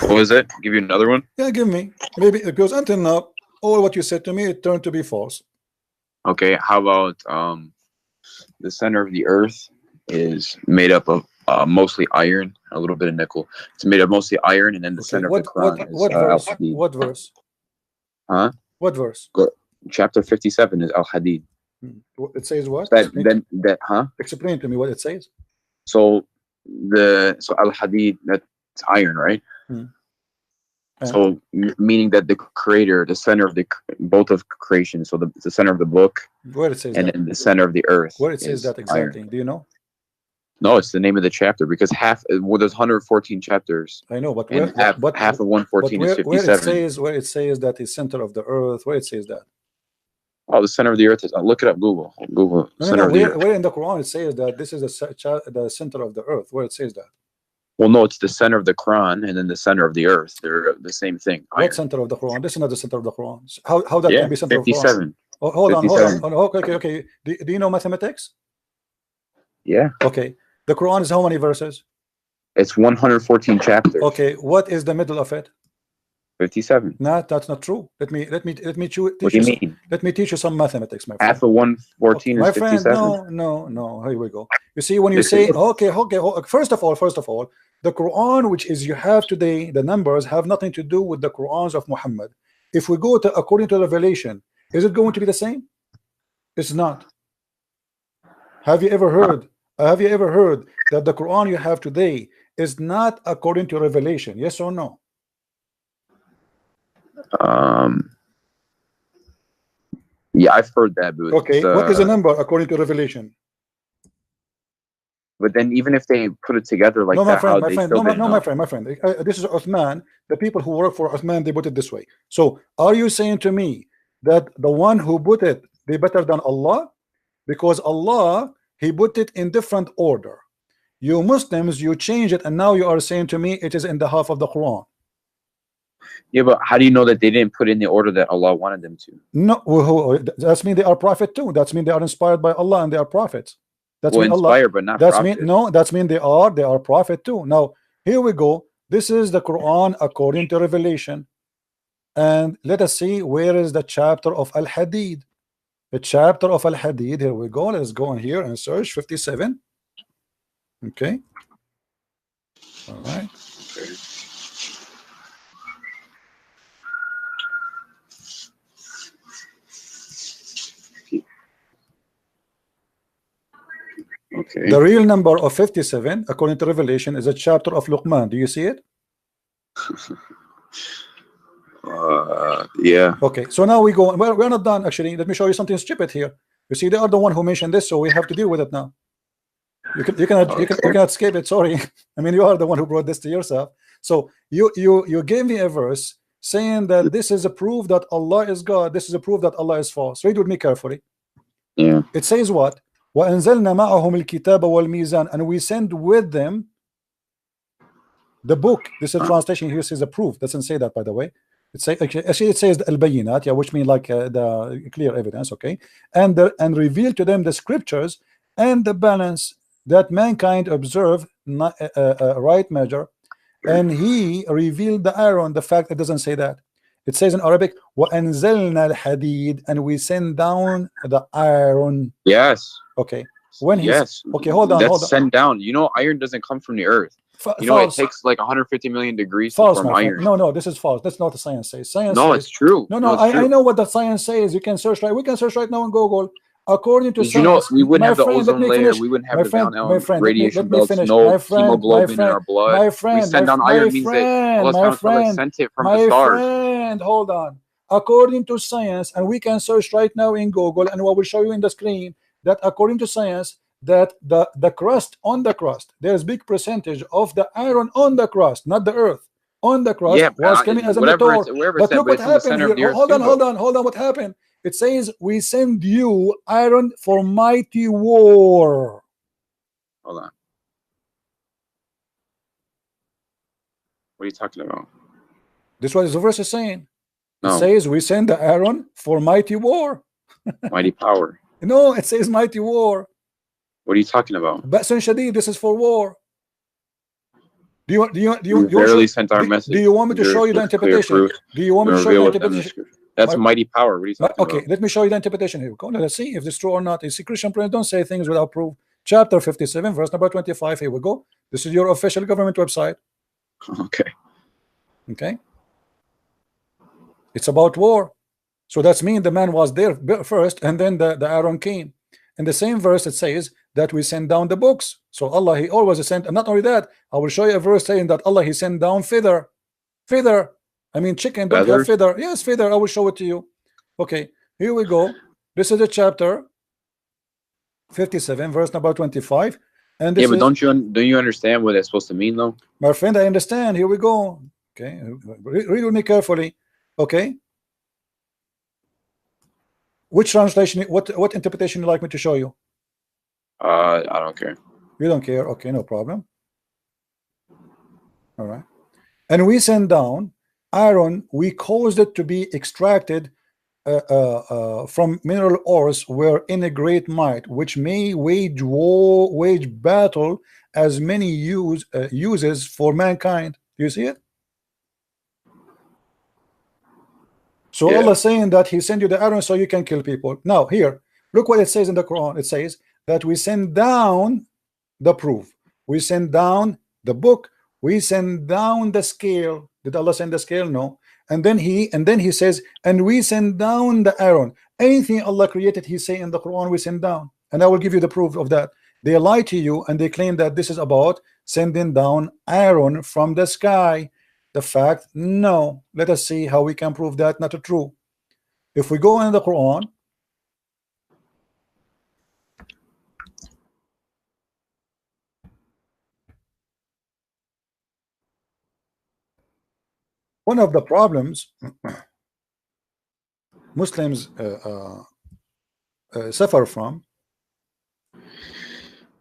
What was it? Give you another one? Yeah, give me. Maybe because until now, all what you said to me, it turned to be false. Okay. How about the center of the earth is made up of mostly iron, a little bit of nickel. It's made of mostly iron, and then the center of the Quran is verse? Al-Hadid. What verse? Huh? What verse? Chapter 57 is Al-Hadid. It says what? Explain to me what it says. So Al-Hadid, that's iron, right? So meaning that the creator, the center of both of creation, so the center of the book, where it says and that? then the center of the earth. Where it says that exactly? Iron. Do you know? No, it's the name of the chapter, because there's 114 chapters. I know, but half of 114 is 57. Where it says that is center of the earth, where it says that? Oh, the center of the earth is. Look it up. Google. Where in the Quran it says that this is the center of the earth? Where it says that? Well, no, it's the center of the Quran and then the center of the earth. They're the same thing. What center of the Quran? This is not the center of the Quran. How that can be center 57. of the Quran? Oh, hold on. Okay. Do you know mathematics? Yeah. Okay. The Quran is how many verses? It's 114 chapters. Okay. What is the middle of it? 57. No, that's not true. Let me What do you mean? Let me teach you some mathematics, my friend. Half of 114 my is 57. Friend, no. Here we go. You see, when you say okay. First of all, the Quran, which is you have today, the numbers have nothing to do with the Qurans of Muhammad. If we go to according to Revelation, is it going to be the same? It's not. Have you ever heard that the Quran you have today is not according to Revelation? Yes or no? Yeah, I've heard that. But okay, what is the number according to Revelation? But then, even if they put it together like my friend. This is Uthman. The people who work for Uthman, they put it this way. So, are you saying to me that the one who put it, they better than Allah? Because Allah, He put it in different order. You Muslims, you change it, and now you are saying to me it is in the half of the Quran. Yeah, but how do you know that they didn't put in the order that Allah wanted them to? No, that's mean they are prophet too. That's mean they are inspired by Allah and they are prophets. That's well, inspired, but not prophet. That's mean they are prophet too. Now here we go. This is the Quran according to Revelation, and let us see where is the chapter of Al-Hadid. The chapter of Al-Hadid. Here we go. Let's go in here and search 57. Okay. All right. Okay. The real number of 57, according to Revelation, is a chapter of Luqman. Do you see it? Yeah. Okay. So now we go. We're not done actually. Let me show you something stupid here. You see, they are the one who mentioned this, so we have to deal with it now. You cannot escape it. Sorry. I mean, you are the one who brought this to yourself. So you gave me a verse saying that this is a proof that Allah is God. This is a proof that Allah is false. Read with me carefully. Yeah. It says what? وَأَنزَلْنَا مَعَهُمُ الْكِتَابَ وَالْمِيزَانَ, and we send with them the book. This is a translation here says a proof. Doesn't say that, by the way. Actually it says al-bayinat, yeah, which means like the clear evidence. Okay, and reveal to them the scriptures and the balance, that mankind observe right measure and he revealed the iron. The fact it doesn't say that. It says in Arabic, وَأَنزَلْنَا الْحَدِيدَ, and we send down the iron. Yes. Okay. When he's yes. okay, hold on, That's hold on. sent down. You know, iron doesn't come from the earth. You know, False. it takes like 150 million degrees False, to form my friend. iron. No, this is false. That's not what the science says. Science No, says, it's true. No, I know what the science says. You can search right. We can search right now on Google. According to Did science, you know we wouldn't have the friend, ozone layer, finish. we wouldn't have My the friend, Van my Allen friend, radiation let me belts, finish. no My friend, hemoglobin in our blood. my friend, we send down my iron means that Allah my subhanahu wa ta'ala sent it from the stars. friend, hold on. According to science, and we can search right now in Google, and I will show you in the screen that according to science, that the crust on the crust, there's big percentage of the iron on the crust, not the earth. On the crust was coming as a meteor. But look what happened here. Hold on. What happened? It says, we send you iron for mighty war. Hold on. What are you talking about? This is what the verse is saying. No. It says, we send the iron for mighty war. Mighty power. No, it says mighty war. What are you talking about? Ba'sun Shadid, this is for war. Do you barely sent our message. Do you want me to show you the interpretation? Do you want me to show you the interpretation? That's mighty power. What are you talking about? Okay, let me show you the interpretation here. Go, let's see if it's true or not. You see, Christian friends don't say things without proof. Chapter 57, verse number 25. Here we go. This is your official government website. Okay. It's about war. So that's mean the man was there first, and then the iron came. In the same verse, it says that we send down the books. So Allah, He always sent, and not only that, I will show you a verse saying that Allah, He sent down feather. I mean, chicken don't have feather. Yes, feather. I will show it to you. Okay, here we go. This is the chapter 57, verse number 25. And this but don't you understand what it's supposed to mean, though? My friend, I understand. Here we go. Okay, read with me carefully. Okay. Which translation? What interpretation you like me to show you? I don't care. You don't care? Okay, no problem. All right. And we send down iron. We caused it to be extracted from mineral ores, where in a great might, which may wage battle as many uses for mankind. Do you see it? So Allah saying that He sent you the iron so you can kill people. Now here, look what it says in the Quran. It says that we send down the proof, we send down the book, we send down the scale. Did Allah send the scale? No. And then he says, and we send down the iron. Anything Allah created, He say in the Quran, we send down. And I will give you the proof of that. They lie to you and they claim that this is about sending down iron from the sky. The fact, no. Let us see how we can prove that not true. If we go in the Quran, one of the problems Muslims suffer from,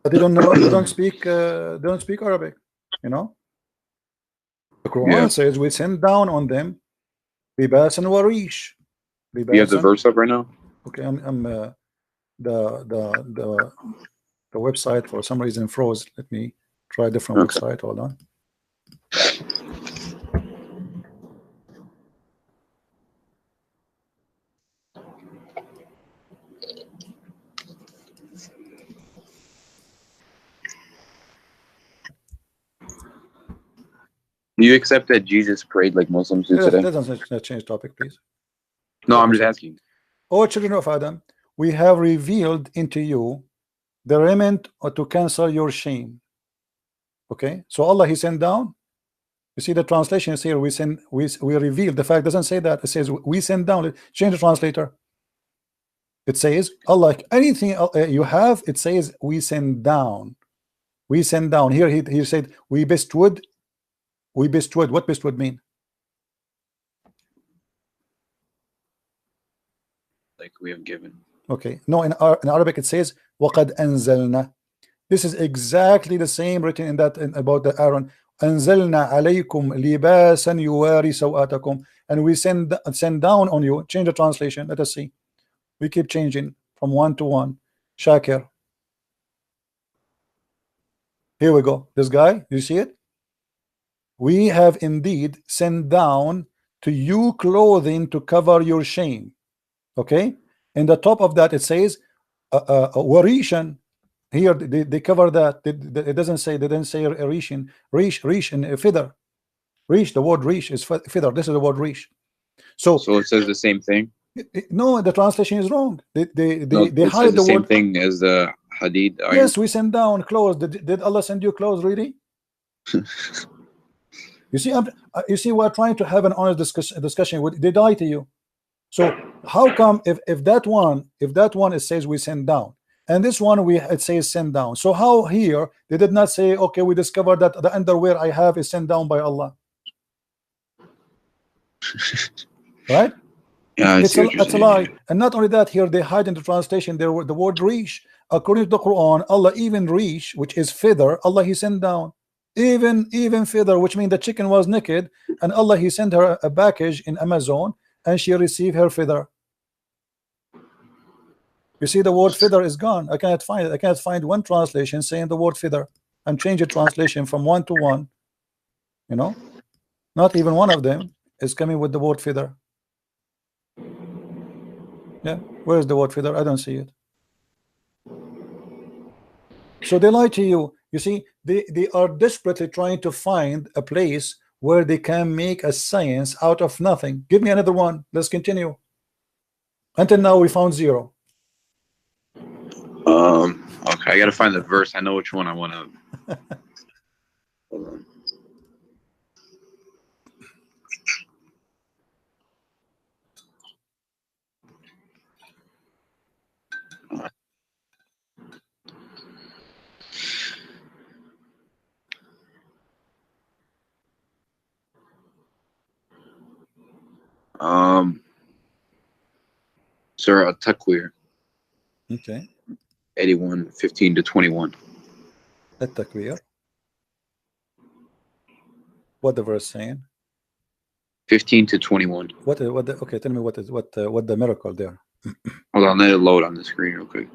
but they don't know, they don't speak Arabic. You know, the Quran says we send down on them libas and warish. You have the verse up right now? Okay, I'm the website for some reason froze. Let me try a different website. Hold on. Do you accept that Jesus prayed like Muslims do today? Let's change topic, please. No, I'm just asking. O children of Adam, we have revealed into you the remnant to cancel your shame. Okay, so Allah, He sent down. You see the translation is here. We reveal. The fact doesn't say that. It says we send down. Change the translator. It says Allah, anything you have, it says we send down. We send down. Here he said we bestowed. We bestowed. What bestowed mean? Like we have given. Okay. No, in Arabic it says وَقَدْ أَنزَلْنَا. This is exactly the same written in that about the iron. أَنزَلْنَا عَلَيْكُمْ لِبَاسًا يُوَارِي سَوْآتَكُمْ. And we send down on you. Change the translation. Let us see. We keep changing from one to one. Shakir. Here we go. This guy, you see it? we have indeed sent down to you clothing to cover your shame. Okay, in the top of that it says warishan. Here they cover that. It doesn't say, they didn't say rishin, rish and feather. Rish, the word rish is feather. This is the word rish. So it says the same thing. No, the translation is wrong. They It hide says the same word. thing as the hadith. Yes, we send down clothes. Did Allah send you clothes, really? You see, you see, we're trying to have an honest discussion. They lie to you. So how come if that one it says we send down, and this one it says send down? So how here they did not say, okay, we discovered that the underwear I have is sent down by Allah, right? Yeah, It's a lie. And not only that, here they hide in the translation the word rish. According to the Quran, Allah even rish, which is feather, Allah He sent down. Even feather, which means the chicken was naked, and Allah He sent her a package in Amazon, and she received her feather. You see, the word feather is gone. I cannot find it. I cannot find one translation saying the word feather, and change the translation from 1 to 1. You know, not even one of them is coming with the word feather. Yeah, where is the word feather? I don't see it. So they lie to you. You see, they are desperately trying to find a place where they can make a science out of nothing. Give me another one. Let's continue. Until now, we found 0. Okay, I gotta find the verse. I know which one I want to. Hold on. CIRA Takwir. Okay. 81, 15 to 21. At-Takwir. What the verse saying? 15 to 21. Okay, tell me what the miracle there. Hold on, let it load on the screen real quick.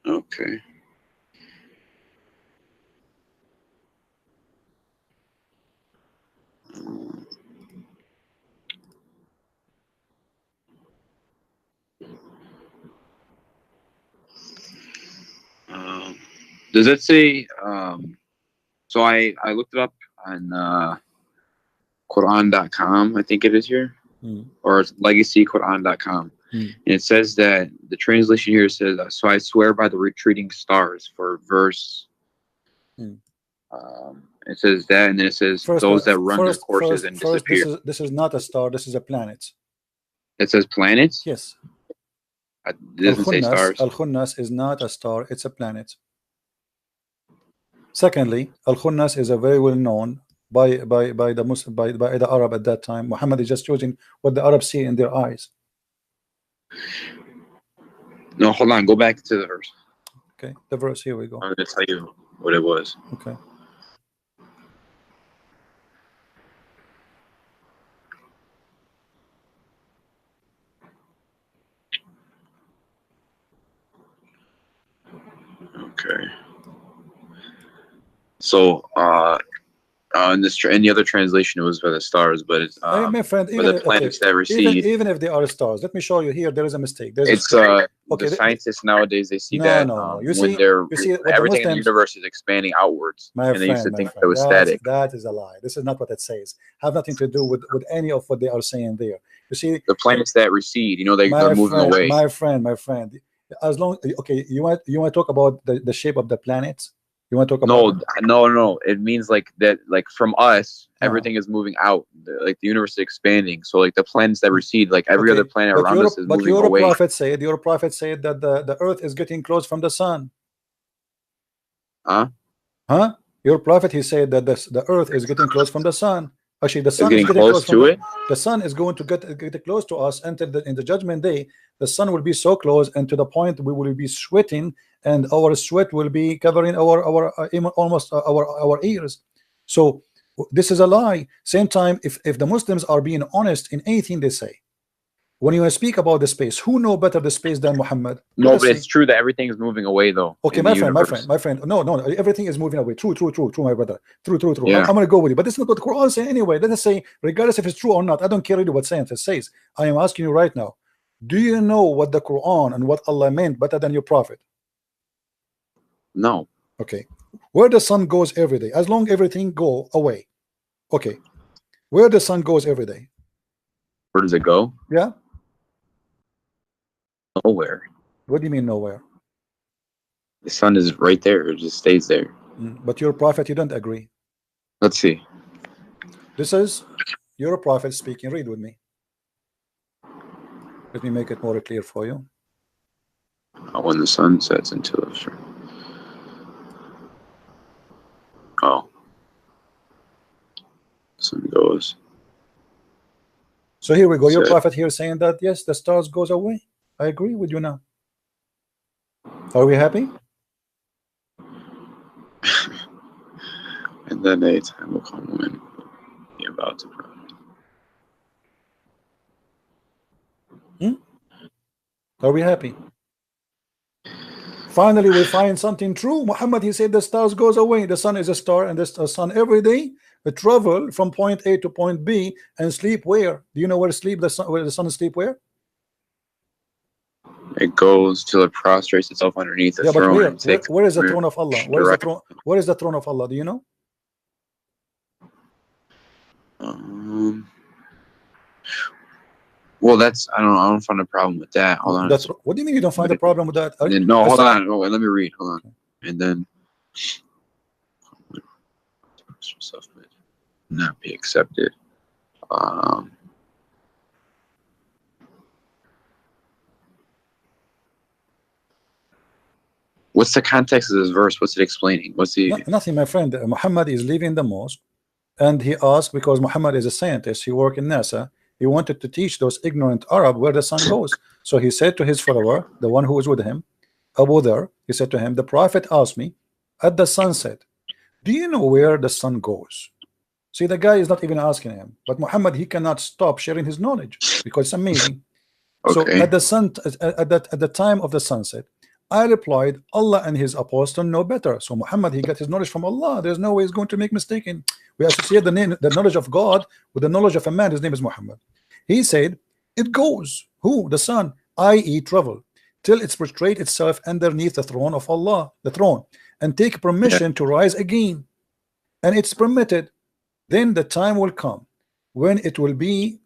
Okay. Does it say? So I looked it up on Quran.com. I think it is here, or it's legacyquran.com. And it says that the translation here says, "So I swear by the retreating stars," for verse. It says that, and then it says those that run their courses and disappear. This is not a star. This is a planet. It says planets. Yes. It doesn't say stars. Al-Khunnas is not a star. It's a planet. Secondly, Al-Khunnas is a very well known by the Arab at that time. Muhammad is just using what the Arabs see in their eyes. No, hold on. Go back to the verse. Okay, the verse. Here we go. I'm going to tell you what it was. Okay. Okay. So, in the other translation, it was by the stars, but it's my friend, by the planets that recede. Even if they are stars, let me show you here. There is a mistake. It's the scientists nowadays, they see that everything in the universe is expanding outwards, and they used to think it was static. That is a lie. This is not what it says. Have nothing to do with any of what they are saying there. You see, the planets that recede, they're moving away. My friend. As long you want to talk about the shape of the planets. You want to talk about no. It means like that, like from us, everything is moving out. Like the universe is expanding. So like the planets that recede, like every other planet around us is moving away. Your prophet said that the earth is getting close from the sun. Huh? Your prophet, he said that the earth is getting close from the sun. Actually, the sun is getting close to it. The sun is going to get close to us until in the judgment day. The sun will be so close, and to the point we will be sweating and our sweat will be covering almost our ears. So this is a lie. Same time, if the Muslims are being honest in anything they say, when you speak about the space, who know better the space than Muhammad? No, but it's true that everything is moving away, though. Okay, my friend. No, everything is moving away. True, my brother. True. Yeah. I'm gonna go with you, but this is not what the Quran says anyway. Let us say, regardless if it's true or not, I don't care really what science says. I am asking you right now, do you know what the Quran and what Allah meant better than your prophet? No. Okay. Where the sun goes every day, as long everything go away. Okay. Where the sun goes every day. Where does it go? Yeah. Nowhere. What do you mean nowhere? The sun is right there. It just stays there. But your prophet, you don't agree. Let's see. This is your prophet speaking. Read with me. Let me make it more clear for you. When the sun sets into the sun goes. So here we go. Your prophet here saying that yes, the stars goes away. I agree with you now. Are we happy? And then a time will come when you're about to pray. Are we happy? Finally, we find something true. Muhammad, he said the stars goes away. The sun is a star, and the sun every day travel from point A to point B and sleep where? Do you know where where the sun sleep where? It goes till it prostrates itself underneath the throne. Where is the throne of Allah? Where is the throne? Where is the throne of Allah? Do you know? Well, that's I don't find a problem with that. Hold on. What do you mean you don't find a problem with that? No, hold on. Oh, let me read. Hold on. And then not be accepted. What's the context of this verse? What's it explaining? What's the nothing, my friend. Muhammad is leaving the mosque, and he asked, because Muhammad is a scientist, he worked in NASA. He wanted to teach those ignorant Arab where the sun goes. So he said to his follower, the one who was with him, Abu Dhar, he said to him, the prophet asked me at the sunset, do you know where the sun goes? See, the guy is not even asking him, but Muhammad, he cannot stop sharing his knowledge because it's amazing. So at the time of the sunset, I replied, Allah and his apostle know better. So Muhammad, he got his knowledge from Allah. There's no way he's going to make mistaken. We associate the knowledge of God with the knowledge of a man. His name is Muhammad. He said, it goes, who? The sun, i.e. travel, till it's prostrate itself underneath the throne of Allah, the throne, and take permission to rise again. And it's permitted. Then the time will come when it will be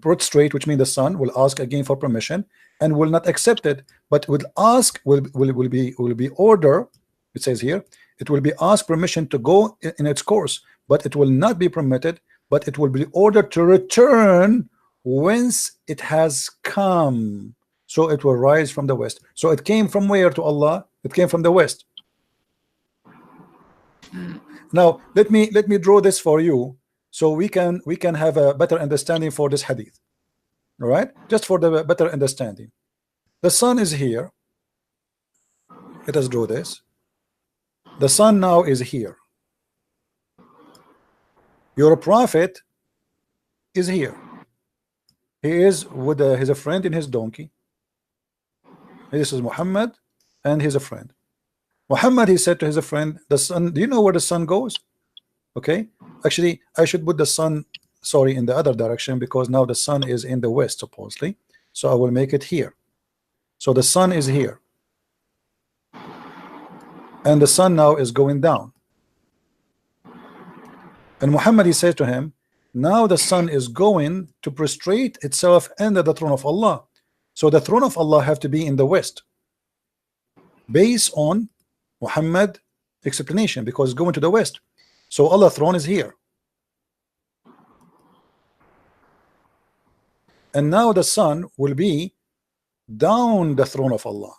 prostrate, which means the sun will ask again for permission and will not accept it, but will ask, will be order. It says here, it will be asked permission to go in its course, but it will not be permitted, but it will be ordered to return whence it has come. So it will rise from the west. So it came from where to Allah? It came from the west. Now let me draw this for you, so we can have a better understanding for this hadith. All right, just for the better understanding. The sun is here. Let us draw this. The sun now is here. Your prophet is here. He is with he's a friend in his donkey. This is Muhammad, and he's a friend. Muhammad, he said to his friend, the sun, do you know where the sun goes? Okay, actually I should put the sun, sorry, in the other direction, because now the sun is in the west supposedly, so I will make it here. So the sun is here, and the sun now is going down, and Muhammad, he said to him, now the sun is going to prostrate itself under the throne of Allah. So the throne of Allah have to be in the west, based on Muhammad explanation, because it's going to the west. So Allah's throne is here, and now the sun will be down the throne of Allah.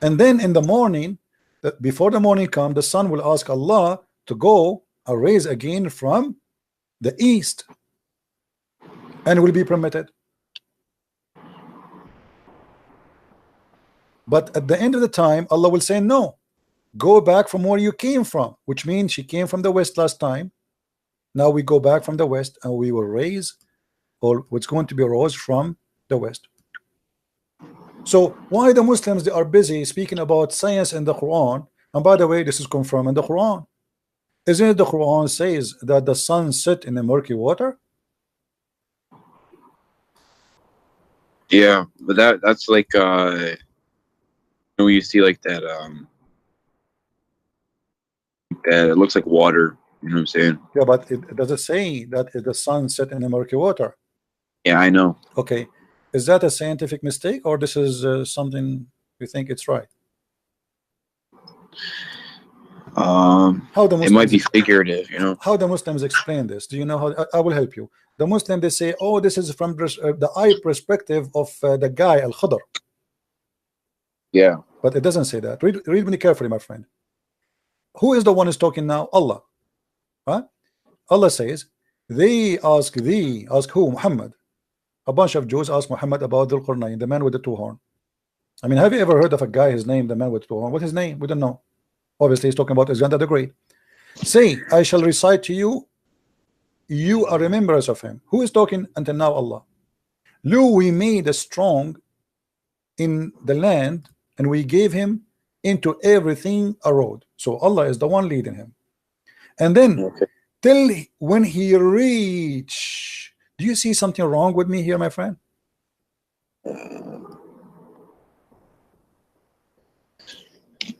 And then in the morning, before the morning come, the sun will ask Allah to go and raise again from the east, and will be permitted. But at the end of the time, Allah will say, no, go back from where you came from, which means she came from the west last time. Now we go back from the west and we will raise, or what's going to be rose from the west. So why the Muslims, they are busy speaking about science in the Quran? And by the way, this is confirmed in the Quran. Isn't it the Quran says that the sun set in the murky water? Yeah, but that's like when you see like that it looks like water, you know what I'm saying? Yeah, but it does it say that the sun set in the murky water? Yeah, I know. Okay, is that a scientific mistake, or this is something you think it's right? How the Muslims, it might be figurative, you know. How the Muslims explain this? Do you know how? I will help you. The Muslim, they say, oh, this is from the eye perspective of the guy Al-Khadr. Yeah, but it doesn't say that. Read me carefully, my friend. Who is the one who's talking now? Allah. Right? Allah says, they ask thee, ask who? Muhammad. A bunch of Jews ask Muhammad about Dhul Qarnayn, the man with the two horns. I mean, have you ever heard of a guy, his name, the man with the two horns? What's his name? We don't know. Obviously, he's talking about Alexander the Great. Say, I shall recite to you, you are remembrance of him. Who is talking until now? Allah. Lo, we made a strong in the land, and we gave him into everything a road. So Allah is the one leading him. And then till when he reach, do you see something wrong with me here, my friend?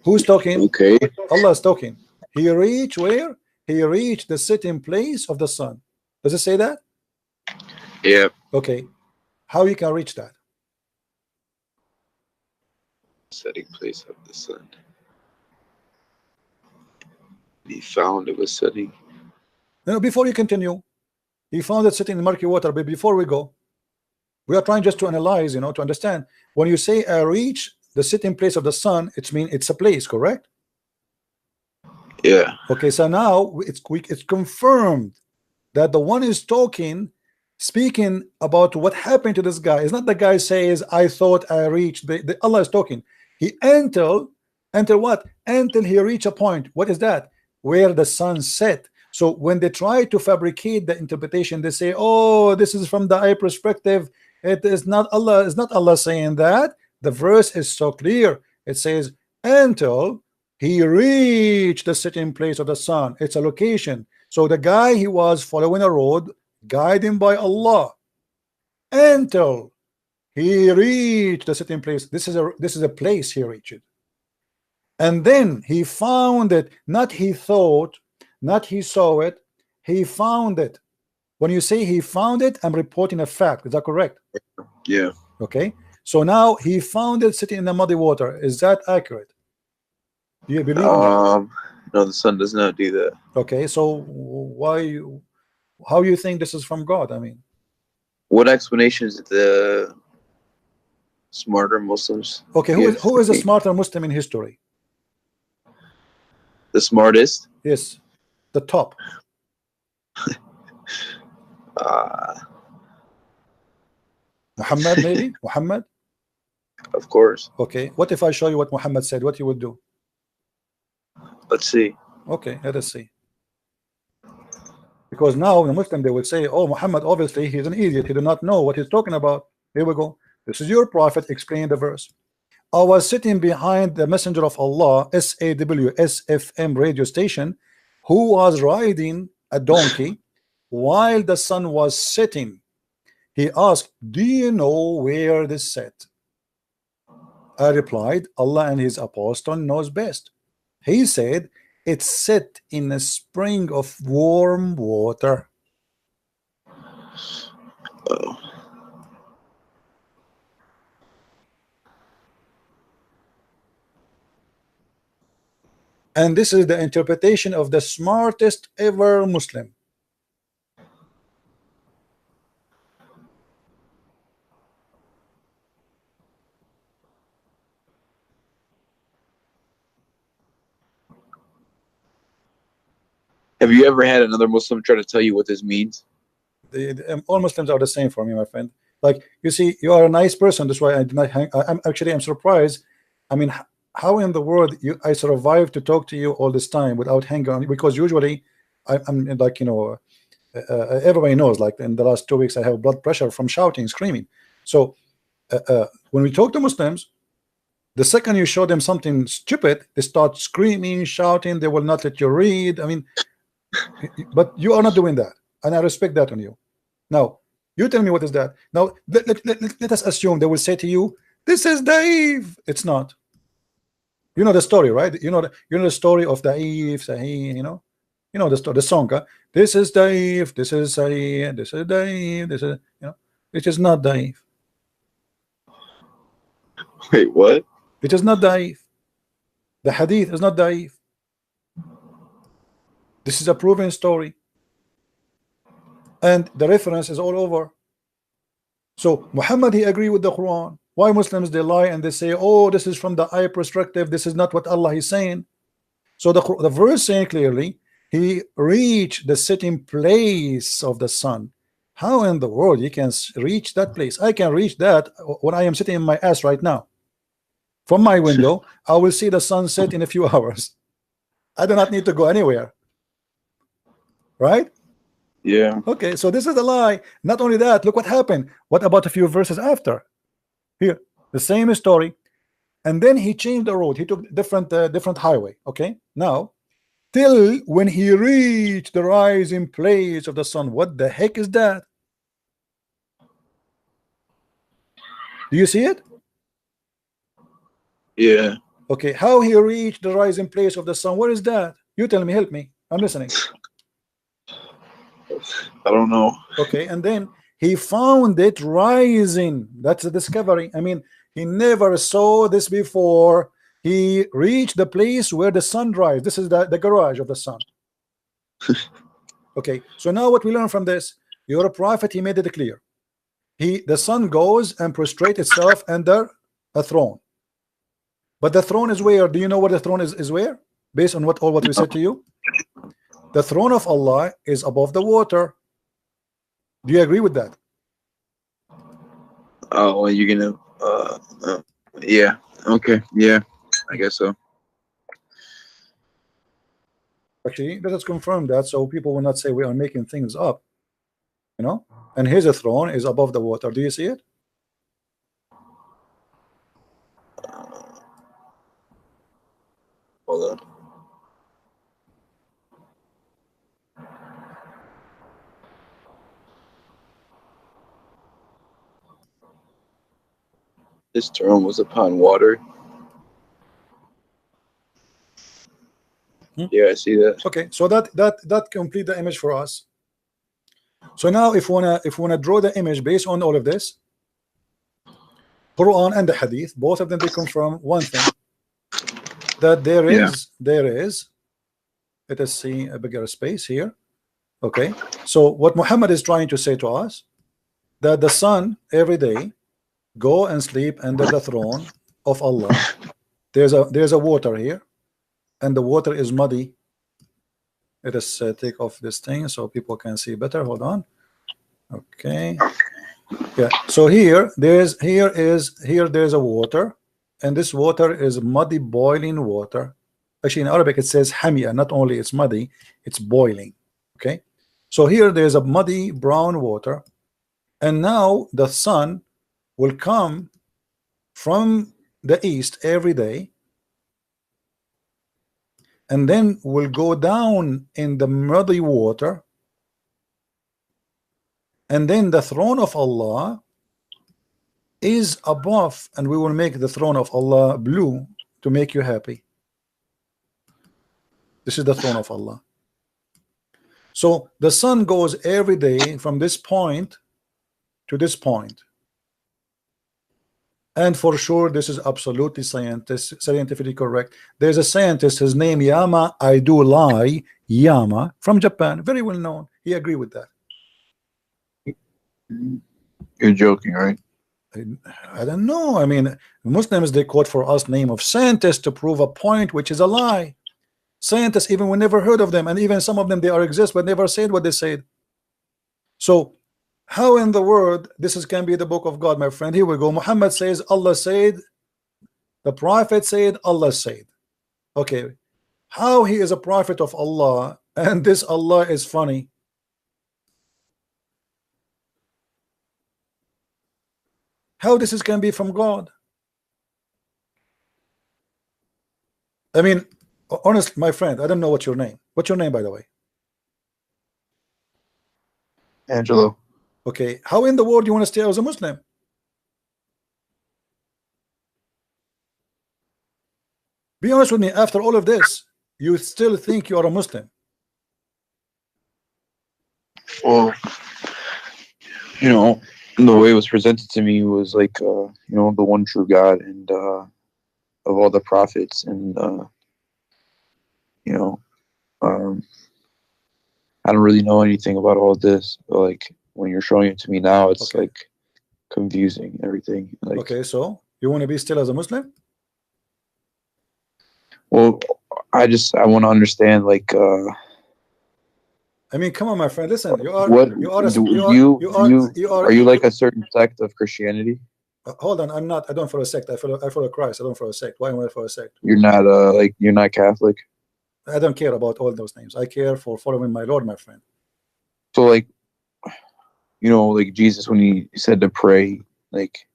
Who's talking? Okay. Allah is talking. He reached where? He reached the sitting place of the sun. Does it say that? Yeah. Okay. How you can reach that? Setting place of the sun. He found it was setting. No, before you continue, he found it sitting in murky water. But before we go, we are trying just to analyze, you know, to understand. When you say I reach the sitting place of the sun, it means it's a place, correct? Yeah. Okay, so now it's confirmed that the one is talking, speaking about what happened to this guy. It's not the guy says, I thought I reached. Allah is talking. He until what? Until he reached a point. What is that? Where the sun set. So when they try to fabricate the interpretation, they say, oh, this is from the eye perspective. It is not Allah. It's not Allah saying that. The verse is so clear. It says, until he reached the sitting place of the sun. It's a location. So the guy, he was following a road guided by Allah until he reached the sitting place. This is a place he reached. And then he found it. Not he thought, not he saw it. He found it. When you say he found it, I'm reporting a fact. Is that correct? Yeah. Okay. So now he found it sitting in the muddy water. Is that accurate? Do you believe that? No, the sun does not do that. Okay. So how you think this is from God? I mean, what explanations did the smarter Muslims? Okay, who is a smarter Muslim in history? The smartest? Yes, the top. Muhammad, maybe? Muhammad? Of course. Okay, what if I show you what Muhammad said? What you would do? Let's see. Okay, let us see. Because now the Muslim, they will say, oh, Muhammad, obviously he's an idiot, he do not know what he's talking about. Here we go. This is your prophet explaining the verse. I was sitting behind the messenger of Allah, SAWSFM radio station, who was riding a donkey while the sun was setting. He asked, do you know where this set? I replied, Allah and his apostle knows best. He said, it's set in a spring of warm water. Oh. And this is the interpretation of the smartest ever Muslim. Have you ever had another Muslim try to tell you what this means? All Muslims are the same for me, my friend. Like, you see, you are a nice person. That's why I did not I'm surprised I mean, how in the world I survived to talk to you all this time without hanging on? Because usually I'm like, you know, everybody knows, like in the last 2 weeks I have blood pressure from shouting, screaming. So when we talk to Muslims, the second you show them something stupid, they start screaming, shouting, they will not let you read. I mean, but you are not doing that, and I respect that on you. Now you tell me, what is that? Now let us assume they will say to you, this is Dave. It's not. You know the story, right? You know the story of Dave, Sahih, you know the story, the song, huh? This is Dave, this is Sahih, this is Dave, this is, you know, it is not Dave. Wait, what? It is not Da'if. The hadith is not Da'if. This is a proven story, and the reference is all over. So Muhammad, he agreed with the Quran. Why Muslims, they lie and they say, oh, this is from the ayah perspective, this is not what Allah is saying. So the verse saying clearly, he reached the sitting place of the sun. How in the world you can reach that place? I can reach that when I am sitting in my ass right now. From my window, I will see the sunset in a few hours. I do not need to go anywhere. Right? Yeah. Okay, so this is a lie. Not only that, look what happened. What about a few verses after? Here, the same story. And then he changed the road. He took different highway. Okay, now till when he reached the rising place of the sun. What the heck is that? Do you see it? Yeah. Okay, how he reached the rising place of the sun? Where is that? You tell me, help me. I'm listening. I don't know. Okay, and then he found it rising. That's a discovery. I mean, he never saw this before. He reached the place where the sun rises. This is the garage of the sun. Okay, so now what we learn from this, your prophet, he made it clear. The sun goes and prostrates itself under a throne. But the throne is where? Do you know where the throne is where? Based on what we said to you? The throne of Allah is above the water. Do you agree with that? Oh, well, you're gonna yeah. Okay, yeah, I guess so. Actually, let us confirm that so people will not say we are making things up. You know? And his throne is above the water. Do you see it? Hold on. This throne was upon water. Yeah, I see that. Okay, so that complete the image for us. So now if we wanna draw the image based on all of this, Quran and the Hadith, both of them, they confirm one thing, that there is let us see a bigger space here. Okay, so what Muhammad is trying to say to us, that the sun every day go and sleep under the throne of Allah. There's a water here, and the water is muddy. Let us take off this thing so people can see better. Hold on. Okay. Yeah. So here there's a water, and this water is muddy, boiling water. Actually, in Arabic it says hamia. Not only it's muddy, it's boiling. Okay. So here there's a muddy brown water, and now the sun will come from the east every day, and then will go down in the muddy water, and then the throne of Allah is above, and we will make the throne of Allah blue to make you happy. This is the throne of Allah. So the sun goes every day from this point to this point. And for sure, this is absolutely scientifically correct. There's a scientist, his name Yama, I do lie, Yama, from Japan, very well known. He agreed with that. You're joking, right? I don't know. I mean, Muslims, they quote for us name of scientists to prove a point which is a lie. Scientists, even we never heard of them, and even some of them, they are exist, but never said what they said. So how in the world can be the book of God, my friend? Here we go. Muhammad says, Allah said, The prophet said, Allah said. Okay, how he is a prophet of Allah and this Allah is funny? How this can be from God? I mean, honestly, my friend, I don't know what's your name. What's your name, by the way? Angelo. Okay, how in the world do you want to stay as a Muslim? Be honest with me, after all of this, you still think you are a Muslim? Well, You know, the way it was presented to me was like, you know, the one true God and of all the prophets, and you know, I don't really know anything about all this, but like when you're showing it to me now, it's Okay. like confusing everything. Like, Okay, so you want to be still as a Muslim? well, I want to understand, like, I mean, come on, my friend. Listen, you are what you are a, do you are are you like a certain sect of Christianity? hold on, I'm not. I don't follow a sect. I follow Christ. I don't follow a sect. Why am I follow a sect? You're not like, you're not Catholic. I don't care about all those names. I care for following my Lord, my friend. So like, you know, like Jesus, when he said to pray, like,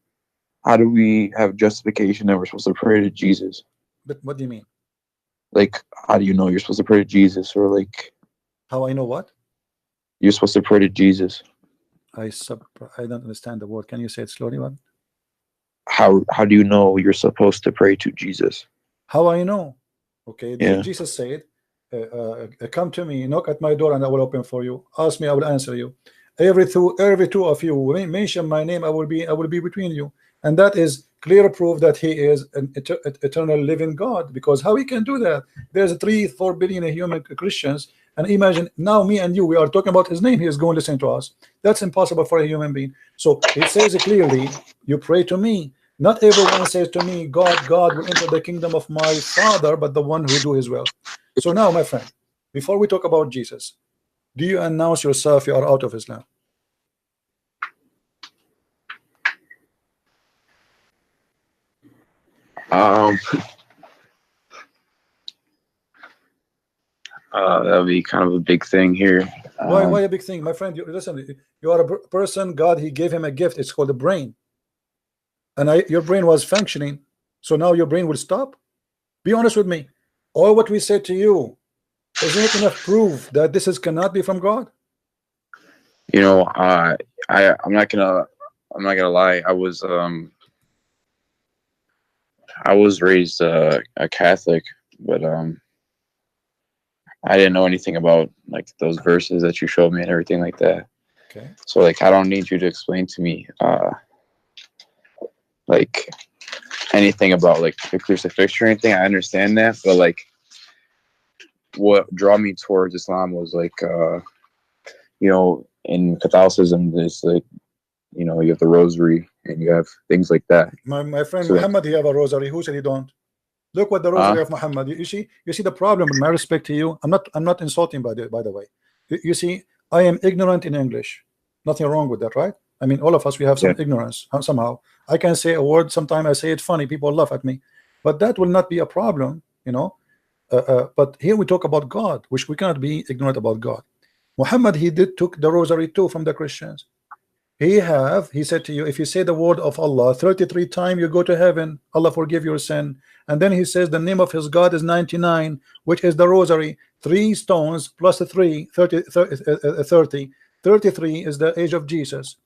how do we have justification that we're supposed to pray to Jesus? But what do you mean? Like, how do you know you're supposed to pray to Jesus? Or like, How I know what? you're supposed to pray to Jesus? I don't understand the word. Can you say it slowly, man? How do you know you're supposed to pray to Jesus? How I know? Okay, Yeah. Jesus said, come to me, knock at my door and I will open for you. Ask me, I will answer you. Every two of you mention my name, I will be between you. And that is clear proof that he is an eternal living God, because how he can do that? There's 3-4 billion human Christians, and imagine now me and you, we are talking about his name, he is going to listen to us. That's impossible for a human being. So it says clearly, you pray to me. Not everyone says to me, God will enter the kingdom of my Father, but the one who do his will. So now, my friend, before we talk about Jesus, do you announce yourself you are out of Islam? That would be kind of a big thing here. Why a big thing, my friend? Listen, you are a person. God, he gave him a gift. It's called a brain, and your brain was functioning. So now your brain will stop. Be honest with me. All what we said to you, isn't it enough proof that this cannot be from God? You know, I'm not gonna lie. I was raised a Catholic, but I didn't know anything about like those verses that you showed me and everything like that. Okay. So like, I don't need you to explain to me like anything about like the crucifixion or anything. I understand that, but like, what drew me towards Islam was like, you know, in Catholicism, there's like, you know, you have the rosary and you have things like that. My friend So Muhammad, he have a rosary. Who said he don't? Look what the rosary of Muhammad. You see the problem. With my respect to you, I'm not insulting by the way. You see, I am ignorant in English. Nothing wrong with that, right? I mean, all of us, we have some ignorance somehow. I can say a word. Sometimes I say it funny. People laugh at me, but that will not be a problem, you know. But here we talk about God, which we cannot be ignorant about God. Muhammad, he took the rosary too from the Christians. He said to you, if you say the word of Allah 33 times, you go to heaven. Allah forgive your sin. And then he says the name of his God is 99, which is the rosary. 3 stones plus 3, 30. 33 is the age of Jesus.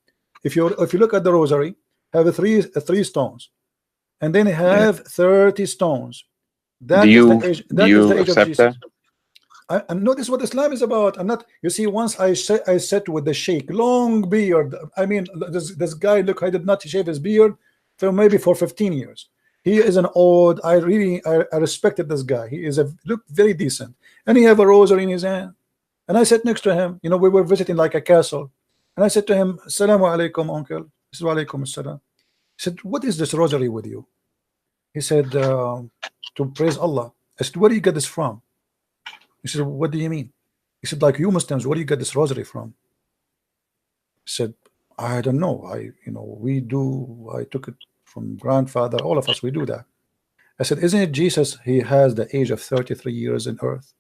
If you look at the rosary, have three stones, and then have 30 stones. That is the age. That is the age of Jesus. I notice what Islam is about. I'm not. You see, once I sat with the sheikh, long beard. I mean, this guy, look, I did not shave his beard for maybe 15 years. He is an old. I respected this guy. He looked very decent, and he have a rosary in his hand. And I sat next to him. You know, we were visiting like a castle, and I said to him, "Assalamu alaikum, uncle." He said, "Wa alaikum assalam." He said, "What is this rosary with you?" He said, "To praise Allah." I said, "Where do you get this from?" He said, "What do you mean?" He said, "Like you Muslims, where do you get this rosary from?" He said, "I don't know. We do. I took it from grandfather. All of us, we do that." I said, isn't it Jesus? He has the age of 33 years in earth.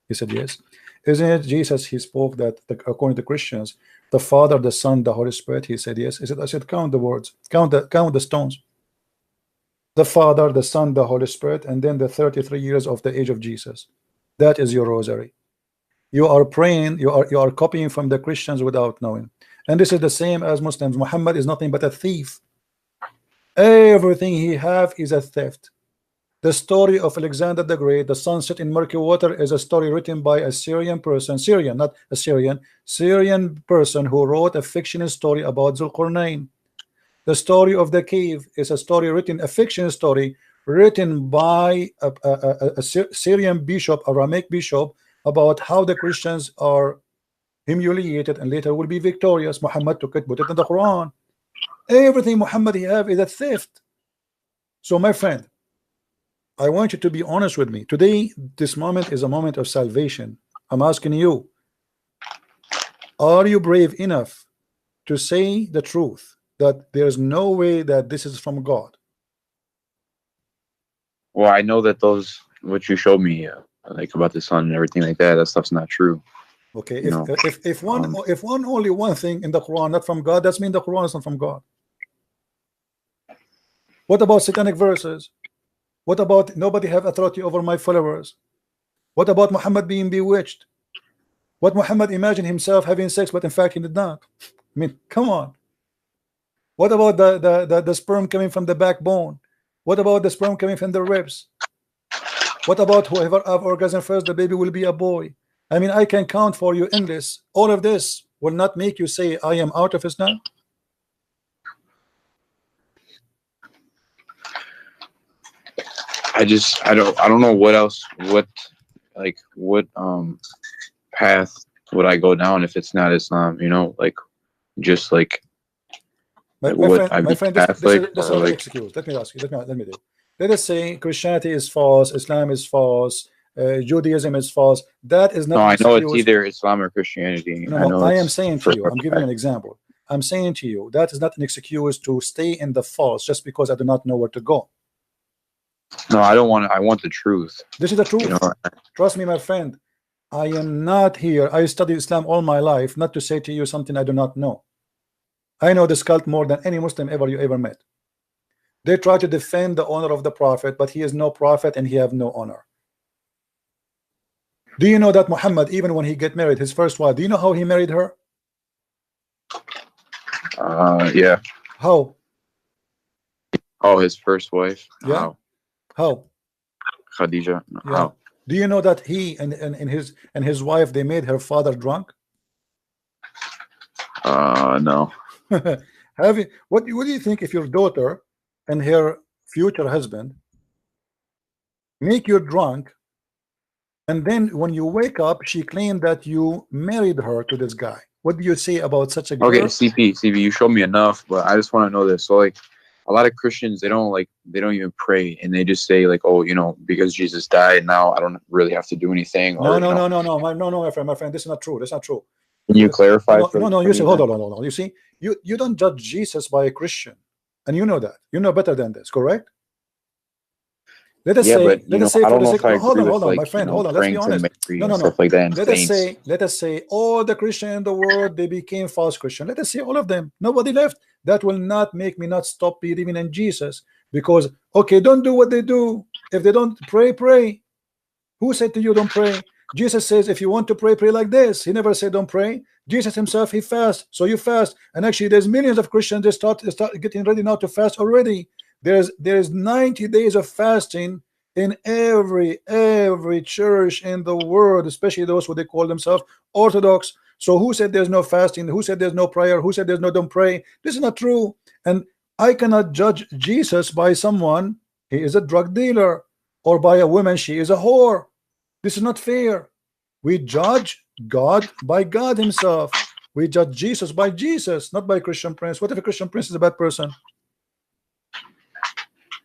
He said, yes. Isn't it Jesus? He spoke that according to Christians, the Father, the Son, the Holy Spirit. He said, yes. I said, count the words, count the stones. The Father, the Son, the Holy Spirit, and then the 33 years of the age of Jesus. That is your rosary. You are praying, you are copying from the Christians without knowing. And this is the same as Muslims. Muhammad is nothing but a thief. Everything he have is a theft. The story of Alexander the Great, the sunset in murky water, is a story written by a Syrian person, Syrian, not Assyrian, Syrian person who wrote a fictional story about Zulqarnain. The story of the cave is a story written, a fiction story written by a Syrian bishop, Aramaic bishop, about how the Christians are humiliated and later will be victorious. Muhammad took it, put it in the Quran. Everything Muhammad he have is a theft. So my friend, I want you to be honest with me. Today, this moment is a moment of salvation. I'm asking you, are you brave enough to say the truth, that there's no way that this is from God? Well, I know that those, what you showed me, like about the sun and everything like that, that stuff's not true. Okay, You know, if only one thing in the Quran not from God, that means the Quran is not from God. What about satanic verses? What about nobody have authority over my followers? What about Muhammad being bewitched? What Muhammad imagined himself having sex, but in fact he did not? I mean, come on. What about the sperm coming from the backbone? What about the sperm coming from the ribs? What about whoever have orgasm first, the baby will be a boy? I mean, I can count for you endless. All of this will not make you say I am out of Islam. I don't know what else, what path would I go down if it's not Islam, you know, like just like My would I friend, be Catholic this is or not an like, excuse. Let me ask you. Let me do. Let us say Christianity is false, Islam is false, Judaism is false. That is not no, an I know it's excuse. either Islam or Christianity. No, I no, know I am it's saying to for you, I'm giving you an example. I'm saying to you, that is not an excuse to stay in the false just because I do not know where to go. No, I don't want. I want the truth. This is the truth. You know, Trust me, my friend. I am not here. I studied Islam all my life, not to say to you something I do not know. I know this cult more than any Muslim you ever met. They try to defend the honor of the Prophet, but he is no prophet and he have no honor. Do you know that Muhammad, even when he get married, his first wife, do you know how he married her? yeah. How? Oh, his first wife. Yeah. How? Khadija. Yeah. How? Do you know that he and his wife, they made her father drunk? No. What do you think if your daughter and her future husband make you drunk, and then when you wake up, she claimed that you married her to this guy? What do you say about such a girl? Okay, CP, you showed me enough, but I just want to know this. So, like, a lot of Christians, they don't even pray, and they just say, like, oh, you know, because Jesus died, now I don't really have to do anything. No, my friend, this is not true. That's not true. Can you clarify? No. You say, hold on. You see, you don't judge Jesus by a Christian, and you know that. You know better than this, correct? Let us say, for the sake, hold on, my friend, hold on. Let's be honest. No. Stuff like that. Let us say all the Christians in the world, they became false Christian. Let us say all of them. Nobody left. That will not make me not stop believing in Jesus, because okay, don't do what they do. If they don't pray, pray. Who said to you don't pray? Jesus says if you want to pray, pray like this. He never said don't pray. Jesus himself, he fasts, so you fast. And actually, there's millions of Christians. They start getting ready now to fast already. There's 90 days of fasting in every church in the world, especially those who they call themselves Orthodox. So who said there's no fasting? Who said there's no prayer? Who said there's no don't pray? This is not true. And I cannot judge Jesus by someone, he is a drug dealer, or by a woman, she is a whore. This is not fair. We judge God by God himself. We judge Jesus by Jesus, not by Christian Prince. What if a Christian Prince is a bad person?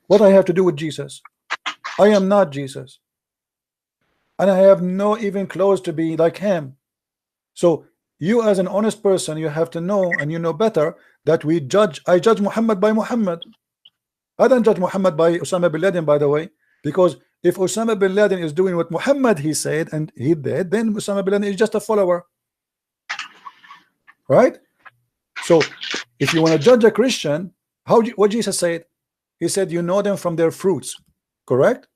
What I have to do with Jesus? I am not Jesus, and I have no even close to be like him. So you, as an honest person, you have to know, and you know better, that I judge Muhammad by Muhammad. I don't judge Muhammad by Osama bin Laden, by the way, because if Osama bin Laden is doing what Muhammad he said and he did, then Osama bin Laden is just a follower, right? So if you want to judge a Christian, what Jesus said, he said, you know them from their fruits, correct?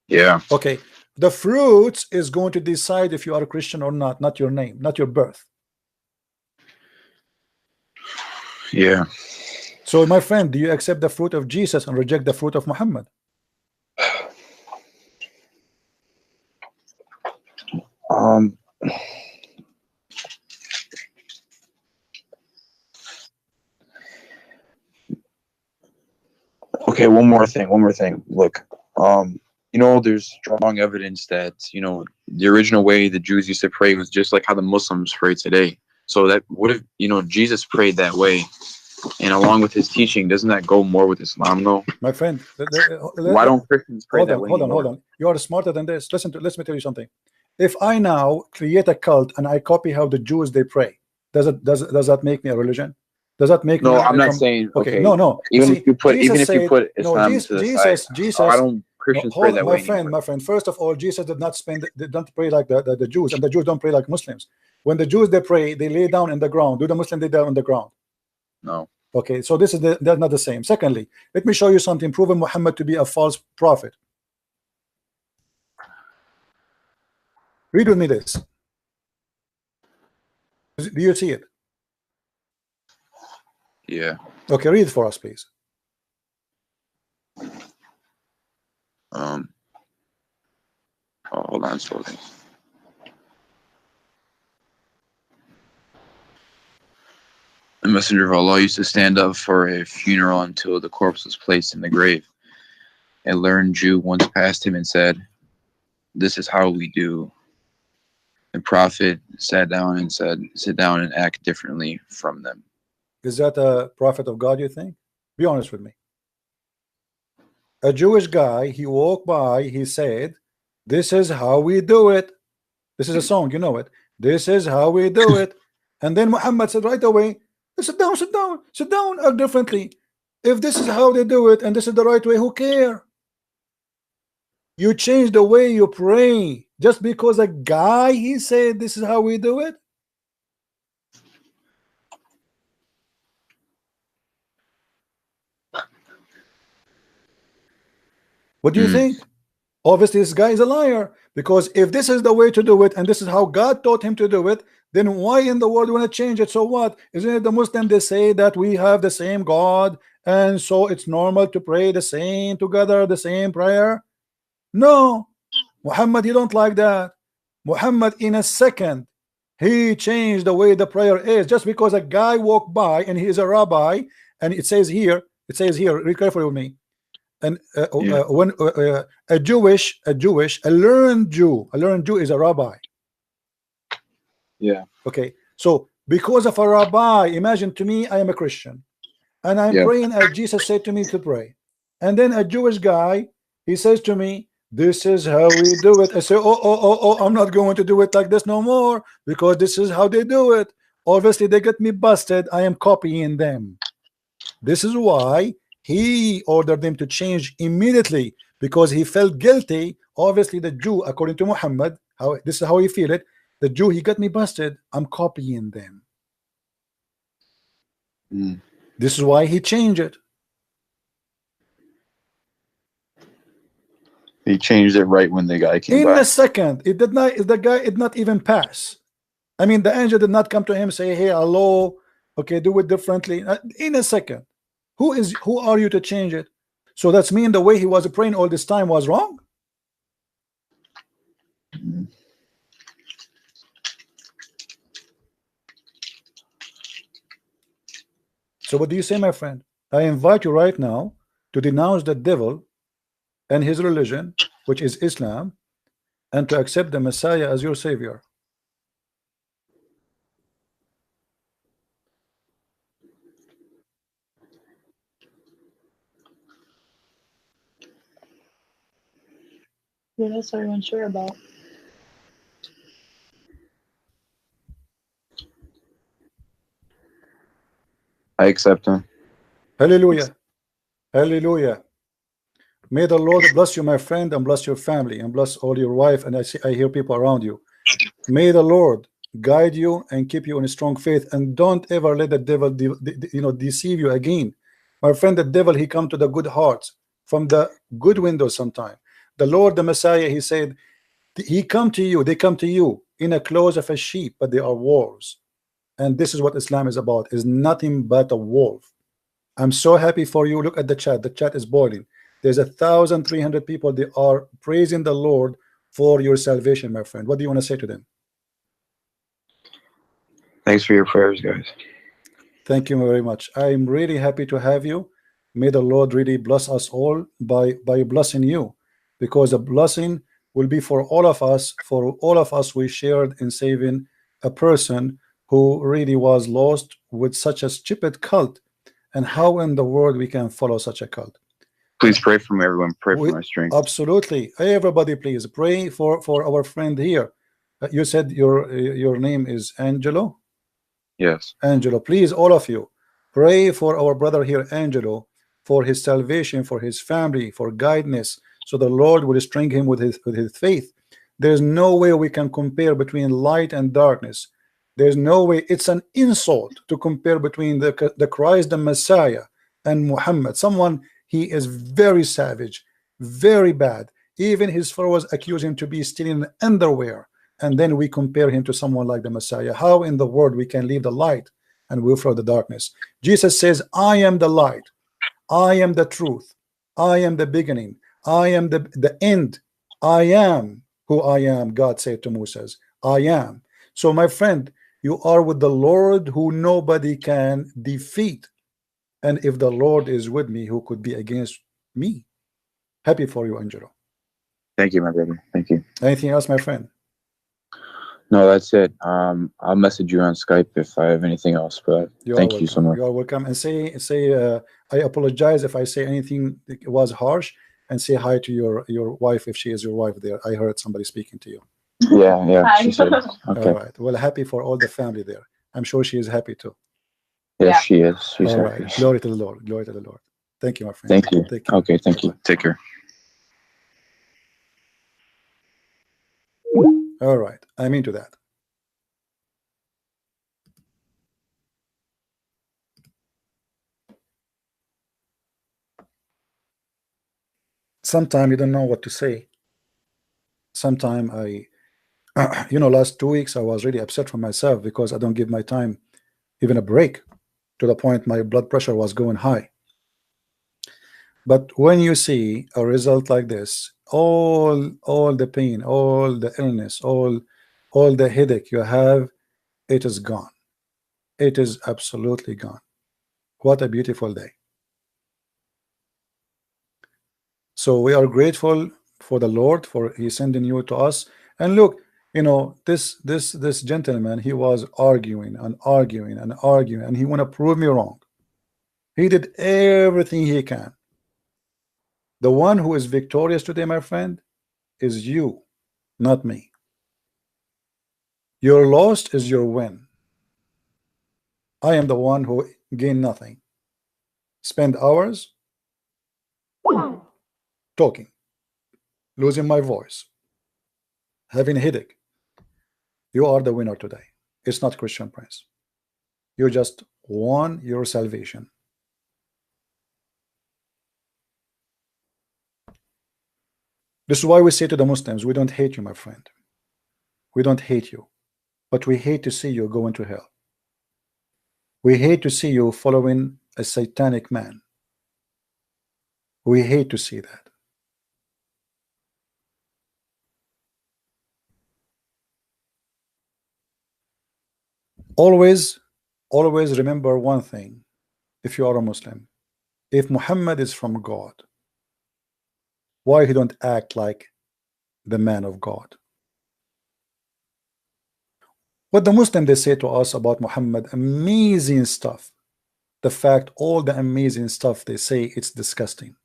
Yeah. Okay, the fruits is going to decide if you are a Christian or not your name, not your birth. Yeah. So my friend, do you accept the fruit of Jesus and reject the fruit of Muhammad? Okay, one more thing. Look, you know, there's strong evidence that, you know, the original way the Jews used to pray was just like how the Muslims pray today. So that would have, you know, Jesus prayed that way, and along with his teaching, doesn't that go more with Islam though? My friend, Why don't Christians pray that way anymore? Hold on. You are smarter than this. Let me tell you something. If I now create a cult and I copy how the Jews they pray, does that make me a religion? Does that make No, me I'm not saying okay. No. Even if you put no, Islam to the side, why don't Christians pray that way anymore? My friend. First of all, Jesus did not they don't pray like the Jews, and the Jews don't pray like Muslims. When the Jews they pray, they lay down in the ground. Do the Muslims lay down on the ground? No. Okay, so this is they're not the same. Secondly, let me show you something proving Muhammad to be a false prophet. Read with me this. Do you see it? Yeah. Okay, read it for us, please. Oh, hold on, slowly. The messenger of Allah used to stand up for a funeral until the corpse was placed in the grave. A learned Jew once passed him and said, "This is how we do." The Prophet sat down and said, "Sit down and act differently from them." Is that a prophet of God, you think? Be honest with me. A Jewish guy, he walked by, he said, "This is how we do it." This is a song, you know it. This is how we do it. And then Muhammad said right away, sit down, act differently. If this is how they do it and this is the right way, who care? You change the way you pray just because a guy he said this is how we do it. What do you think? Obviously this guy is a liar, because if this is the way to do it and this is how God taught him to do it, then why in the world do you want to change it? So what? Isn't it the Muslim they say that we have the same God and so it's normal to pray the same together, the same prayer? No, Muhammad, he don't like that. Muhammad in a second he changed the way the prayer is just because a guy walked by and he is a rabbi, and it says here, read carefully with me. And when a learned Jew is a rabbi. Yeah. Okay, so because of a rabbi, imagine to me I am a Christian and I'm praying as Jesus said to me to pray, and then a Jewish guy he says to me, "This is how we do it." I say, oh, I'm not going to do it like this no more, because this is how they do it. Obviously they get me busted. I am copying them. This is why he ordered them to change immediately, because he felt guilty. Obviously the Jew, according to Muhammad, this is how he feel it. The Jew, he got me busted. I'm copying them. This is why he changed it. He changed it right when the guy came by. In a second. It did not. The guy did not even pass. I mean, the angel did not come to him say, "Hey, hello, okay, do it differently." In a second. Who are you to change it? So that's mean the way he was praying all this time was wrong? So what do you say, my friend? I invite you right now to denounce the devil and his religion, which is Islam, and to accept the Messiah as your savior. Yeah, that's what I'm unsure about. I accept him. Hallelujah. Hallelujah. May the Lord bless you, my friend, and bless your family, and bless all your wife. And I hear people around you. May the Lord guide you and keep you in a strong faith, and don't ever let the devil deceive you again. My friend, the devil, he come to the good hearts from the good window sometime. The Lord, the Messiah, he said, he come to you, they come to you in a clothes of a sheep, but they are wolves. And this is what Islam is about, is nothing but a wolf. I'm so happy for you. Look at the chat. The chat is boiling. There's 1,300 people. They are praising the Lord for your salvation, my friend. What do you want to say to them? Thanks for your prayers, guys. Thank you very much. I'm really happy to have you. May the Lord really bless us all by blessing you, because the blessing will be for all of us. For all of us, we shared in saving a person who really was lost with such a stupid cult. And how in the world we can follow such a cult? Please pray for me, everyone. Pray for my strength. Absolutely. Everybody, please pray for our friend here. You said your name is Angelo? Yes. Angelo, please, all of you, pray for our brother here, Angelo, for his salvation, for his family, for guidance, so the Lord will strengthen him with his faith. There's no way we can compare between light and darkness. There's no way. It's an insult to compare between the Christ, the Messiah, and Muhammad. Someone, he is very savage, very bad. Even his followers accuse him to be stealing underwear, and then we compare him to someone like the Messiah. How in the world we can leave the light and will follow the darkness? Jesus says, I am the light, I am the truth, I am the beginning, I am the end, I am who I am. God said to Moses, I am. So my friend, you are with the Lord who nobody can defeat. And if the Lord is with me, who could be against me? Happy for you, Angelo. Thank you, my brother. Thank you. Anything else, my friend? No, that's it. I'll message you on Skype if I have anything else, but thank you so much. You are welcome. And say I apologize if I say anything that was harsh, and say hi to your wife if she is your wife there. I heard somebody speaking to you. Yeah, she said. Okay. All right. Well, happy for all the family there. I'm sure she is happy too. Yes, she is. She's all happy. Right. Glory to the Lord. Glory to the Lord. Thank you, my friend. Thank you. Take care. Okay, thank you. Take care. All right. I'm into that. Sometimes you don't know what to say. Sometimes last 2 weeks I was really upset with myself because I don't give my time even a break, to the point my blood pressure was going high. But when you see a result like this, all the pain, all the illness, all the headache you have, it is gone. It is absolutely gone. What a beautiful day. So we are grateful for the Lord for he sending you to us. And look, this gentleman, he was arguing and arguing and arguing, and he want to prove me wrong. He did everything he can. The one who is victorious today, my friend, is you, not me. Your loss is your win. I am the one who gained nothing. Spend hours talking, losing my voice, having a headache. You are the winner today. It's not Christian Prince. You just won your salvation. This is why we say to the Muslims, we don't hate you, my friend. We don't hate you, but we hate to see you going to hell. We hate to see you following a satanic man. We hate to see that. Always remember one thing. If you are a Muslim, if Muhammad is from God, why he don't act like the man of God? What the Muslim they say to us about Muhammad, amazing stuff. The fact, all the amazing stuff they say, it's disgusting.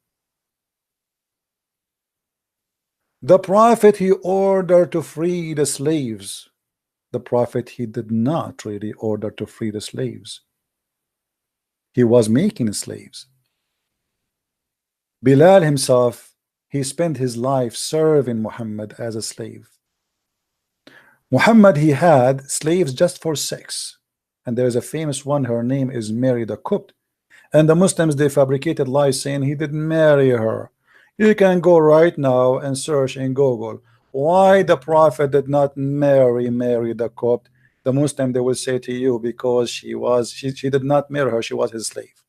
The Prophet, he ordered to free the slaves. The Prophet, he did not really order to free the slaves. He was making slaves. Bilal himself, he spent his life serving Muhammad as a slave. Muhammad, he had slaves just for sex, and there's a famous one, her name is Mary the Copt, and the Muslims, they fabricated lies saying he didn't marry her. You can go right now and search in Google why the Prophet did not marry Mary the Copt. The Muslim, they will say to you, because she did not marry her, she was his slave.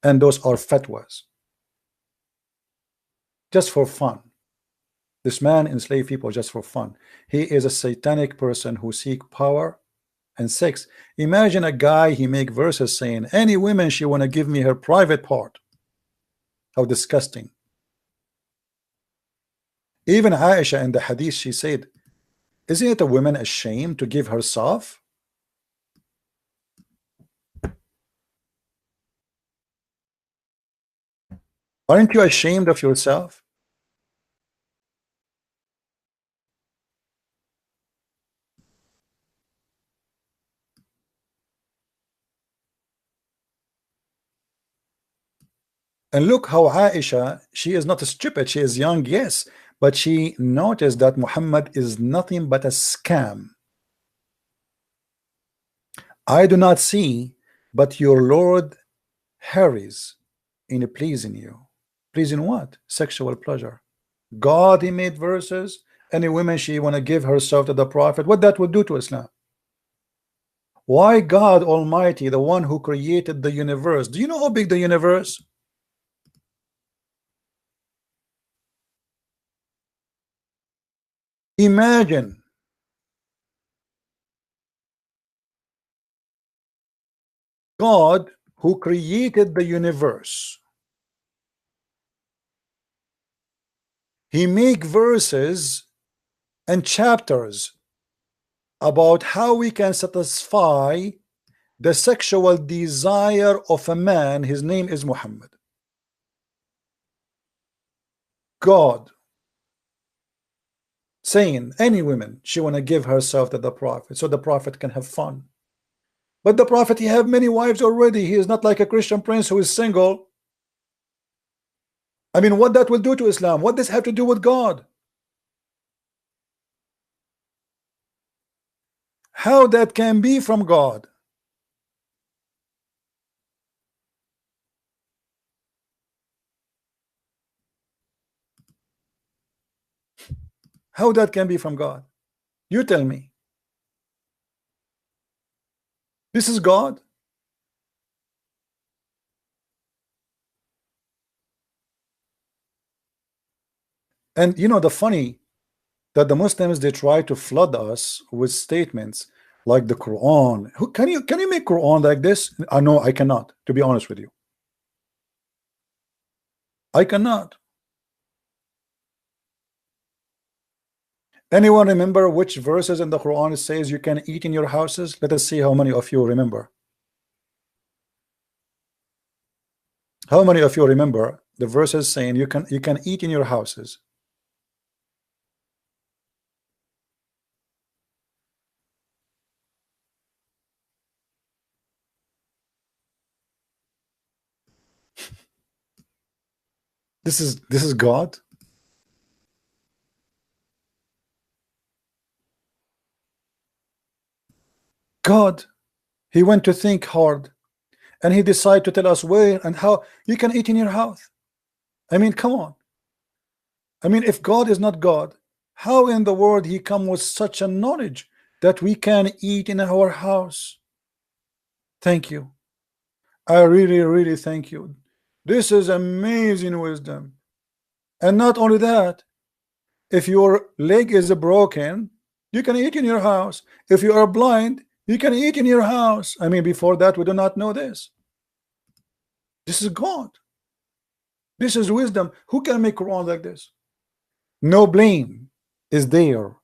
And those are fatwas, just for fun. This man enslaved people just for fun. He is a satanic person who seek power and sex. Imagine a guy, he make verses saying any woman she want to give me her private part. How disgusting. Even Aisha in the hadith, she said, isn't it a woman ashamed to give herself? Aren't you ashamed of yourself? And look how Aisha, she is not stupid, she is young, yes, but she noticed that Muhammad is nothing but a scam. I do not see, but your Lord hurries in pleasing you. Pleasing what? Sexual pleasure. God, he made verses, any woman she want to give herself to the Prophet, what that would do to Islam? Why God Almighty, the one who created the universe, do you know how big the universe? Imagine God who created the universe. He make verses and chapters about how we can satisfy the sexual desire of a man. His name is Muhammad. God saying any woman she want to give herself to the Prophet so the Prophet can have fun. But the Prophet, he have many wives already. He is not like a Christian prince who is single. I mean, what that will do to Islam? What does have to do with God? How that can be from God? How that can be from God? You tell me. This is God? And you know the funny that the Muslims, they try to flood us with statements like the Quran. Who can you make Quran like this? I know I cannot, to be honest with you. I cannot. Anyone remember which verses in the Quran it says you can eat in your houses? Let us see how many of you remember. How many of you remember the verses saying you can eat in your houses? This is God. God, he went to think hard and he decided to tell us where and how you can eat in your house. I mean, come on. I mean, if God is not God, how in the world he come with such a knowledge that we can eat in our house? Thank you. I really thank you. This is amazing wisdom. And not only that, if your leg is broken, you can eat in your house. If you are blind, you can eat in your house. I mean, before that, we do not know this. This is God. This is wisdom. Who can make Quran like this? No blame is there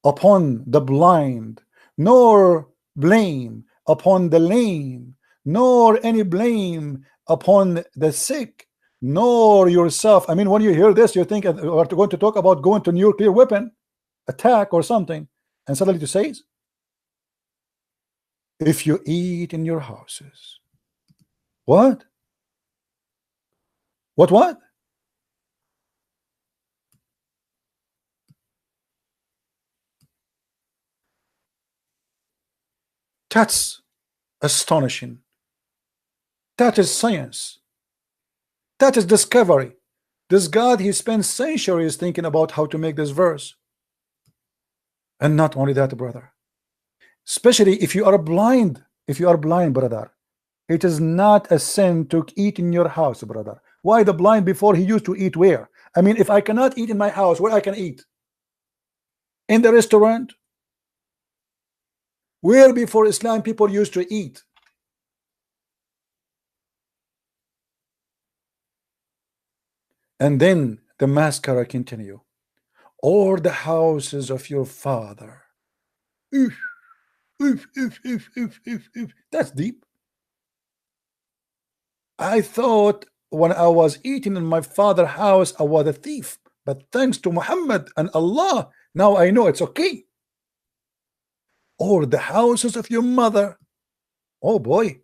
upon the blind, nor blame upon the lame, nor any blame upon the sick, nor yourself. I mean, when you hear this, you think we're going to talk about going to nuclear weapon attack or something, and suddenly it says, if you eat in your houses. What? What? That's astonishing. That is science. That is discovery. This God, he spent centuries thinking about how to make this verse. And not only that, brother, especially if you are blind, brother, it is not a sin to eat in your house, brother. Why the blind before he used to eat where? I mean, if I cannot eat in my house, where I can eat? In the restaurant? Where before Islam people used to eat? And then the mascara continue. Or the houses of your father. Oof, oof, oof, oof, oof, oof, oof. That's deep. I thought when I was eating in my father's house, I was a thief. But thanks to Muhammad and Allah, now I know it's okay. Or the houses of your mother. Oh boy.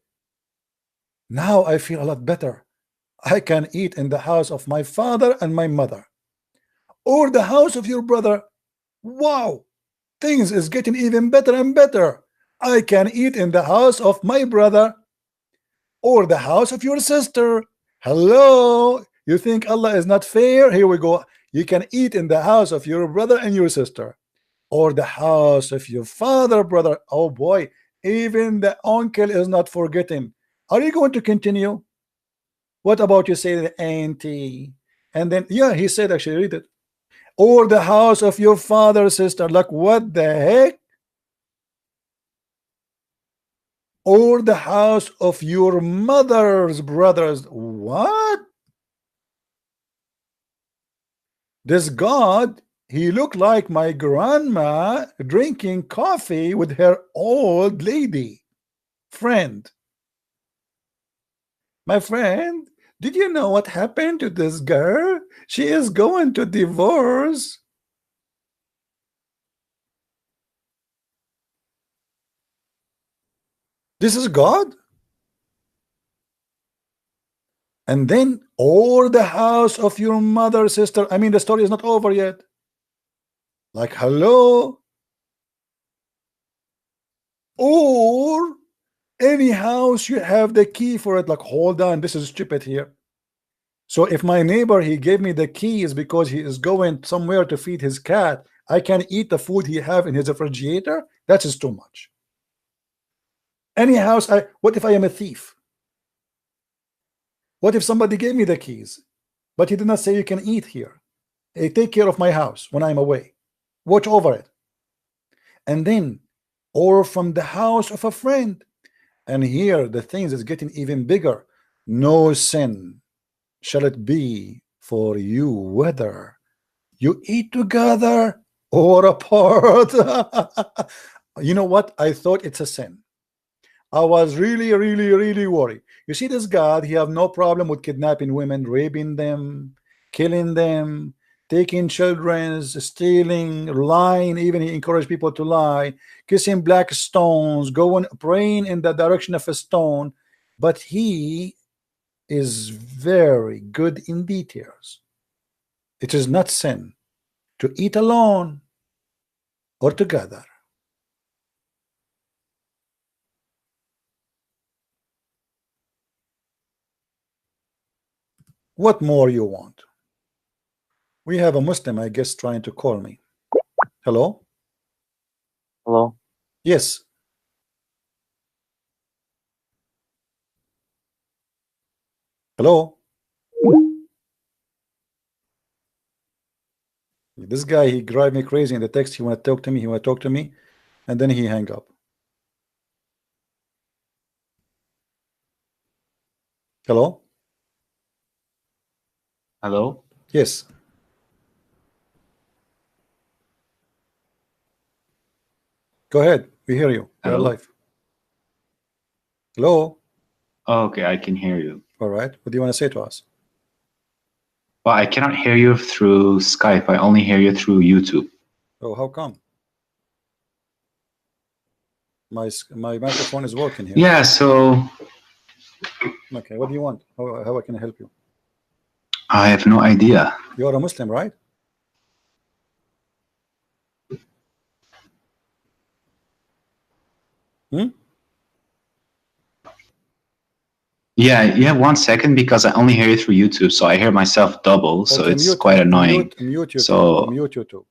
Now I feel a lot better. I can eat in the house of my father and my mother. Or the house of your brother. Wow. Things is getting even better and better. I can eat in the house of my brother. Or the house of your sister. Hello. You think Allah is not fair? Here we go. You can eat in the house of your brother and your sister. Or the house of your father, brother. Oh boy. Even the uncle is not forgetting. Are you going to continue? What about you say the auntie? And then, yeah, he said, actually, read it. Or the house of your father, sister. Like, what the heck? Or the house of your mother's brothers. What? This God, he looked like my grandma drinking coffee with her old lady friend. My friend, did you know what happened to this girl? She is going to divorce. This is God. And then, or the house of your mother, sister. I mean, the story is not over yet. Like, hello. Or any house you have the key for it. Like, hold on, this is stupid here. So if my neighbor, he gave me the keys because he is going somewhere to feed his cat, I can eat the food he have in his refrigerator. That is too much. Any house, what if I am a thief? What if somebody gave me the keys, but he did not say you can eat here? Hey, take care of my house when I'm away. Watch over it. And then, or from the house of a friend. And here the things is getting even bigger. No sin shall it be for you whether you eat together or apart. You know what? I thought it's a sin. I was really worried. You see, this God, he have no problem with kidnapping women, raping them, killing them, taking children, stealing, lying. Even he encouraged people to lie, kissing black stones, going praying in the direction of a stone. But he is very good in details. It is not sin to eat alone or together. What more you want? We have a Muslim, I guess, trying to call me. Hello? Hello? Yes. Hello? This guy, he drive me crazy in the text. He want to talk to me, and then he hang up. Hello? Hello? Yes. Go ahead. We hear you. You're Hello? live. Hello? Oh, okay, I can hear you. All right. What do you want to say to us? Well, I cannot hear you through Skype. I only hear you through YouTube. Oh, how come? My microphone is working here. Yeah, so Okay. What do you want? How I can help you? I have no idea. You are a Muslim, right? Yeah, 1 second, because I only hear you through YouTube, so I hear myself double, so Okay, it's quite annoying. Mute YouTube. So Mute YouTube.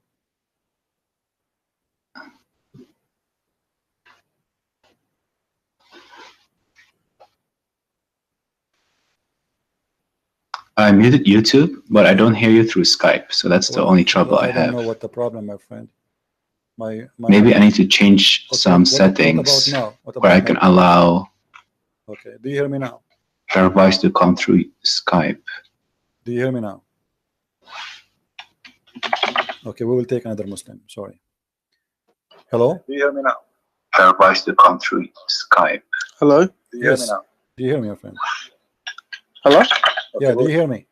I muted YouTube, but I don't hear you through Skype, so that's the only trouble I I don't have. know what the problem, my friend. Maybe I need to change some settings what about now? What where about I can now? allow Okay, do you hear me now? your voice to come through Skype. Do you hear me now? Okay, we will take another Muslim. Sorry. Hello? Do you hear me now? Your voice to come through Skype. Hello? Do you hear me now? Do you hear me, my friend? Hello? Yeah, do you hear me?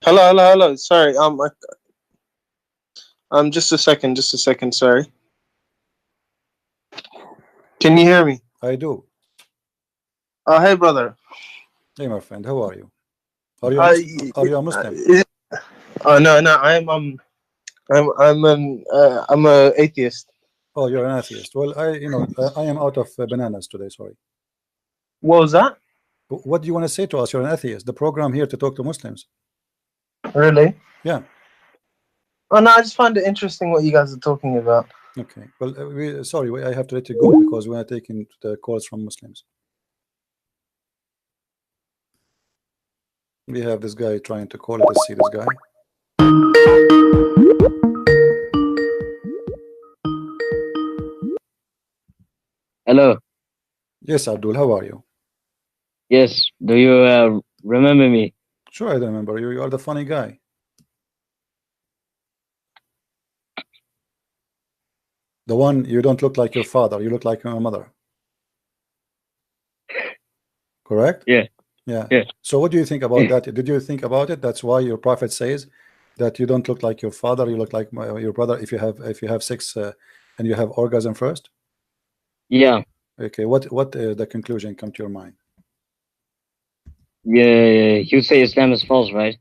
Hello. Sorry. Just a second. Sorry. Can you hear me? I do. Oh, hey, brother. Hey, my friend, how are you? Are you a Muslim? Oh no, I'm a atheist. Oh, you're an atheist. Well, I am out of bananas today. Sorry. What was that? What do you want to say to us? You're an atheist. The program here to talk to Muslims. Really? Yeah. Oh no, I just find it interesting what you guys are talking about. Okay. Well, I have to let you go because we are taking the calls from Muslims. We have this guy trying to call. Let's see this guy. Hello. Yes, Abdul. How are you? Yes. Do you remember me? Sure, I remember you. You are the funny guy. The one, you don't look like your father. You look like your mother. Correct? Yeah. Yeah. Yeah. So what do you think about that? Did you think about it? That's why your prophet says that you don't look like your father. You look like your brother if you have sex and you have orgasm first. Yeah. Okay. What the conclusion come to your mind? Yeah. You say Islam is false, right?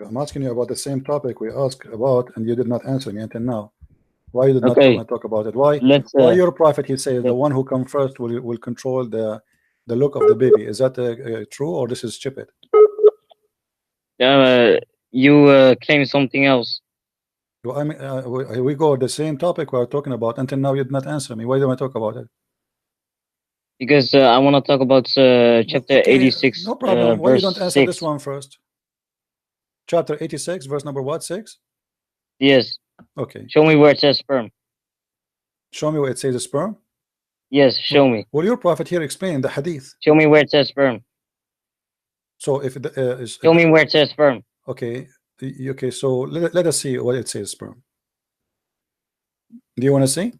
I'm asking you about the same topic we asked about, and you did not answer me until now. Why you did not Okay. talk about it? Why? Let's. Why your prophet? He says the one who comes first will control the look of the baby. Is that true or this is stupid? You claim something else. Well, I mean, we go the same topic we are talking about. Until now, you did not answer me. Why do I talk about it? Because I want to talk about chapter 86. No problem. Why you don't answer 6. this one first? Chapter 86, verse number what? 6? Yes. Okay. Show me where it says sperm. Show me where it says sperm. Yes, show me. Well, your prophet here explained the hadith. Show me where it says sperm. So if show me where it says sperm. Okay. Okay. So let us see what it says sperm. Do you want to see?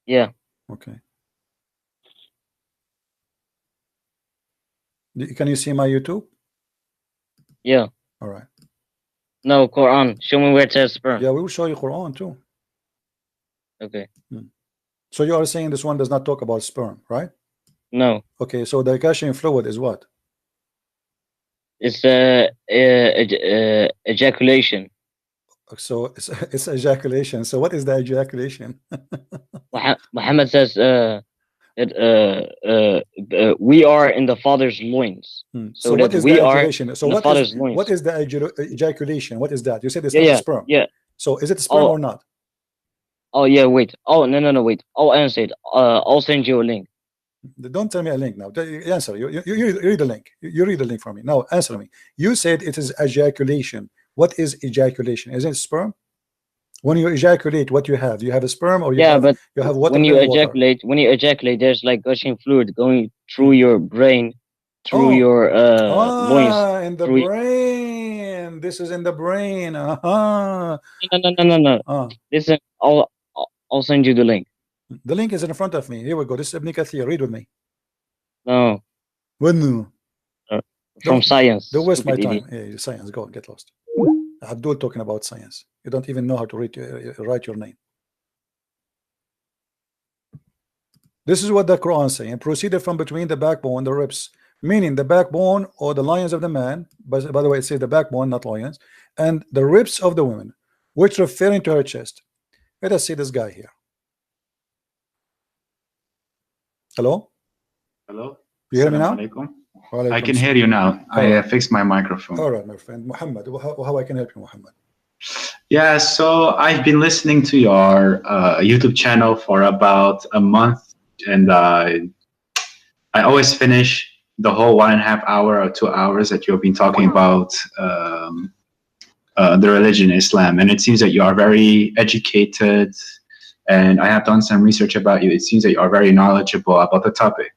Yeah. Okay. Can you see my YouTube? Yeah. All right. No, Quran. Show me where it says sperm. Yeah, we will show you Quran too. Okay. So you are saying this one does not talk about sperm, right? No. Okay, so the gushing fluid is what? It's ejaculation. So it's ejaculation. So what is the ejaculation? Muhammad says we are in the Father's loins. So what is we the are ejaculation? So what is the ejaculation? What is that? You said it's not sperm. Yeah. So is it sperm or not? Oh yeah, wait. Oh no, wait. I'll answer it. I'll send you a link. Don't tell me a link now. Answer. You read the link. You read the link for me. Now answer me. You said it is ejaculation. What is ejaculation? Is it sperm? When you ejaculate, what you have? You have a sperm or you have water? When you ejaculate, there's like gushing fluid going through your brain, through your loins. In the brain. This is in the brain. No. Listen, I'll send you the link. The link is in front of me. Here we go. This is Ibn Kathir. Read with me. No. When? From science. Don't waste my time. Yeah, science. Go get lost. Abdul talking about science. You don't even know how to write your name. This is what the Quran is saying. Proceeded from between the backbone and the ribs meaning the backbone or the lions of the man, but by the way, it says the backbone, not lions, and the ribs of the woman, which referring to her chest. Let us see this guy here. Hello? Hello? You hear me now? I can hear you now. I fixed my microphone. All right, my friend. Muhammad, how I can help you, Muhammad? Yeah, so I've been listening to your YouTube channel for about a month, and I always finish the whole 1.5 hour or 2 hours that you've been talking about the religion Islam, and it seems that you are very educated, and I have done some research about you. It seems that you are very knowledgeable about the topic.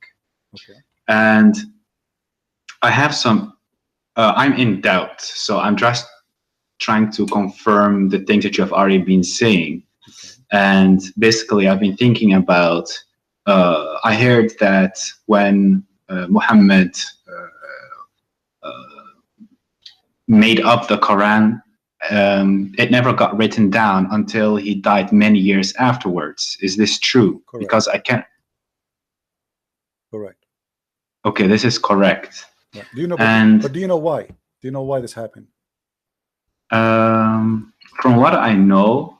Okay. And I have some, I'm in doubt, so I'm just trying to confirm the things that you have already been saying. Okay. And basically, I've been thinking about, I heard that when Muhammad made up the Quran, it never got written down until he died many years afterwards. Is this true? Correct. Because I can't. Correct. Okay, this is correct. Yeah. Do you know? And but do you know why? Do you know why this happened? From what I know,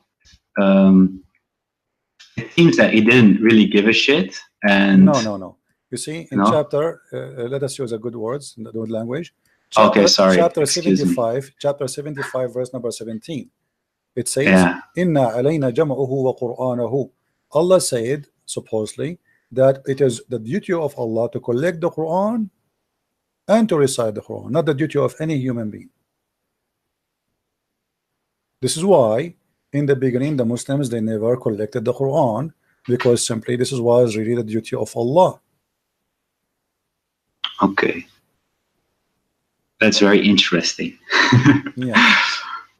it seems that he didn't really give a shit. And no. You see, in chapter, let us use a good words, the good language. Chapter, okay, sorry. Chapter Excuse 75, me. Chapter 75, verse number 17. It says, "Inna alayna jam'uhu wa Qur'anahu." Allah said, supposedly, that it is the duty of Allah to collect the Quran and to recite the Quran, not the duty of any human being. This is why, in the beginning, the Muslims, they never collected the Quran, because simply this was really the duty of Allah. Okay. That's very interesting. Yeah.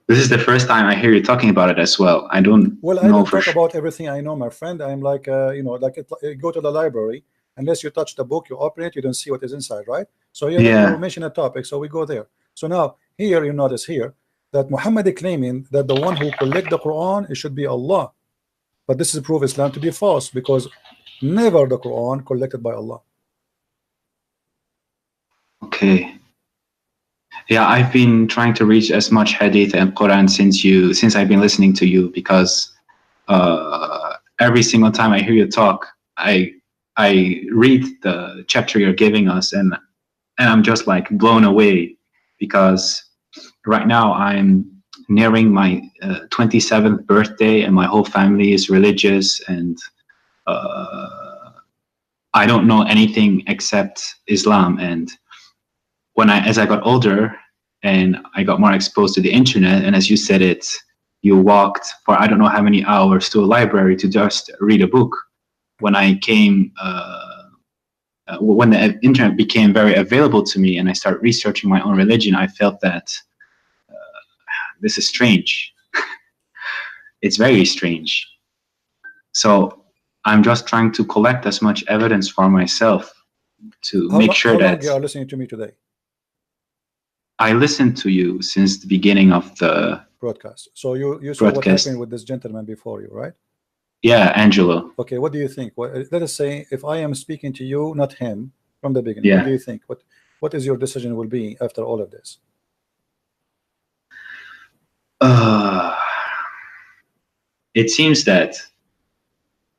This is the first time I hear you talking about it as well. I don't Well, I don't talk about everything I know, my friend. I'm like, you know, like go to the library. Unless you touch the book, you open it, you don't see what is inside, right? So you mention a topic, so we go there. So now here you notice here that Muhammad is claiming that the one who collect the Quran, it should be Allah. But this is proof Islam to be false, because never the Quran collected by Allah. Okay. Yeah, I've been trying to reach as much hadith and Quran since I've been listening to you, because every single time I hear you talk, I read the chapter you're giving us, and I'm just like blown away, because right now I'm nearing my 27th birthday, and my whole family is religious, and I don't know anything except Islam. And as I got older and I got more exposed to the internet, and as you said it, you walked for I don't know how many hours to a library to just read a book. When I came, when the internet became very available to me and I started researching my own religion, I felt that this is strange. It's very strange. So I'm just trying to collect as much evidence for myself to make sure that. How long you are listening to me today? I listened to you since the beginning of the broadcast. So you saw what happened with this gentleman before you, right? Yeah, Angelo. Okay, what do you think? Let us say if I am speaking to you, not him, from the beginning. What do you think? What is your decision will be after all of this? It seems that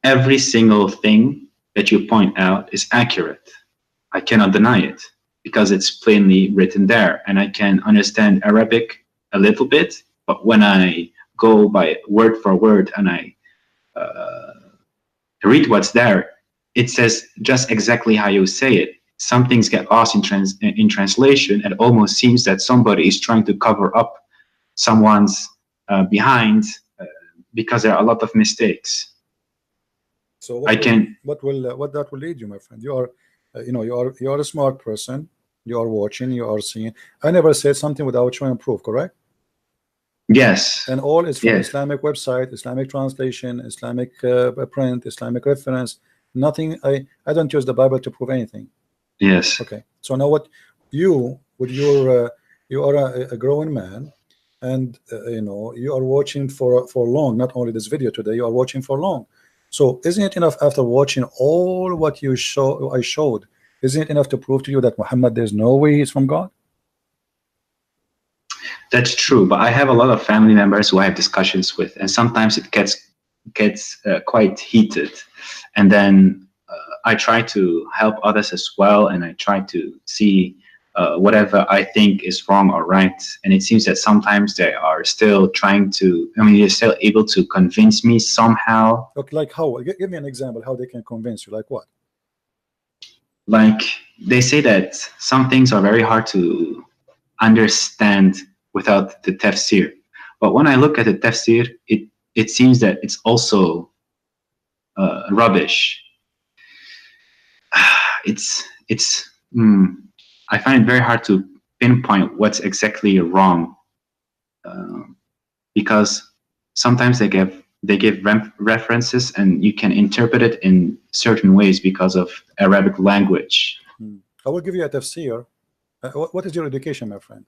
every single thing that you point out is accurate. I cannot deny it, because it's plainly written there, and I can understand Arabic a little bit, but when I go by word for word and I read what's there, it says just exactly how you say it. Some things get lost in translation, and it almost seems that somebody is trying to cover up someone's behind, because there are a lot of mistakes. So what that will lead you, my friend? You are, you are a smart person. You are watching. You are seeing. I never said something without showing proof. Correct? Yes. And all is from Islamic website, Islamic translation, Islamic print, Islamic reference. Nothing. I don't use the Bible to prove anything. Yes. Okay. So now what you with your you are a growing man, and you are watching for long. Not only this video today, you are watching for long. So isn't it enough after watching all what I showed Isn't it enough to prove to you that Muhammad, there's no way he's from God? That's true, but I have a lot of family members who I have discussions with, and sometimes it gets quite heated, and then I try to help others as well, and I try to see whatever I think is wrong or right, and it seems that sometimes they are still trying to, I mean, they're still able to convince me somehow. Look, like how? Give me an example how they can convince you. Like what? Like they say that some things are very hard to understand without the tafsir, but when I look at the tafsir, it seems that it's also rubbish. I find it very hard to pinpoint what's exactly wrong, because sometimes they give references and you can interpret it in certain ways because of Arabic language. I will give you a tafsir. What is your education, my friend?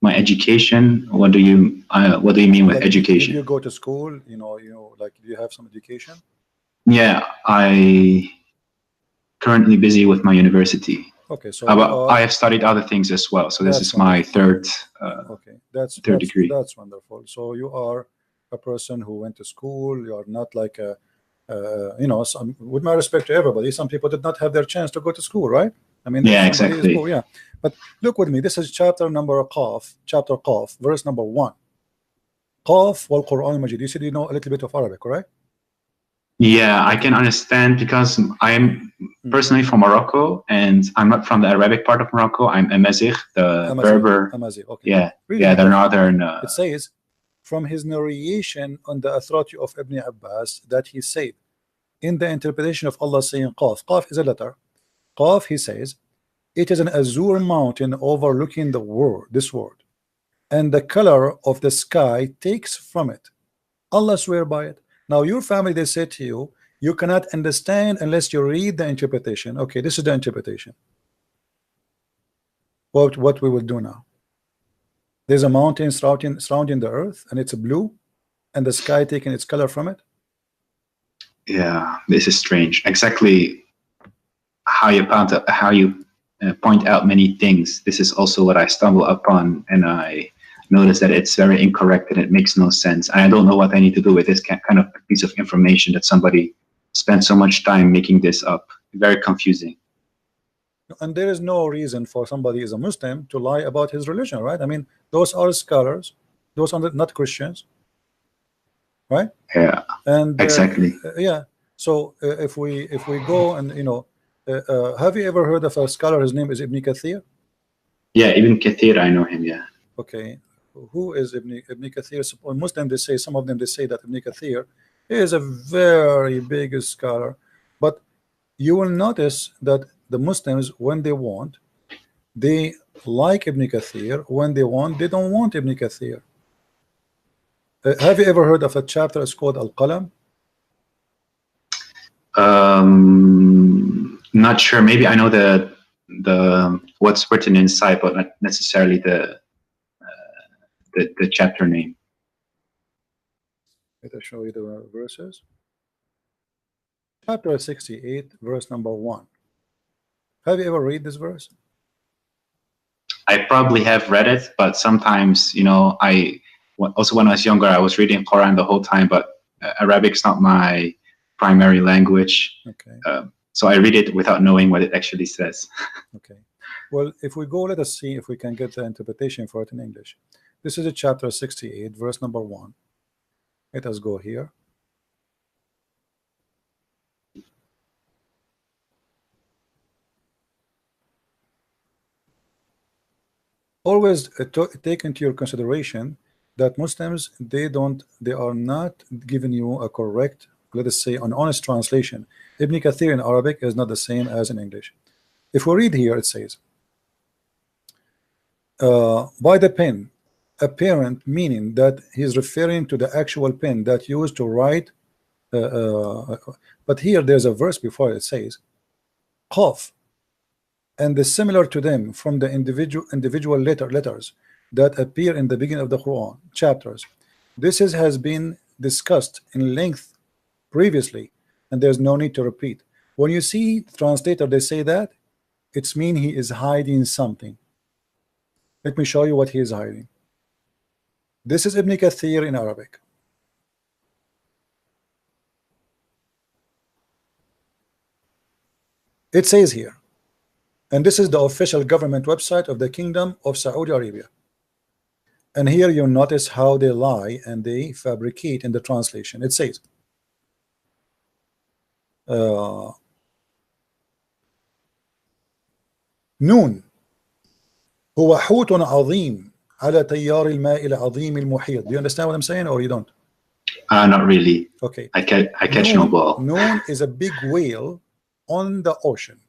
My education? What do you mean with like, education? Did you go to school? Like, do you have some education? Yeah, I currently busy with my university. Okay, so I have studied other things as well. So this is my third degree. That's wonderful. So you are a person who went to school. You are not like a, with my respect to everybody, some people did not have their chance to go to school, right? I mean, yeah, exactly. Cool, yeah. But look with me. This is chapter Qaf, verse number 1. Qaf wal Quran al-Majid. You said you know a little bit of Arabic, right? Yeah, I can understand because I am personally from Morocco, and I'm not from the Arabic part of Morocco. I'm Amazigh, the Berber. Amazigh, okay. Yeah, really yeah, the northern. It says, from his narration on the authority of Ibn Abbas, that he said, in the interpretation of Allah saying Qaf. Qaf is a letter. Qaf, he says, it is an azure mountain overlooking this world, and the color of the sky takes from it. Allah swear by it. Now your family, they say to you, you cannot understand unless you read the interpretation. Okay, this is the interpretation. What we will do now? There's a mountain surrounding the earth, and it's blue, and the sky taking its color from it. Yeah, this is strange. Exactly how you point out many things. This is also what I stumble upon, and I notice that it's very incorrect and it makes no sense. And I don't know what I need to do with this kind of piece of information that somebody spent so much time making this up. Very confusing. And there is no reason for somebody as a Muslim to lie about his religion, right? I mean, those are scholars, those are not Christians, right? Yeah, and exactly. Yeah. So if we go and have you ever heard of a scholar? His name is Ibn Kathir. Yeah, Ibn Kathir, I know him. Yeah. Okay. Who is Ibn Kathir? Muslim, they say, some of them, they say that Ibn Kathir is a very big scholar, but you will notice that the Muslims, when they want, they like Ibn Kathir. When they want, they don't want Ibn Kathir. Have you ever heard of a chapter? It's called Al-Qalam. Not sure. Maybe I know the what's written inside, but not necessarily the chapter name. Let me show you the verses. Chapter 68, verse number 1. Have you ever read this verse? I probably have read it, but sometimes, I also when I was younger, I was reading Quran the whole time, but Arabic's not my primary language. Okay. So I read it without knowing what it actually says. Okay. Well, if we go, let us see if we can get the interpretation for it in English. This is a chapter 68, verse number 1. Let us go here. Always take into your consideration that Muslims, they are not giving you a correct, let us say, an honest translation. Ibn Kathir in Arabic is not the same as in English. If we read here, it says, by the pen, apparent, meaning that he's referring to the actual pen that used to write. But here there's a verse before it says, Qaf, and the similar to them from the individual letters that appear in the beginning of the Quran chapters. This has been discussed in length previously, and there's no need to repeat. When you see translator, they say that it's mean he is hiding something. Let me show you what he is hiding. This is Ibn Kathir in Arabic. It says here, and this is the official government website of the Kingdom of Saudi Arabia. And here you notice how they lie and they fabricate in the translation. It says, نون هو حوت عظيم على تيار الماء العظيم المحيط. Do you understand what I'm saying or you don't? Not really. Okay. I catch no ball. Noon is a big whale on the ocean,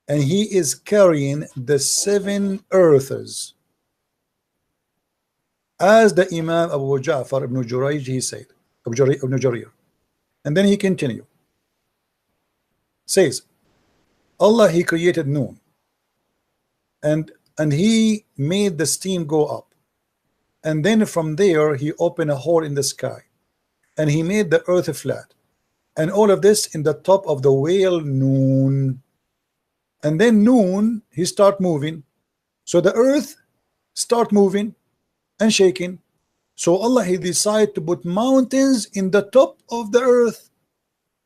and he is carrying the 7 earths, as the Imam Abu Ja'far ibn Jurayj he said, ibn Jarir. And then he continued, says, Allah he created Noon, and he made the steam go up, and then from there he opened a hole in the sky, and he made the earth flat, and all of this in the top of the whale Noon. And then Noon he start moving, so the earth start moving and shaking. So Allah he decided to put mountains in the top of the earth,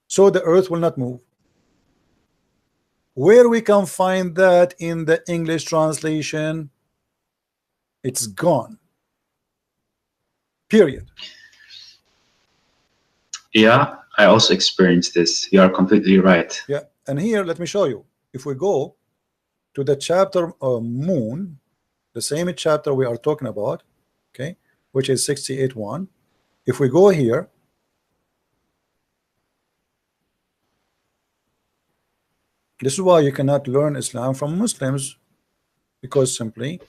so the earth will not move. Where we can find that in the English translation? It's gone. Period. Yeah, I also experienced this. You are completely right. Yeah, and here let me show you. If we go to the chapter Moon, the same chapter we are talking about, okay, which is 68:1. If we go here, this is why you cannot learn Islam from Muslims, because simply,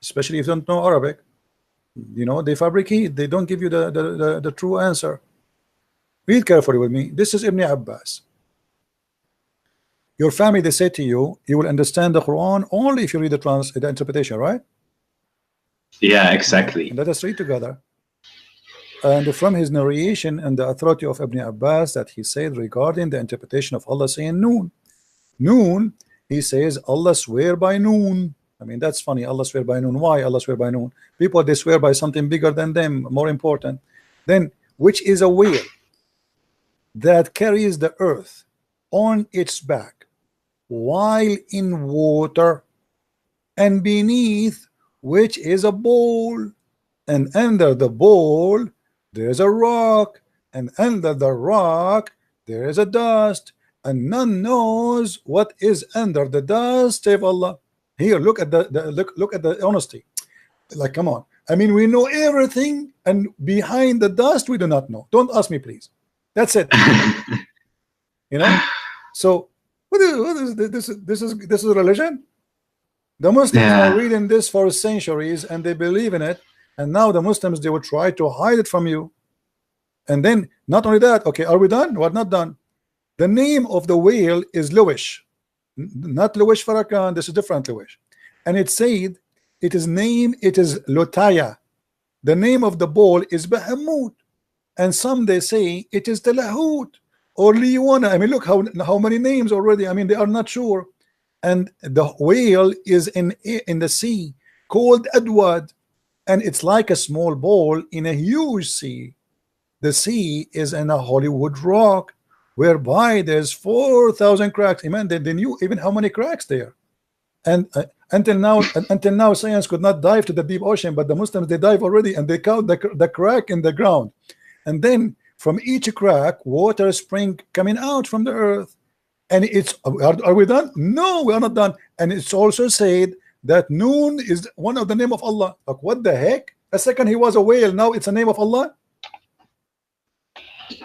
especially if you don't know Arabic, you know, they fabricate, they don't give you the true answer. Read carefully with me. This is Ibn Abbas. Your family, they say to you, you will understand the Quran only if you read the interpretation, right? Yeah, exactly. And let us read together. And from his narration and the authority of Ibn Abbas that he said regarding the interpretation of Allah saying Noon. Noon, he says Allah swear by Noon. I mean, that's funny. Allah swear by Noon. Why Allah swear by Noon? People, they swear by something bigger than them, more important. Then, which is a whale that carries the earth on its back while in water, and beneath which is a bowl, and under the bowl there is a rock, and under the rock there is a dust, and none knows what is under the dust save Allah. Here, look at look at the honesty. Like, come on. I mean, we know everything, and behind the dust we do not know. Don't ask me, please. That's it. You know. So what is this? This is religion. The Muslims are reading this for centuries, and they believe in it. And now the Muslims, they will try to hide it from you. And then not only that. Okay, are we done? We're not done. The name of the whale is Luwish, not Luwish Farrakhan. This is different Luwish, and it said it is Lotaya. The name of the bull is Bahamut, and some they say it is Talahut or Liwana. I mean, look how many names already. I mean, they are not sure. And the whale is in the sea called Adwad, and it's like a small ball in a huge sea. The sea is in a Hollywood rock, whereby there's 4,000 cracks. Amen. They knew even how many cracks there. And until now, science could not dive to the deep ocean, but the Muslims, they dive already, and they count the crack in the ground. And then from each crack, water spring coming out from the earth. And it's are we done? No, we are not done. And it's also said that Noon is one of the name of Allah. Like, what the heck? A second he was a whale, now it's a name of Allah.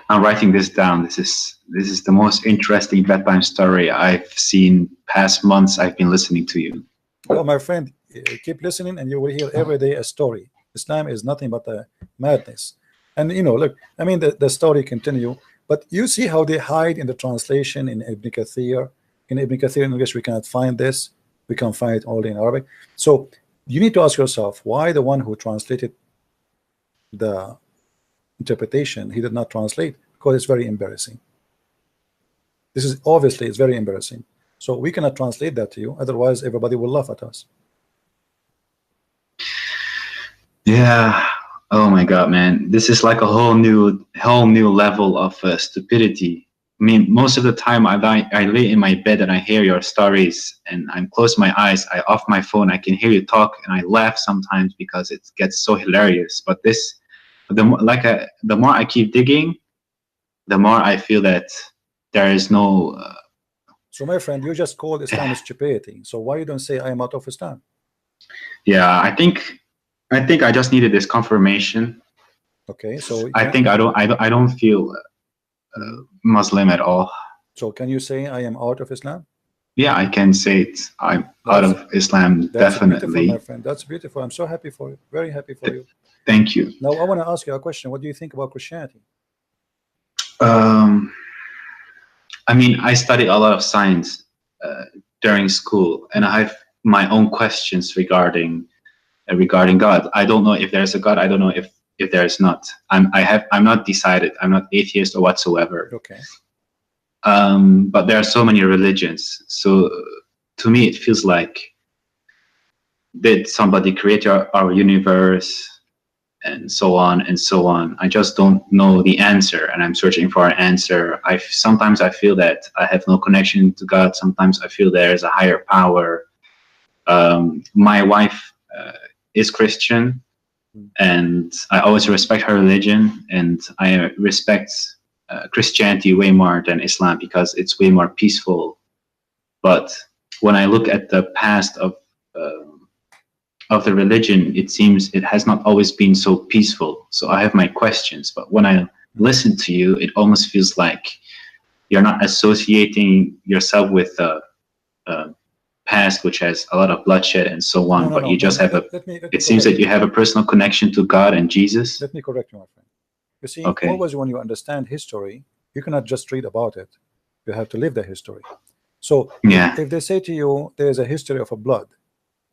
I'm writing this down. This is the most interesting bedtime story I've seen past months. I've been listening to you. Well, my friend, keep listening, and you will hear every day a story. Islam is nothing but a madness. And you know, look, I mean, the story continue, but you see how they hide in the translation in Ibn Kathir. In Ibn Kathir in English, we cannot find this. We can find it only in Arabic. So you need to ask yourself, why the one who translated the interpretation, he did not translate? Because it's very embarrassing. This is obviously, it's very embarrassing. So we cannot translate that to you, otherwise everybody will laugh at us. Yeah. Oh my God, man. This is like a whole new level of stupidity. I mean, most of the time I lay in my bed and I hear your stories and I'm close my eyes, I off my phone, I can hear you talk and I laugh sometimes because it gets so hilarious. But this, the more I keep digging, the more I feel that there is no. So my friend, you just called Islam stupidity. So why you don't say I am out of Islam? Yeah, I think I just needed this confirmation. Okay, so I think I don't feel Muslim at all. So can you say I am out of Islam? Yeah, I can say it. I'm out of Islam, that's definitely. Beautiful, my friend. That's beautiful. I'm so happy for you. Very happy for you. Thank you. Now I want to ask you a question. What do you think about Christianity? I mean, I studied a lot of science during school, and I have my own questions regarding God. I don't know if there's a God. I don't know if there's not. I'm not decided. I'm not atheist or whatsoever. Okay. But there are so many religions. So to me, it feels like, did somebody create our universe, and so on and so on. I just don't know the answer, and I'm searching for an answer. Sometimes I feel that I have no connection to God. Sometimes I feel there is a higher power. My wife is Christian, and I always respect her religion, and I respect Christianity way more than Islam because it's way more peaceful. But when I look at the past of the religion, it seems it has not always been so peaceful. So I have my questions, but when I listen to you, it almost feels like you're not associating yourself with the past, which has a lot of bloodshed and so on, but you just have it seems that you have a personal connection to God and Jesus. Let me correct you, my friend. You see, Okay. always when you understand history, you cannot just read about it. You have to live the history. So yeah, if they say to you, there is a history of a blood,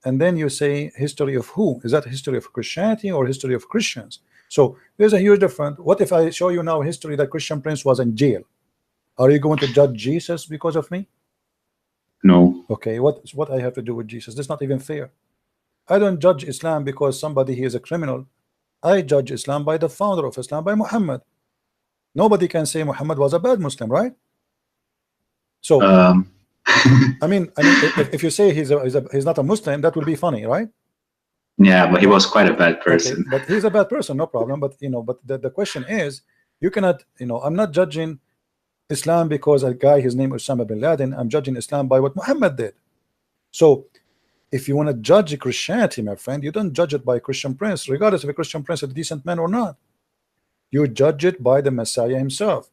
and then you say history of who? Is that history of Christianity or history of Christians? So there's a huge difference. What if I show you now history that Christian Prince was in jail? Are you going to judge Jesus because of me? No. Okay, what I have to do with Jesus? That's not even fair. I don't judge Islam because somebody he is a criminal. I judge Islam by the founder of Islam, by Muhammad. Nobody can say Muhammad was a bad Muslim, right? So I mean, if you say he's not a Muslim, that will be funny, right? Yeah, but he was quite a bad person. Okay, but he's a bad person, no problem. But but the question is, you cannot, I'm not judging Islam because a guy, his name is Osama bin Laden. I'm judging Islam by what Muhammad did. So if you want to judge Christianity, my friend, you don't judge it by Christian Prince, regardless if a Christian Prince is a decent man or not. You judge it by the Messiah himself.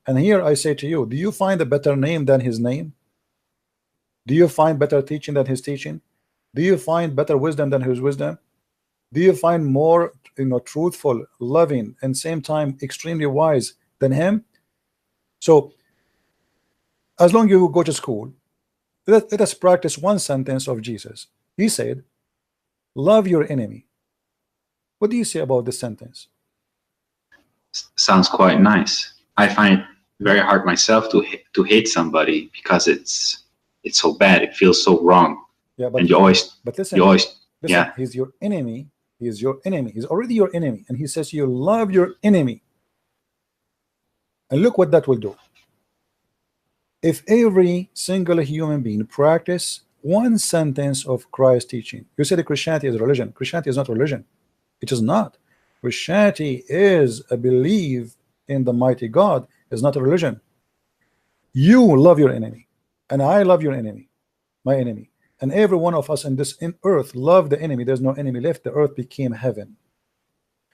And here I say to you, do you find a better name than his name? Do you find better teaching than his teaching? Do you find better wisdom than his wisdom? Do you find more truthful, loving, and same time extremely wise than him? So as long as you go to school, let us practice one sentence of Jesus. He said, love your enemy. What do you say about this sentence? Sounds quite nice. I find it very hard myself to hate somebody because it's so bad. It feels so wrong. Yeah, but and listen, yeah, he's your enemy. He is your enemy. He's already your enemy, and he says you love your enemy. And look what that will do. If every single human being practice one sentence of Christ's teaching, you say that Christianity is a religion. Christianity is not religion. It is not. Christianity is a belief in the mighty God. It's not a religion. You love your enemy, and I love your enemy, my enemy, and every one of us in earth love the enemy. There's no enemy left. The earth became heaven.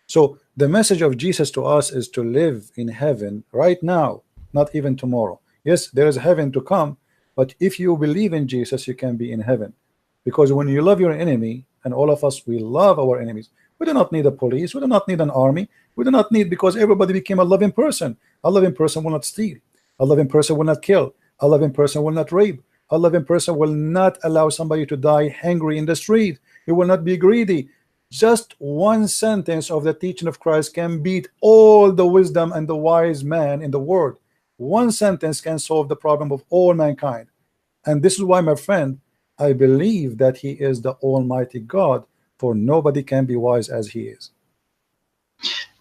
So the message of Jesus to us is to live in heaven right now, not even tomorrow. Yes, there is heaven to come, but if you believe in Jesus, you can be in heaven. Because when you love your enemy, and all of us, we love our enemies. We do not need a police. We do not need an army. We do not need, because everybody became a loving person. A loving person will not steal. A loving person will not kill. A loving person will not rape. A loving person will not allow somebody to die hungry in the street. He will not be greedy. Just one sentence of the teaching of Christ can beat all the wisdom and the wise man in the world. One sentence can solve the problem of all mankind. And this is why, my friend, I believe that he is the Almighty God, for nobody can be wise as he is.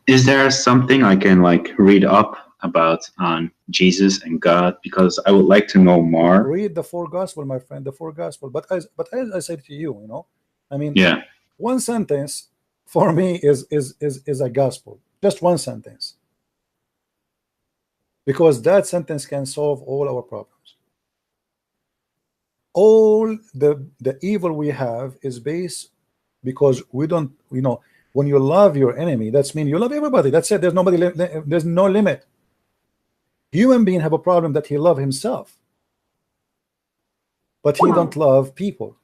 Is there something I can like read up about on Jesus and God? Because I would like to know more. Read the four gospel, my friend, the four gospel. But as I said to you, you know, I mean, yeah, one sentence for me is a gospel. Just one sentence. Because that sentence can solve all our problems. All the evil we have is based because we don't, you know, when you love your enemy, that's mean you love everybody. That's it. There's nobody, there's no limit. Human being have a problem that he love himself, but he don't love people.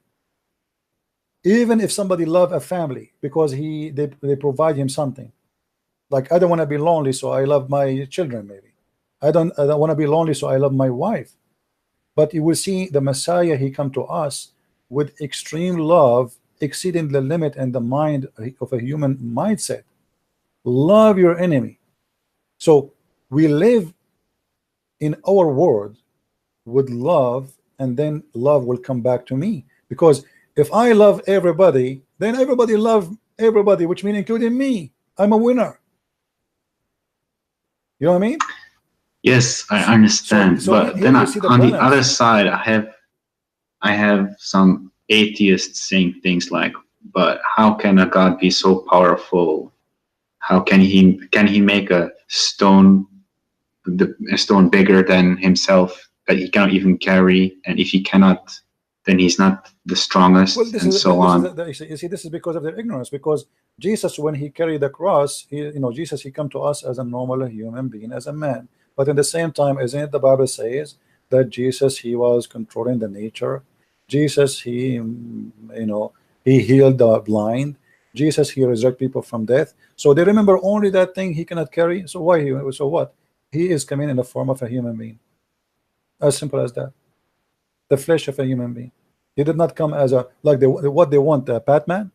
Even if somebody love a family because they provide him something, like I don't want to be lonely, so I love my children. Maybe I don't want to be lonely, so I love my wife. But you will see the Messiah, he come to us with extreme love, exceeding the limit and the mind of a human mindset. Love your enemy. So we live in our world with love, and then love will come back to me. Because if I love everybody, then everybody love everybody, which means including me. I'm a winner. You know what I mean? Yes, I understand. But then on the other side, I have some atheists saying things like, but how can a God be so powerful? How can he make a stone bigger than himself that he cannot even carry? And if he cannot, then he's not the strongest, and so on. You see, this is because of their ignorance. Because Jesus, when he carried the cross, Jesus, he come to us as a normal human being, as a man. But in the same time, isn't it the Bible says that Jesus, he was controlling the nature. Jesus, he healed the blind. Jesus, he resurrected people from death. So they remember only that thing he cannot carry. So why so what? He is coming in the form of a human being. As simple as that. The flesh of a human being. He did not come as what they want, Batman.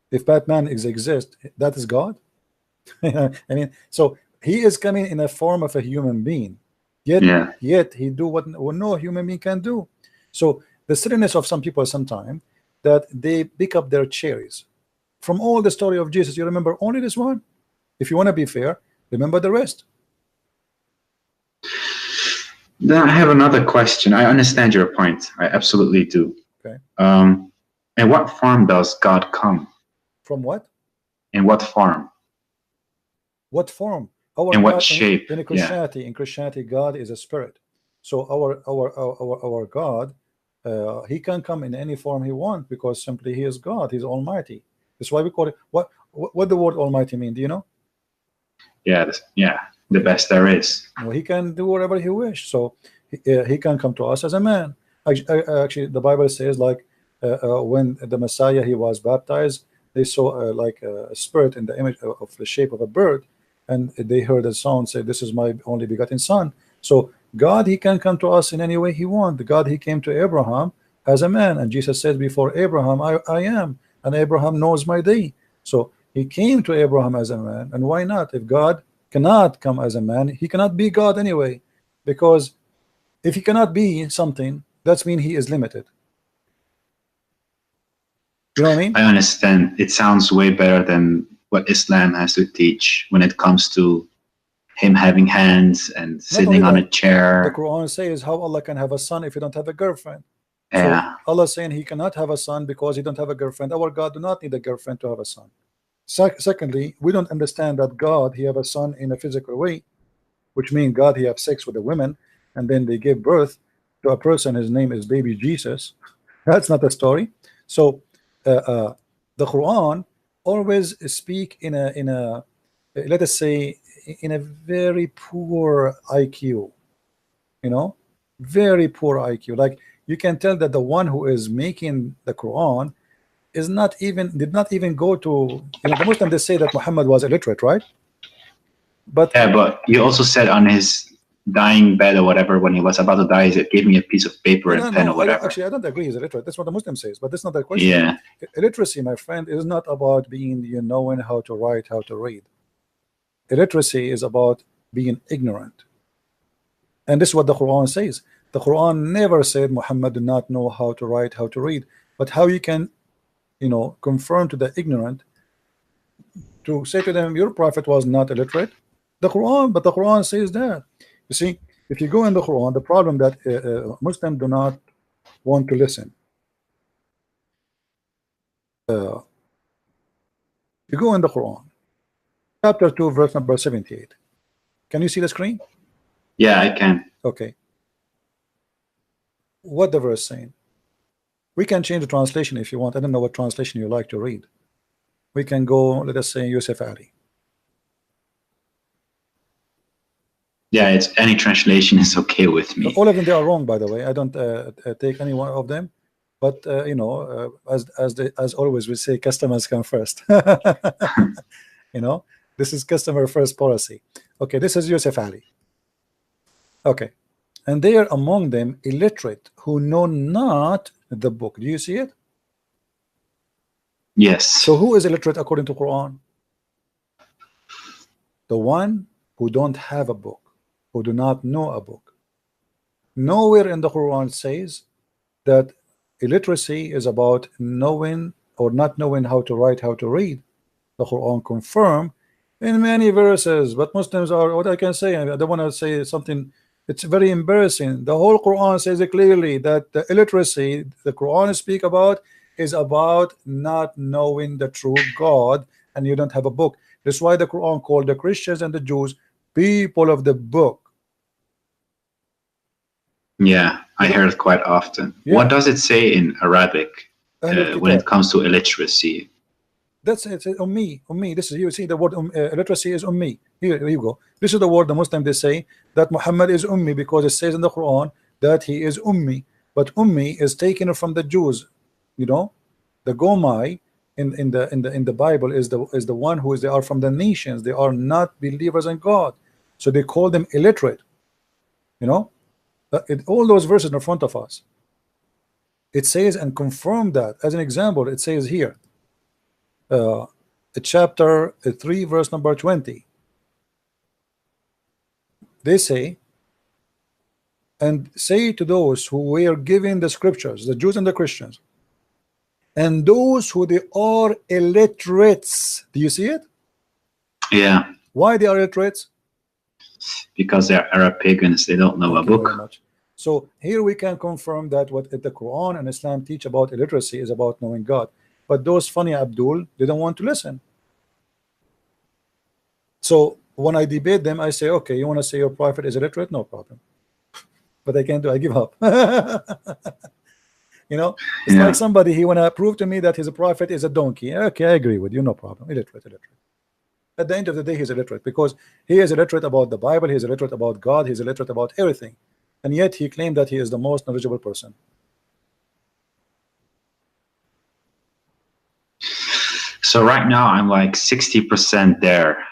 If Batman exists, that is God. I mean, so he is coming in a form of a human being. Yet he do what no human being can do. So the silliness of some people sometimes that they pick up their cherries from all the story of Jesus. You remember only this one. If you want to be fair, remember the rest. Then I have another question. I understand your point. I absolutely do. Okay. In what form does God come? From what? In what form? What form? In what shape? In Christianity, God is a spirit. So our God, he can come in any form he wants because simply he is God. He's Almighty. That's why we call it. What the word Almighty mean? Do you know? Yeah. The best there is. Well, he can do whatever he wishes. So he can come to us as a man. Actually, the Bible says like when the Messiah, he was baptized, they saw like a spirit in the image of the shape of a bird, and they heard a sound say, "This is my only begotten son." So God, he can come to us in any way he wants. God, he came to Abraham as a man, and Jesus said, "Before Abraham, I am," and Abraham knows my day. So he came to Abraham as a man, and why not? If God cannot come as a man, he cannot be God anyway, because if he cannot be something, that means he is limited. You know what I mean? I understand. It sounds way better than what Islam has to teach when it comes to him having hands and sitting on a chair. The Quran says how Allah can have a son if you don't have a girlfriend. Yeah. So Allah saying he cannot have a son because he don't have a girlfriend. Our God do not need a girlfriend to have a son. Secondly, we don't understand that God, he have a son in a physical way, which means God, he have sex with the women, and then they give birth to a person. His name is baby Jesus. That's not a story. So the Quran always speak in a let us say in a very poor IQ, very poor IQ. Like you can tell that the one who is making the Quran did not even go to, the Muslims, they say that Muhammad was illiterate, right? But you also said on his dying bed or whatever, when he was about to die, he said, "Give me a piece of paper and pen or whatever." Actually, I don't agree he's illiterate. That's what the Muslim says, but that's not the question. Yeah. Illiteracy, my friend, is not about being knowing how to write, how to read. Illiteracy is about being ignorant. And this is what the Quran says. The Quran never said Muhammad did not know how to write, how to read. But how you can, you know, confirm to the ignorant, to say to them your prophet was not illiterate? The Quran, but the Quran says that. You see, if you go in the Quran, the problem that Muslims do not want to listen. You go in the Quran, chapter 2, verse number 78. Can you see the screen? Yeah, I can. Okay. What the verse saying? We can change the translation if you want. I don't know what translation you like to read. We can go, let us say, Yusuf Ali. Yeah, it's any translation is okay with me. All of them, they are wrong, by the way. I don't take any one of them. But you know, as always, we say customers come first. You know, this is customer first policy. Okay, this is Yusuf Ali. Okay, and they are among them illiterate who know not the book. Do you see it? Yes. So who is illiterate according to Quran? The one who don't have a book, who do not know a book. Nowhere in the Quran says that illiteracy is about knowing or not knowing how to write, how to read. The Quran confirm in many verses, but Muslims are, what I can say, I don't want to say something, it's very embarrassing. The whole Quran says it clearly that the illiteracy the Quran speak about is about not knowing the true God, and you don't have a book. That's why the Quran called the Christians and the Jews people of the book. Yeah, I hear it quite often. Yeah. What does it say in Arabic when it comes to illiteracy? That's it. Ummi. This is, you see the word illiteracy is ummi. Here you go. This is the word the Muslim they say that Muhammad is ummi because it says in the Quran that he is ummi. But ummi is taken from the Jews. You know, the Gomai in the Bible is the one who is, they are from the nations. They are not believers in God, so they call them illiterate. You know, all those verses in front of us. It says and confirm that. As an example, it says here. Chapter 3 verse number 20, they say, and say to those who were given the scriptures, the Jews and the Christians, and those who they are illiterates. Do you see it? Yeah. Why they are illiterates? Because they're Arab pagans, they don't know a book. So here we can confirm that what the Quran and Islam teach about illiteracy is about knowing God. But those funny Abdul, they don't want to listen. So when I debate them, I say, okay, you want to say your prophet is illiterate? No problem. But I can't do, I give up. You know, it's like somebody, he want to prove to me that his prophet is a donkey. Okay, I agree with you, no problem. Illiterate. At the end of the day, he's illiterate because he is illiterate about the Bible, he's illiterate about God, he's illiterate about everything. And yet he claimed that he is the most knowledgeable person. So right now I'm like 60% there.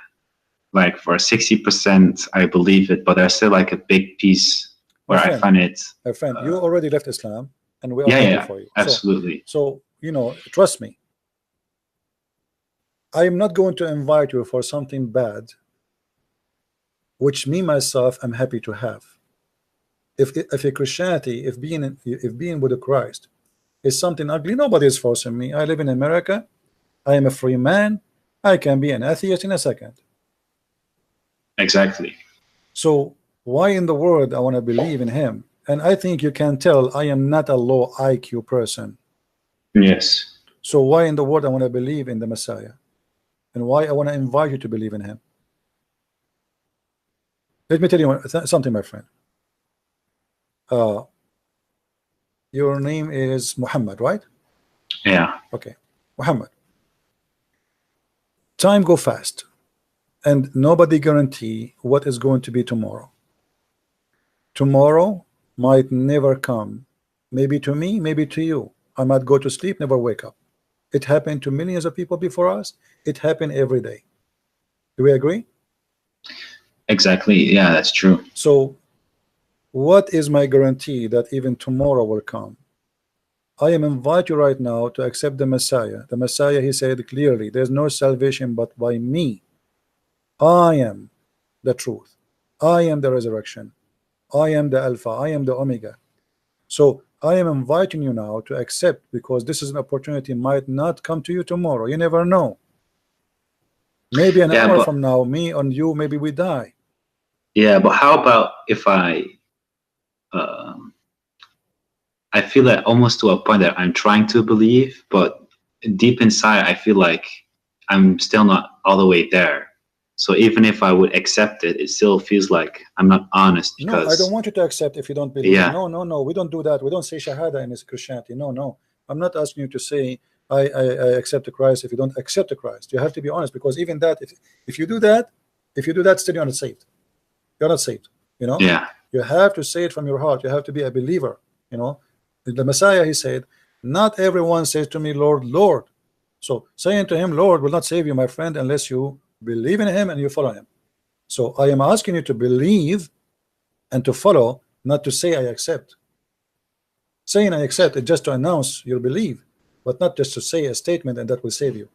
Like for 60% I believe it, but there's still like a big piece where I find it. My friend, you already left Islam, and we are happy for you. Absolutely. So you know, trust me. I am not going to invite you for something bad, which me myself am happy to have. If a Christianity, if being with Christ is something ugly, nobody is forcing me. I live in America. I am a free man. I can be an atheist in a second. Exactly. So why in the world I want to believe in him? And I think you can tell I am not a low IQ person. Yes. So why in the world I want to believe in the Messiah? And why I want to invite you to believe in him? Let me tell you something, my friend. Your name is Muhammad, right? Yeah. Okay. Muhammad. Time go fast, and nobody guarantee what is going to be tomorrow. Tomorrow might never come. Maybe to me, maybe to you. I might go to sleep, never wake up. It happened to millions of people before us. It happened every day. Do we agree? Exactly. Yeah, that's true. So what is my guarantee that even tomorrow will come? I am invite you right now to accept the Messiah. The Messiah, he said clearly, there's no salvation but by me. I am the truth. I am the resurrection. I am the Alpha, I am the Omega. So I am inviting you now to accept, because this is an opportunity might not come to you tomorrow. You never know. Maybe an hour from now, me and you, maybe we die. Yeah, but how about if I feel that almost to a point that I'm trying to believe, but deep inside I feel like I'm still not all the way there. So even if I would accept it, it still feels like I'm not honest. Because no, I don't want you to accept if you don't believe. Yeah. No, we don't do that. We don't say Shahada in this Christianity. No, I'm not asking you to say I accept the Christ if you don't accept the Christ. You have to be honest, because even that, if you do that, still you're not saved. You're not saved. You know. Yeah. You have to say it from your heart. You have to be a believer. You know, the Messiah, he said, not everyone says to me, Lord, Lord. So saying to him, Lord, will not save you, my friend, unless you believe in him and you follow him. So I am asking you to believe and to follow, not to say I accept. Saying I accept is just to announce your belief, but not just to say a statement and that will save you.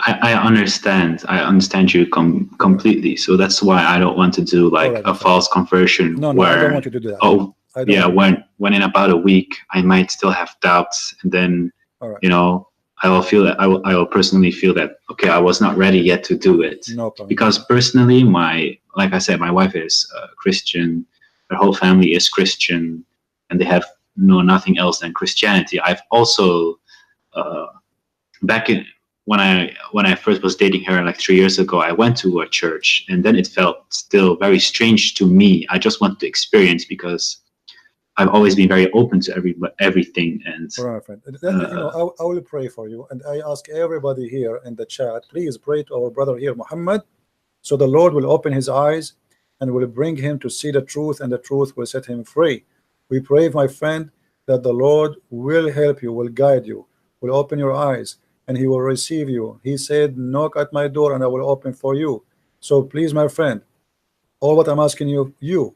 I understand you completely. So that's why I don't want to do like a false conversion. No, where, I don't want you to do that. Oh, yeah, when in about a week I might still have doubts, and then you know, I will feel that I will personally feel that, okay, I was not ready yet to do it. No problem. Because personally, like I said, my wife is Christian, her whole family is Christian, and they have nothing else than Christianity. I've also back in when I first was dating her like 3 years ago, I went to a church, and then it felt still very strange to me. I just wanted to experience, because I've always been very open to everything. And right, friend. You know, I will pray for you, and I ask everybody here in the chat, please pray to our brother here, Muhammad, so the Lord will open his eyes and will bring him to see the truth, and the truth will set him free. We pray, my friend, that the Lord will help you, will guide you, will open your eyes, and he will receive you. He said, knock at my door and I will open for you. So please, my friend, all what I'm asking you,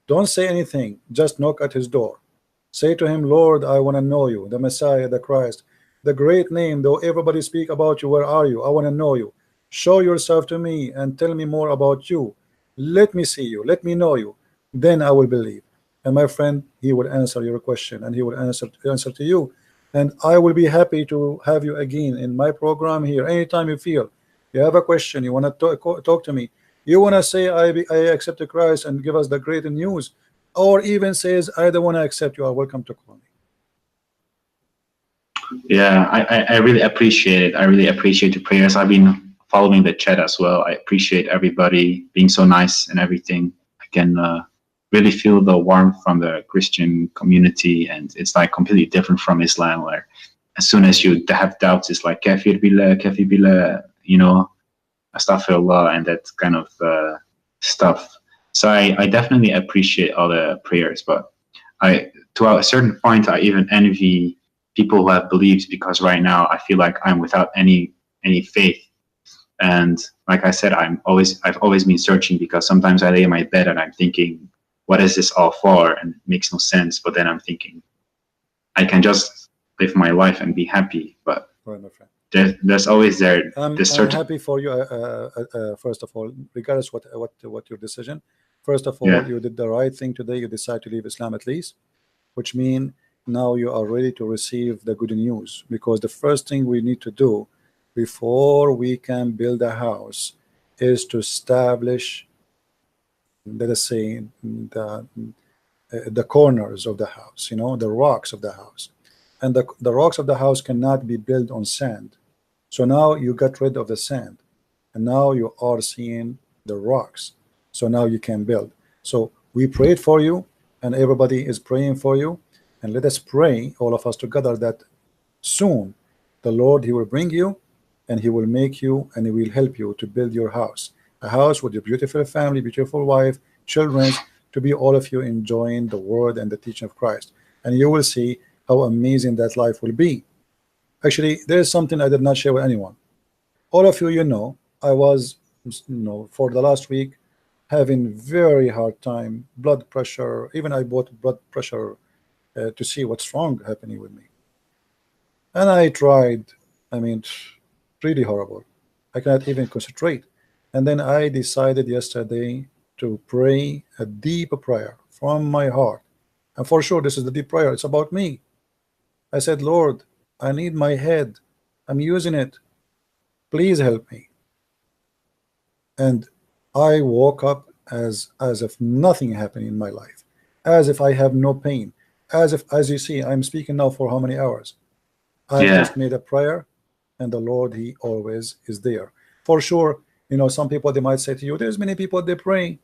don't say anything, just knock at his door. Say to him, Lord, I want to know you, the Messiah, the Christ, the great name, though everybody speak about you, where are you? I want to know you. Show yourself to me and tell me more about you. Let me see you, let me know you, then I will believe. And my friend, he will answer your question, and he will answer to you. And I will be happy to have you again in my program here. Anytime you feel you have a question, you want to talk to me, you want to say I accept Christ and give us the great news, or even says I don't want to accept, you are welcome to call me. Yeah, I really appreciate it. I really appreciate the prayers. I've been following the chat as well. I appreciate everybody being so nice and everything. I can really feel the warmth from the Christian community, and it's like completely different from Islam, where as soon as you have doubts, it's like kafir billah, you know, astaghfirullah, and that kind of stuff. So I definitely appreciate all the prayers, but to a certain point I even envy people who have beliefs, because right now I feel like I'm without any faith. And like I said, I've always been searching, because sometimes I lay in my bed and I'm thinking, what is this all for? And it makes no sense. But then I'm thinking, I can just live my life and be happy. But right, my friend, there's always I'm happy for you. First of all, regardless what your decision. First of all, you did the right thing today. You decide to leave Islam at least, which means now you are ready to receive the good news. Because the first thing we need to do before we can build a house is to establish, let us say, the corners of the house, you know, the rocks of the house. And the rocks of the house cannot be built on sand. So now you got rid of the sand, and now you are seeing the rocks. So now you can build. So we prayed for you, and everybody is praying for you. And let us pray, all of us together, that soon the Lord, he will bring you, and he will make you, and he will help you to build your house. A house with your beautiful family, beautiful wife, children, to be all of you enjoying the word and the teaching of Christ. And you will see how amazing that life will be. Actually, there is something I did not share with anyone. All of you, you know, I was, for the last week, having very hard time, blood pressure. Even I bought blood pressure to see what's wrong happening with me. And I tried, I mean, really horrible. I cannot even concentrate. And then I decided yesterday to pray a deep prayer from my heart. And for sure, this is the deep prayer. It's about me. I said, Lord, I need my head. I'm using it. Please help me. And I woke up as if nothing happened in my life, as if I have no pain, as if, as you see, I'm speaking now for how many hours? I just made a prayer, and the Lord, He always is there. For sure, you know, some people, they might say to you, there's many people, they pray.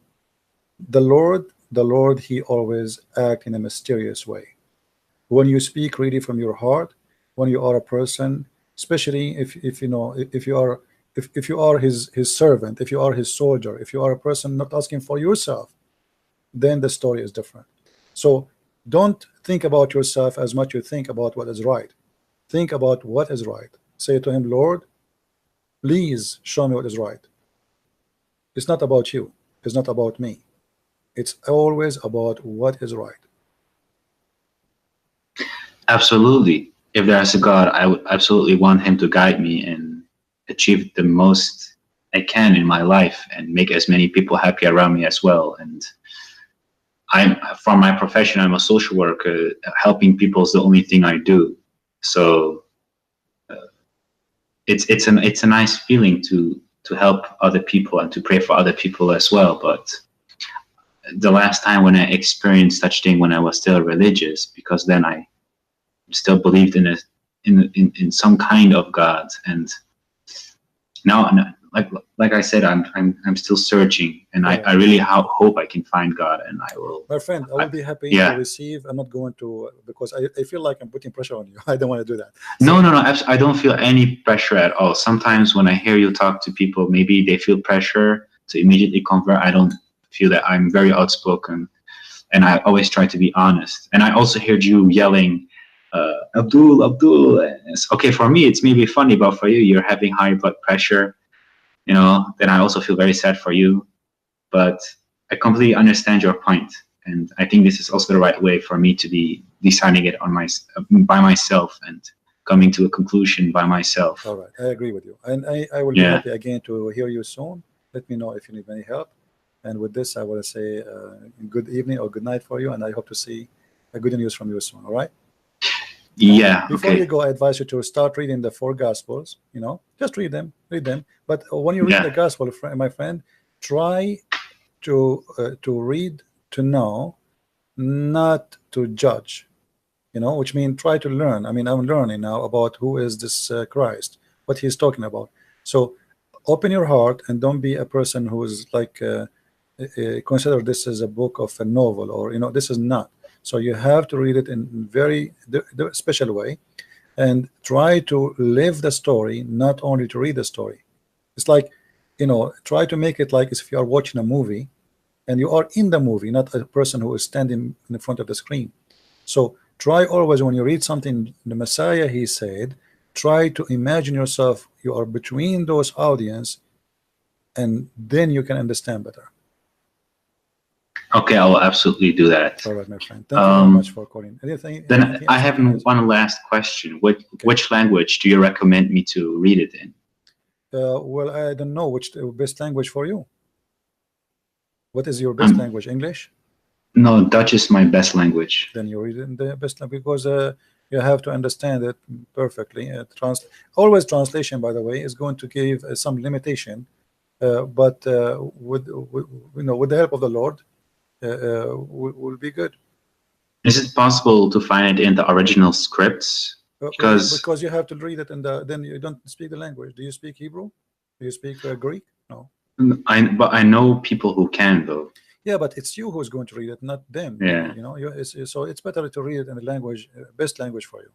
The Lord, He always act in a mysterious way. When you speak really from your heart, when you are a person, especially if you know, if you are his servant, if you are his soldier, if you are a person not asking for yourself, then the story is different. So don't think about yourself as much you think about what is right. Think about what is right. Say to Him, Lord, please show me what is right. It's not about you. It's not about me. It's always about what is right. Absolutely. If there's a God, I would absolutely want Him to guide me and achieve the most I can in my life and make as many people happy around me as well. And from my profession, I'm a social worker. Helping people is the only thing I do. So it's a nice feeling to help other people and to pray for other people as well. But the last time when I experienced such thing, when I was still religious, because then I still believed in some kind of God, and now, like I said, I'm still searching, and I really hope I can find God, and I will. My friend, I will be happy to receive. I'm not going to, because I feel like I'm putting pressure on you. I don't want to do that. So, no, I don't feel any pressure at all. Sometimes when I hear you talk to people, maybe they feel pressure to immediately convert. I don't feel that. I'm very outspoken, and I always try to be honest. And I also heard you yelling, Abdul. It's okay for me. It's maybe funny, but for you, you're having high blood pressure. You know, then I also feel very sad for you. But I completely understand your point, and I think this is also the right way for me to be deciding it on by myself and coming to a conclusion by myself. All right, I agree with you, and I will be happy again to hear you soon. Let me know if you need any help. And with this, I will say good evening or good night for you, and I hope to see good news from you soon. All right. Yeah. Before you go, I advise you to start reading the 4 Gospels. You know, just read them. But when you read the Gospel, my friend, try to read to know, not to judge. You know, which means try to learn. I mean, I'm learning now about who is this Christ, what He's talking about. So open your heart and don't be a person who is like consider this as a book of a novel, or you know, this is not. So you have to read it in very special way, and try to live the story, not only to read the story. It's like, you know, try to make it like as if you are watching a movie and you are in the movie, not a person who is standing in front of the screen. So try always, when you read something, the Messiah, He said, try to imagine yourself, you are between those audience, and then you can understand better. Okay, I will absolutely do that. All right, my friend. Thank you very much for calling. Anything I have one last question. Which language do you recommend me to read it in? Well, I don't know which best language for you. What is your best language? English? No, Dutch is my best language. Then you read it in the best language, because you have to understand it perfectly. Always translation, by the way, is going to give some limitation, but with the help of the Lord, will be good. Is it possible to find it in the original scripts? Because you have to read it, and then you don't speak the language. Do you speak Hebrew? Do you speak Greek? No. But I know people who can, though. Yeah, but it's you who's going to read it, not them. Yeah. You know, so it's better to read it in the language, best language for you.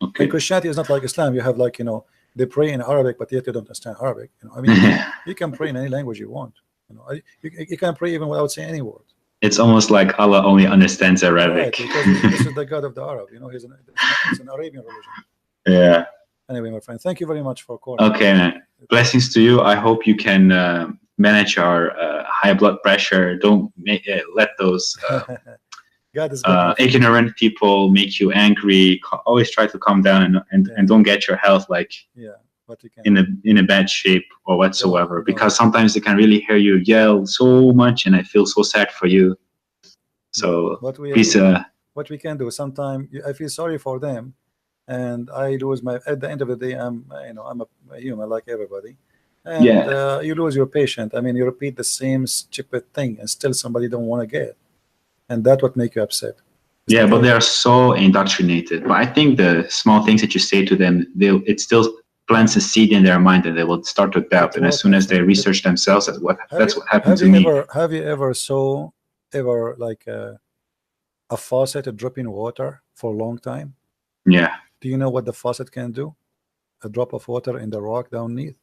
Okay. And Christianity is not like Islam. You have, like, you know, they pray in Arabic, but yet they don't understand Arabic. You know, I mean, you can pray in any language you want. You know, you can pray even without saying any word. It's almost like Allah only understands Arabic. Right, because this is the God of the Arab. You know, it's an Arabian religion. Yeah. Anyway, my friend, thank you very much for calling. Okay, man. Blessings to you. I hope you can manage our high blood pressure. Don't let those God is good. ignorant people make you angry. Always try to calm down and don't get your health like in a bad shape or whatsoever, because sometimes they can really hear you yell so much, and I feel so sad for you. So please, what we can do, sometimes I feel sorry for them, and I lose my, at the end of the day, I'm a human like everybody, and you lose your patience. I mean, you repeat the same stupid thing and still somebody don't want to get, and that's what make you upset. Yeah, but they are so indoctrinated. But I think the small things that you say to them, it still plants a seed in their mind, and they will start to doubt. And as soon as they research themselves, that's what happened to me. Have you ever saw like a faucet dropping water for a long time? Yeah. Do you know what the faucet can do? A drop of water in the rock downneath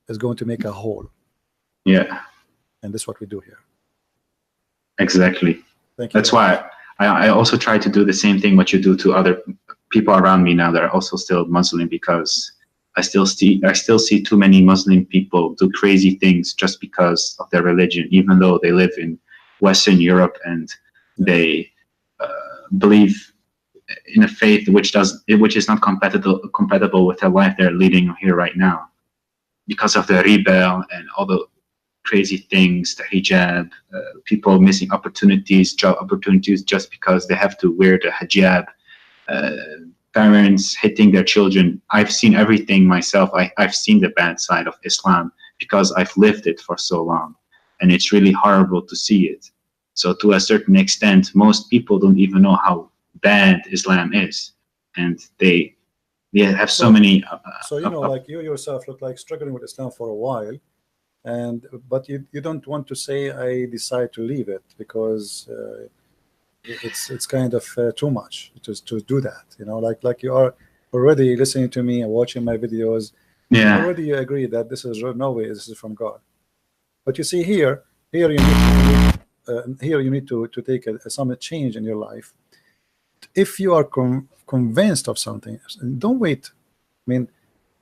is going to make a hole. Yeah. And this is what we do here. Exactly. Thank you. That's why I also try to do the same thing what you do to other people around me now that are also still Muslim, because I still see too many Muslim people do crazy things just because of their religion, even though they live in Western Europe and they believe in a faith which is not compatible with the life they're leading here right now, because of the rebel and all the crazy things, the hijab, people missing opportunities, job opportunities just because they have to wear the hijab, parents hitting their children. I've seen everything myself. I've seen the bad side of Islam because I've lived it for so long, and it's really horrible to see it. So to a certain extent, most people don't even know how bad Islam is, and they have so many. So like you yourself look like struggling with Islam for a while, but you don't want to say I decide to leave it because it's kind of too much to do that. Like you are already listening to me and watching my videos. Yeah. Already you agree that this is no way, this is from God. But you see here you need to take some change in your life. If you are convinced of something, don't wait. I mean,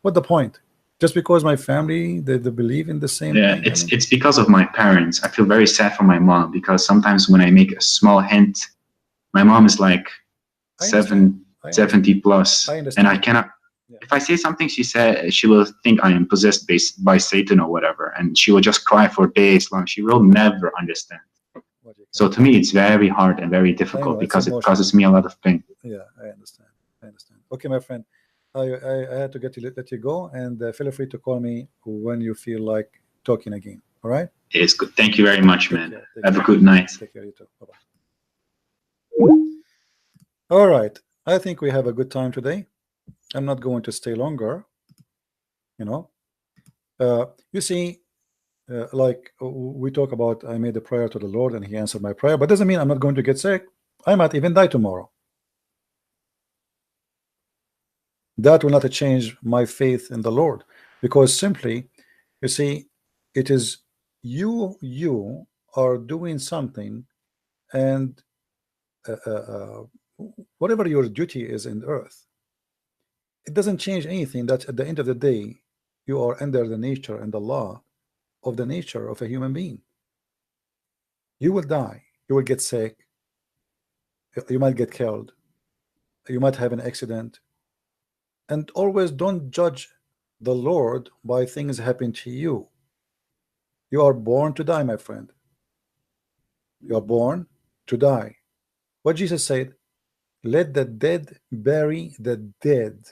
what the point? Just because my family they believe in the same thing? It's because of my parents. I feel very sad for my mom, because sometimes when I make a small hint, my mom is like 70 plus, and I cannot. If I say something, she will think I am possessed by Satan or whatever, and she will just cry for days long. She will never understand. So to me, it's very hard and very difficult because it causes me a lot of pain. Yeah, I understand. Okay, my friend, I had to let you go, and feel free to call me when you feel like talking again. All right? It's good. Thank you very much, man. Have a good night. Take care, you too. Bye-bye. All right. I think we have a good time today. I'm not going to stay longer. You see, like we talk about, I made a prayer to the Lord and he answered my prayer, but doesn't mean I'm not going to get sick. I might even die tomorrow. That will not change my faith in the Lord, because simply, you see, it is you are doing something, and whatever your duty is in earth, it doesn't change anything. That at the end of the day, you are under the nature and the law of the nature of a human being. You will die, you will get sick, you might get killed, you might have an accident. And always don't judge the Lord by things happen to you. You are born to die, my friend. You are born to die. What Jesus said, let the dead bury the dead.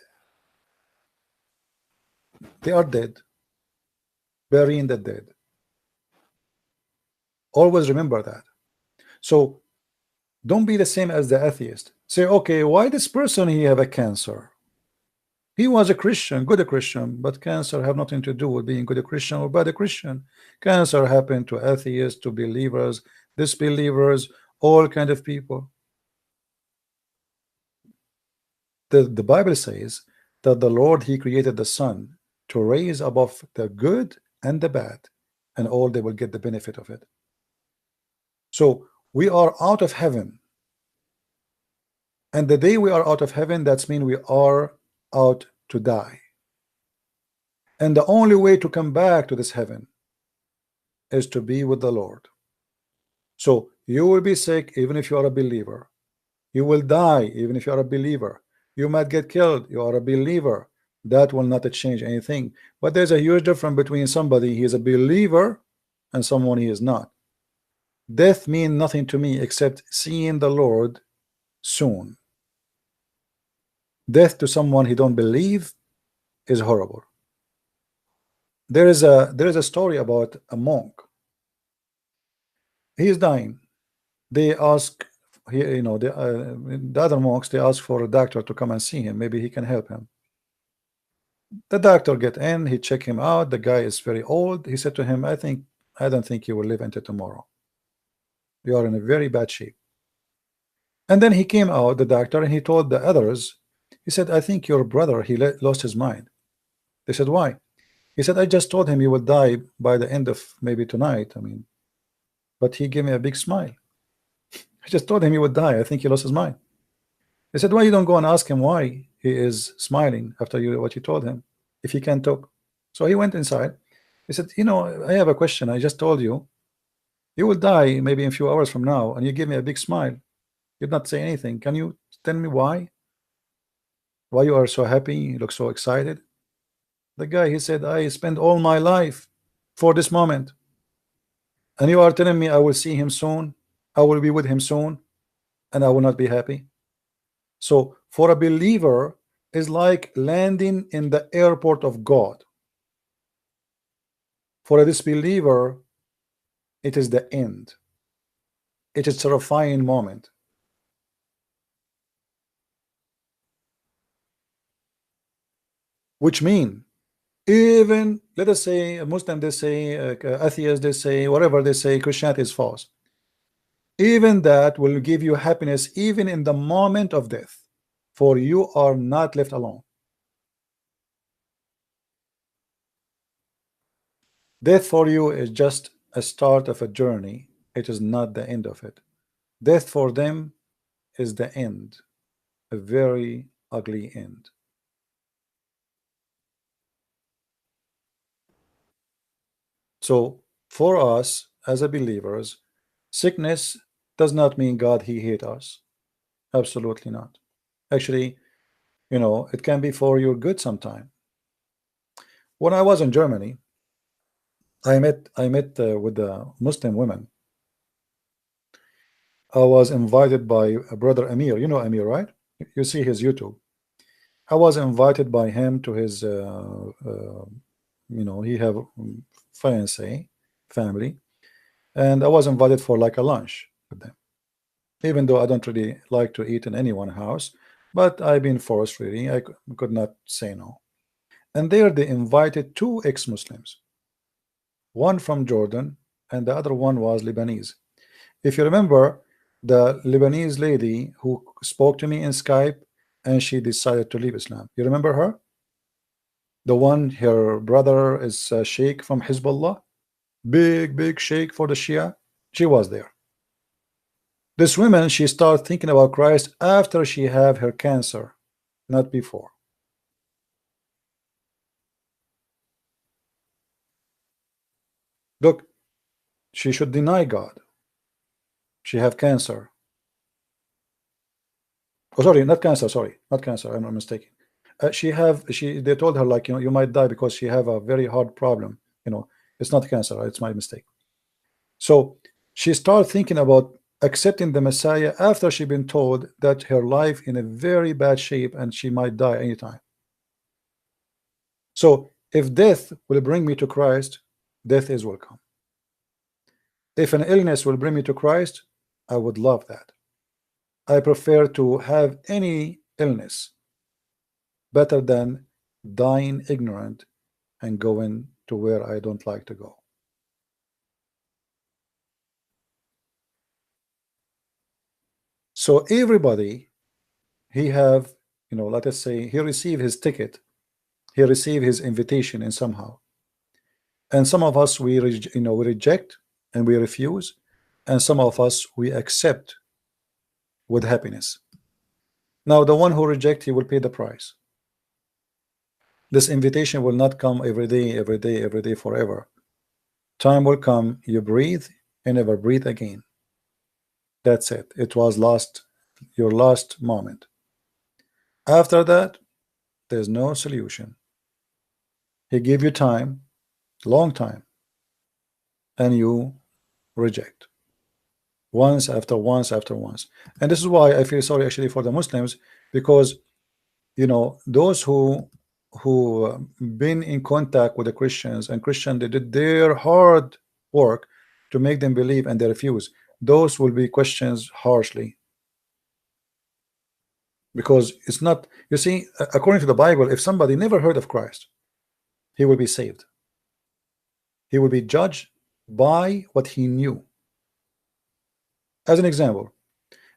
They are dead, burying the dead. Always remember that. So don't be the same as the atheist. Say, okay, why this person he have a cancer? He was a Christian, good a Christian, but cancer have nothing to do with being good a Christian or bad a Christian. Cancer happened to atheists, to believers, disbelievers, all kind of people. The Bible says that the Lord, he created the sun to raise above the good and the bad, and all they will get the benefit of it. So we are out of heaven, and the day we are out of heaven, that's mean we are out to die. And the only way to come back to this heaven is to be with the Lord. So you will be sick even if you are a believer. You will die even if you are a believer. You might get killed, you are a believer. That will not change anything. But there's a huge difference between somebody he is a believer and someone he is not. Death means nothing to me except seeing the Lord soon. Death to someone he don't believe is horrible. There is a story about a monk. He is dying. They ask, the other monks, they ask for a doctor to come and see him. Maybe he can help him. The doctor get in, he check him out. The guy is very old. He said to him, I don't think you will live until tomorrow. You are in a very bad shape. And then he came out, the doctor, and he told the others, he said, I think your brother, he lost his mind. They said, why? He said, I just told him he would die by the end of maybe tonight. But he gave me a big smile. I just told him he would die. I think he lost his mind. They said, why you don't go and ask him why he is smiling after what you told him, if he can't talk? So he went inside. He said, I have a question. I just told you, you will die maybe in a few hours from now, and you give me a big smile. You did not say anything. Can you tell me why? Why you are so happy? You look so excited. The guy, he said, I spent all my life for this moment, and you are telling me I will see him soon, I will be with him soon, and I will not be happy. So for a believer, is like landing in the airport of God. For a disbeliever, it is the end. It is a terrifying moment. Which mean, even let us say a Muslim, they say atheists, they say whatever they say, Christianity is false. Even that will give you happiness even in the moment of death, for you are not left alone. Death for you is just a start of a journey. It is not the end of it. Death for them is the end, a very ugly end. So for us as a believers, sickness does not mean God he hate us. Absolutely not. Actually, it can be for your good sometime. When I was in Germany, I met with the Muslim women. I was invited by a brother Amir. You know Amir, right? You see his YouTube. I was invited by him to his he have fiancé family, and I was invited for like a lunch with them, even though I don't really like to eat in anyone's house, but I've been forced, really. I could not say no. And there they invited two ex-Muslims, one from Jordan and the other one was Lebanese. If you remember, the Lebanese lady who spoke to me in Skype and she decided to leave Islam, you remember her? The one, her brother is a sheikh from Hezbollah, big sheikh for the Shia. She was there. This woman, she started thinking about Christ after she had her cancer, not before. Look, she should deny God. She have cancer. Oh, sorry, not cancer. Sorry, not cancer. I'm not mistaken. They told her, like, you might die because she have a very hard problem. It's not cancer. It's my mistake. So she started thinking about accepting the Messiah after she'd been told that her life in a very bad shape and she might die anytime. So if death will bring me to Christ, death is welcome. If an illness will bring me to Christ, I would love that. I prefer to have any illness better than dying ignorant and going to where I don't like to go. So everybody, he have, let us say, he received his ticket, he received his invitation in somehow, and some of us we reject and we refuse, and some of us we accept with happiness. Now the one who rejects, he will pay the price. This invitation will not come every day forever. Time will come, you breathe and never breathe again. That's it. It was your last moment. After that, There's no solution. He gave you time, long time, and you reject once after once after once. And this is why I feel sorry actually for the Muslims, because you know, those who been in contact with the Christians, and Christian, they did their hard work to make them believe, and they refuse. Those will be questioned harshly, because it's not, you see, according to the Bible, if somebody never heard of Christ, he will be saved. He will be judged by what he knew. As an example,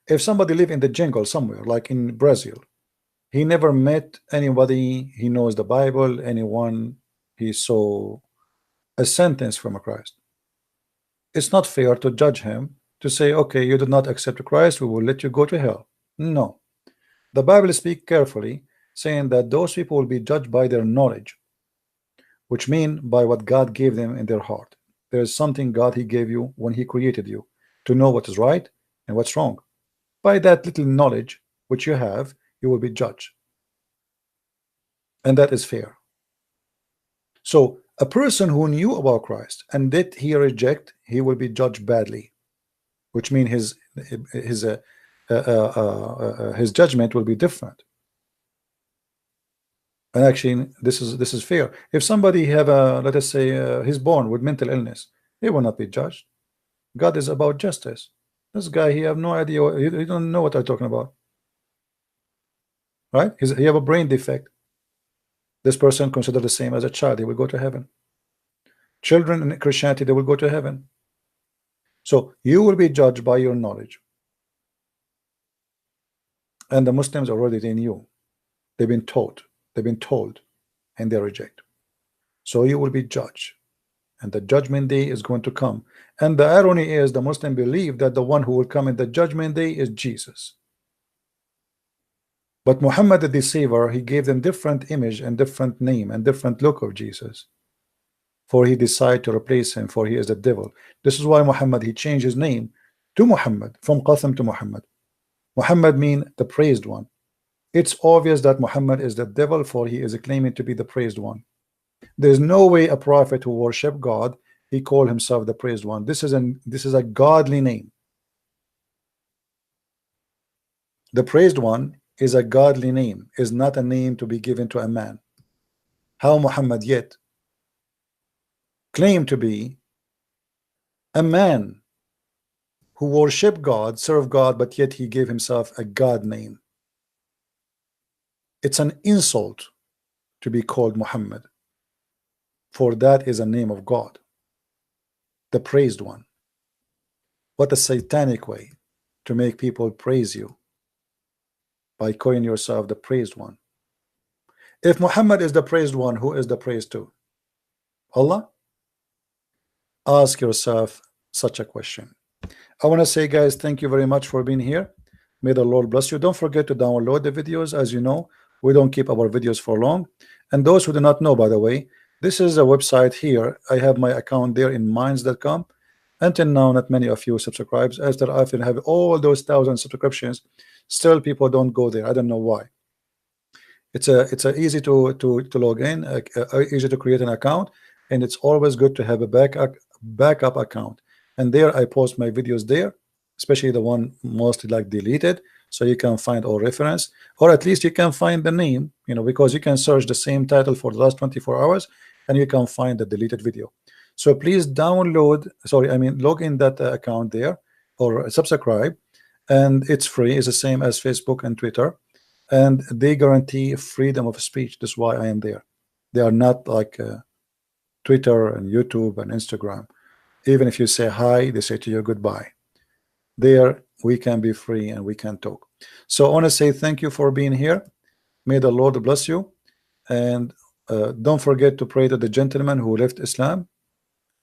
if somebody live in the jungle somewhere, like in Brazil, he never met anybody, he knows the Bible, anyone, he saw a sentence from a Christ. It's not fair to judge him, to say, okay, you did not accept Christ, we will let you go to hell. No. The Bible speaks carefully, saying that those people will be judged by their knowledge, which means by what God gave them in their heart. There is something God he gave you when he created you, to know what is right and what's wrong. By that little knowledge which you have, you will be judged, and that is fair. So a person who knew about Christ and did he reject, he will be judged badly, which means his judgment will be different. And actually, this is fair. If somebody have a, let us say, he's born with mental illness, he will not be judged. God is about justice. This guy, he have no idea, he don't know what I'm talking about, right? He have a brain defect. This person considered the same as a child, he will go to heaven. Children in Christianity, they will go to heaven. So you will be judged by your knowledge, and the Muslims already, they knew, they've been taught, they've been told, and they reject. So you will be judged, and the judgment day is going to come. And the irony is, the Muslim believe that the one who will come in the judgment day is Jesus. But Muhammad the deceiver, he gave them different image and different name and different look of Jesus, for he decided to replace him, for he is the devil. This is why Muhammad, he changed his name to Muhammad, from Qasim to Muhammad. Muhammad mean the praised one. It's obvious that Muhammad is the devil, for he is claiming to be the praised one. There's no way a prophet who worship God, he called himself the praised one. This is a godly name. The praised one is a godly name, is not a name to be given to a man. How Muhammad yet claimed to be a man who worship God, serve God, but yet he gave himself a God name. It's an insult to be called Muhammad, for that is a name of God, the praised one. What a satanic way to make people praise you, by calling yourself the praised one. If Muhammad is the praised one, who is the praised to? Allah? Ask yourself such a question. I want to say, guys, thank you very much for being here. May the Lord bless you. Don't forget to download the videos. As you know, we don't keep our videos for long. And those who do not know, by the way, this is a website here. I have my account there in minds.com. Until now, not many of you subscribe. After I have all those 1,000 subscriptions, still people don't go there. I don't know why. It's easy to log in, easy to create an account, and it's always good to have a backup account. And there I post my videos there, especially the one mostly like deleted, so you can find all reference, or at least you can find the name, you know, because you can search the same title for the last 24 hours and you can find the deleted video. So please download, log in that account there, or subscribe, and it's free. It's the same as Facebook and Twitter, and they guarantee freedom of speech. That's why I am there. They are not like Twitter and YouTube and Instagram. Even if you say hi, they say to you goodbye. There we can be free and we can talk. So I want to say thank you for being here. May the Lord bless you, and don't forget to pray to the gentleman who left Islam,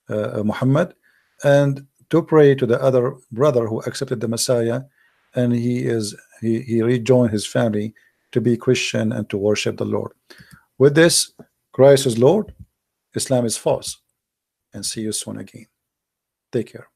Muhammad, and to pray to the other brother who accepted the Messiah, and he rejoined his family to be Christian and to worship the Lord. With this, Christ is Lord, Islam is false, and see you soon again. Take care.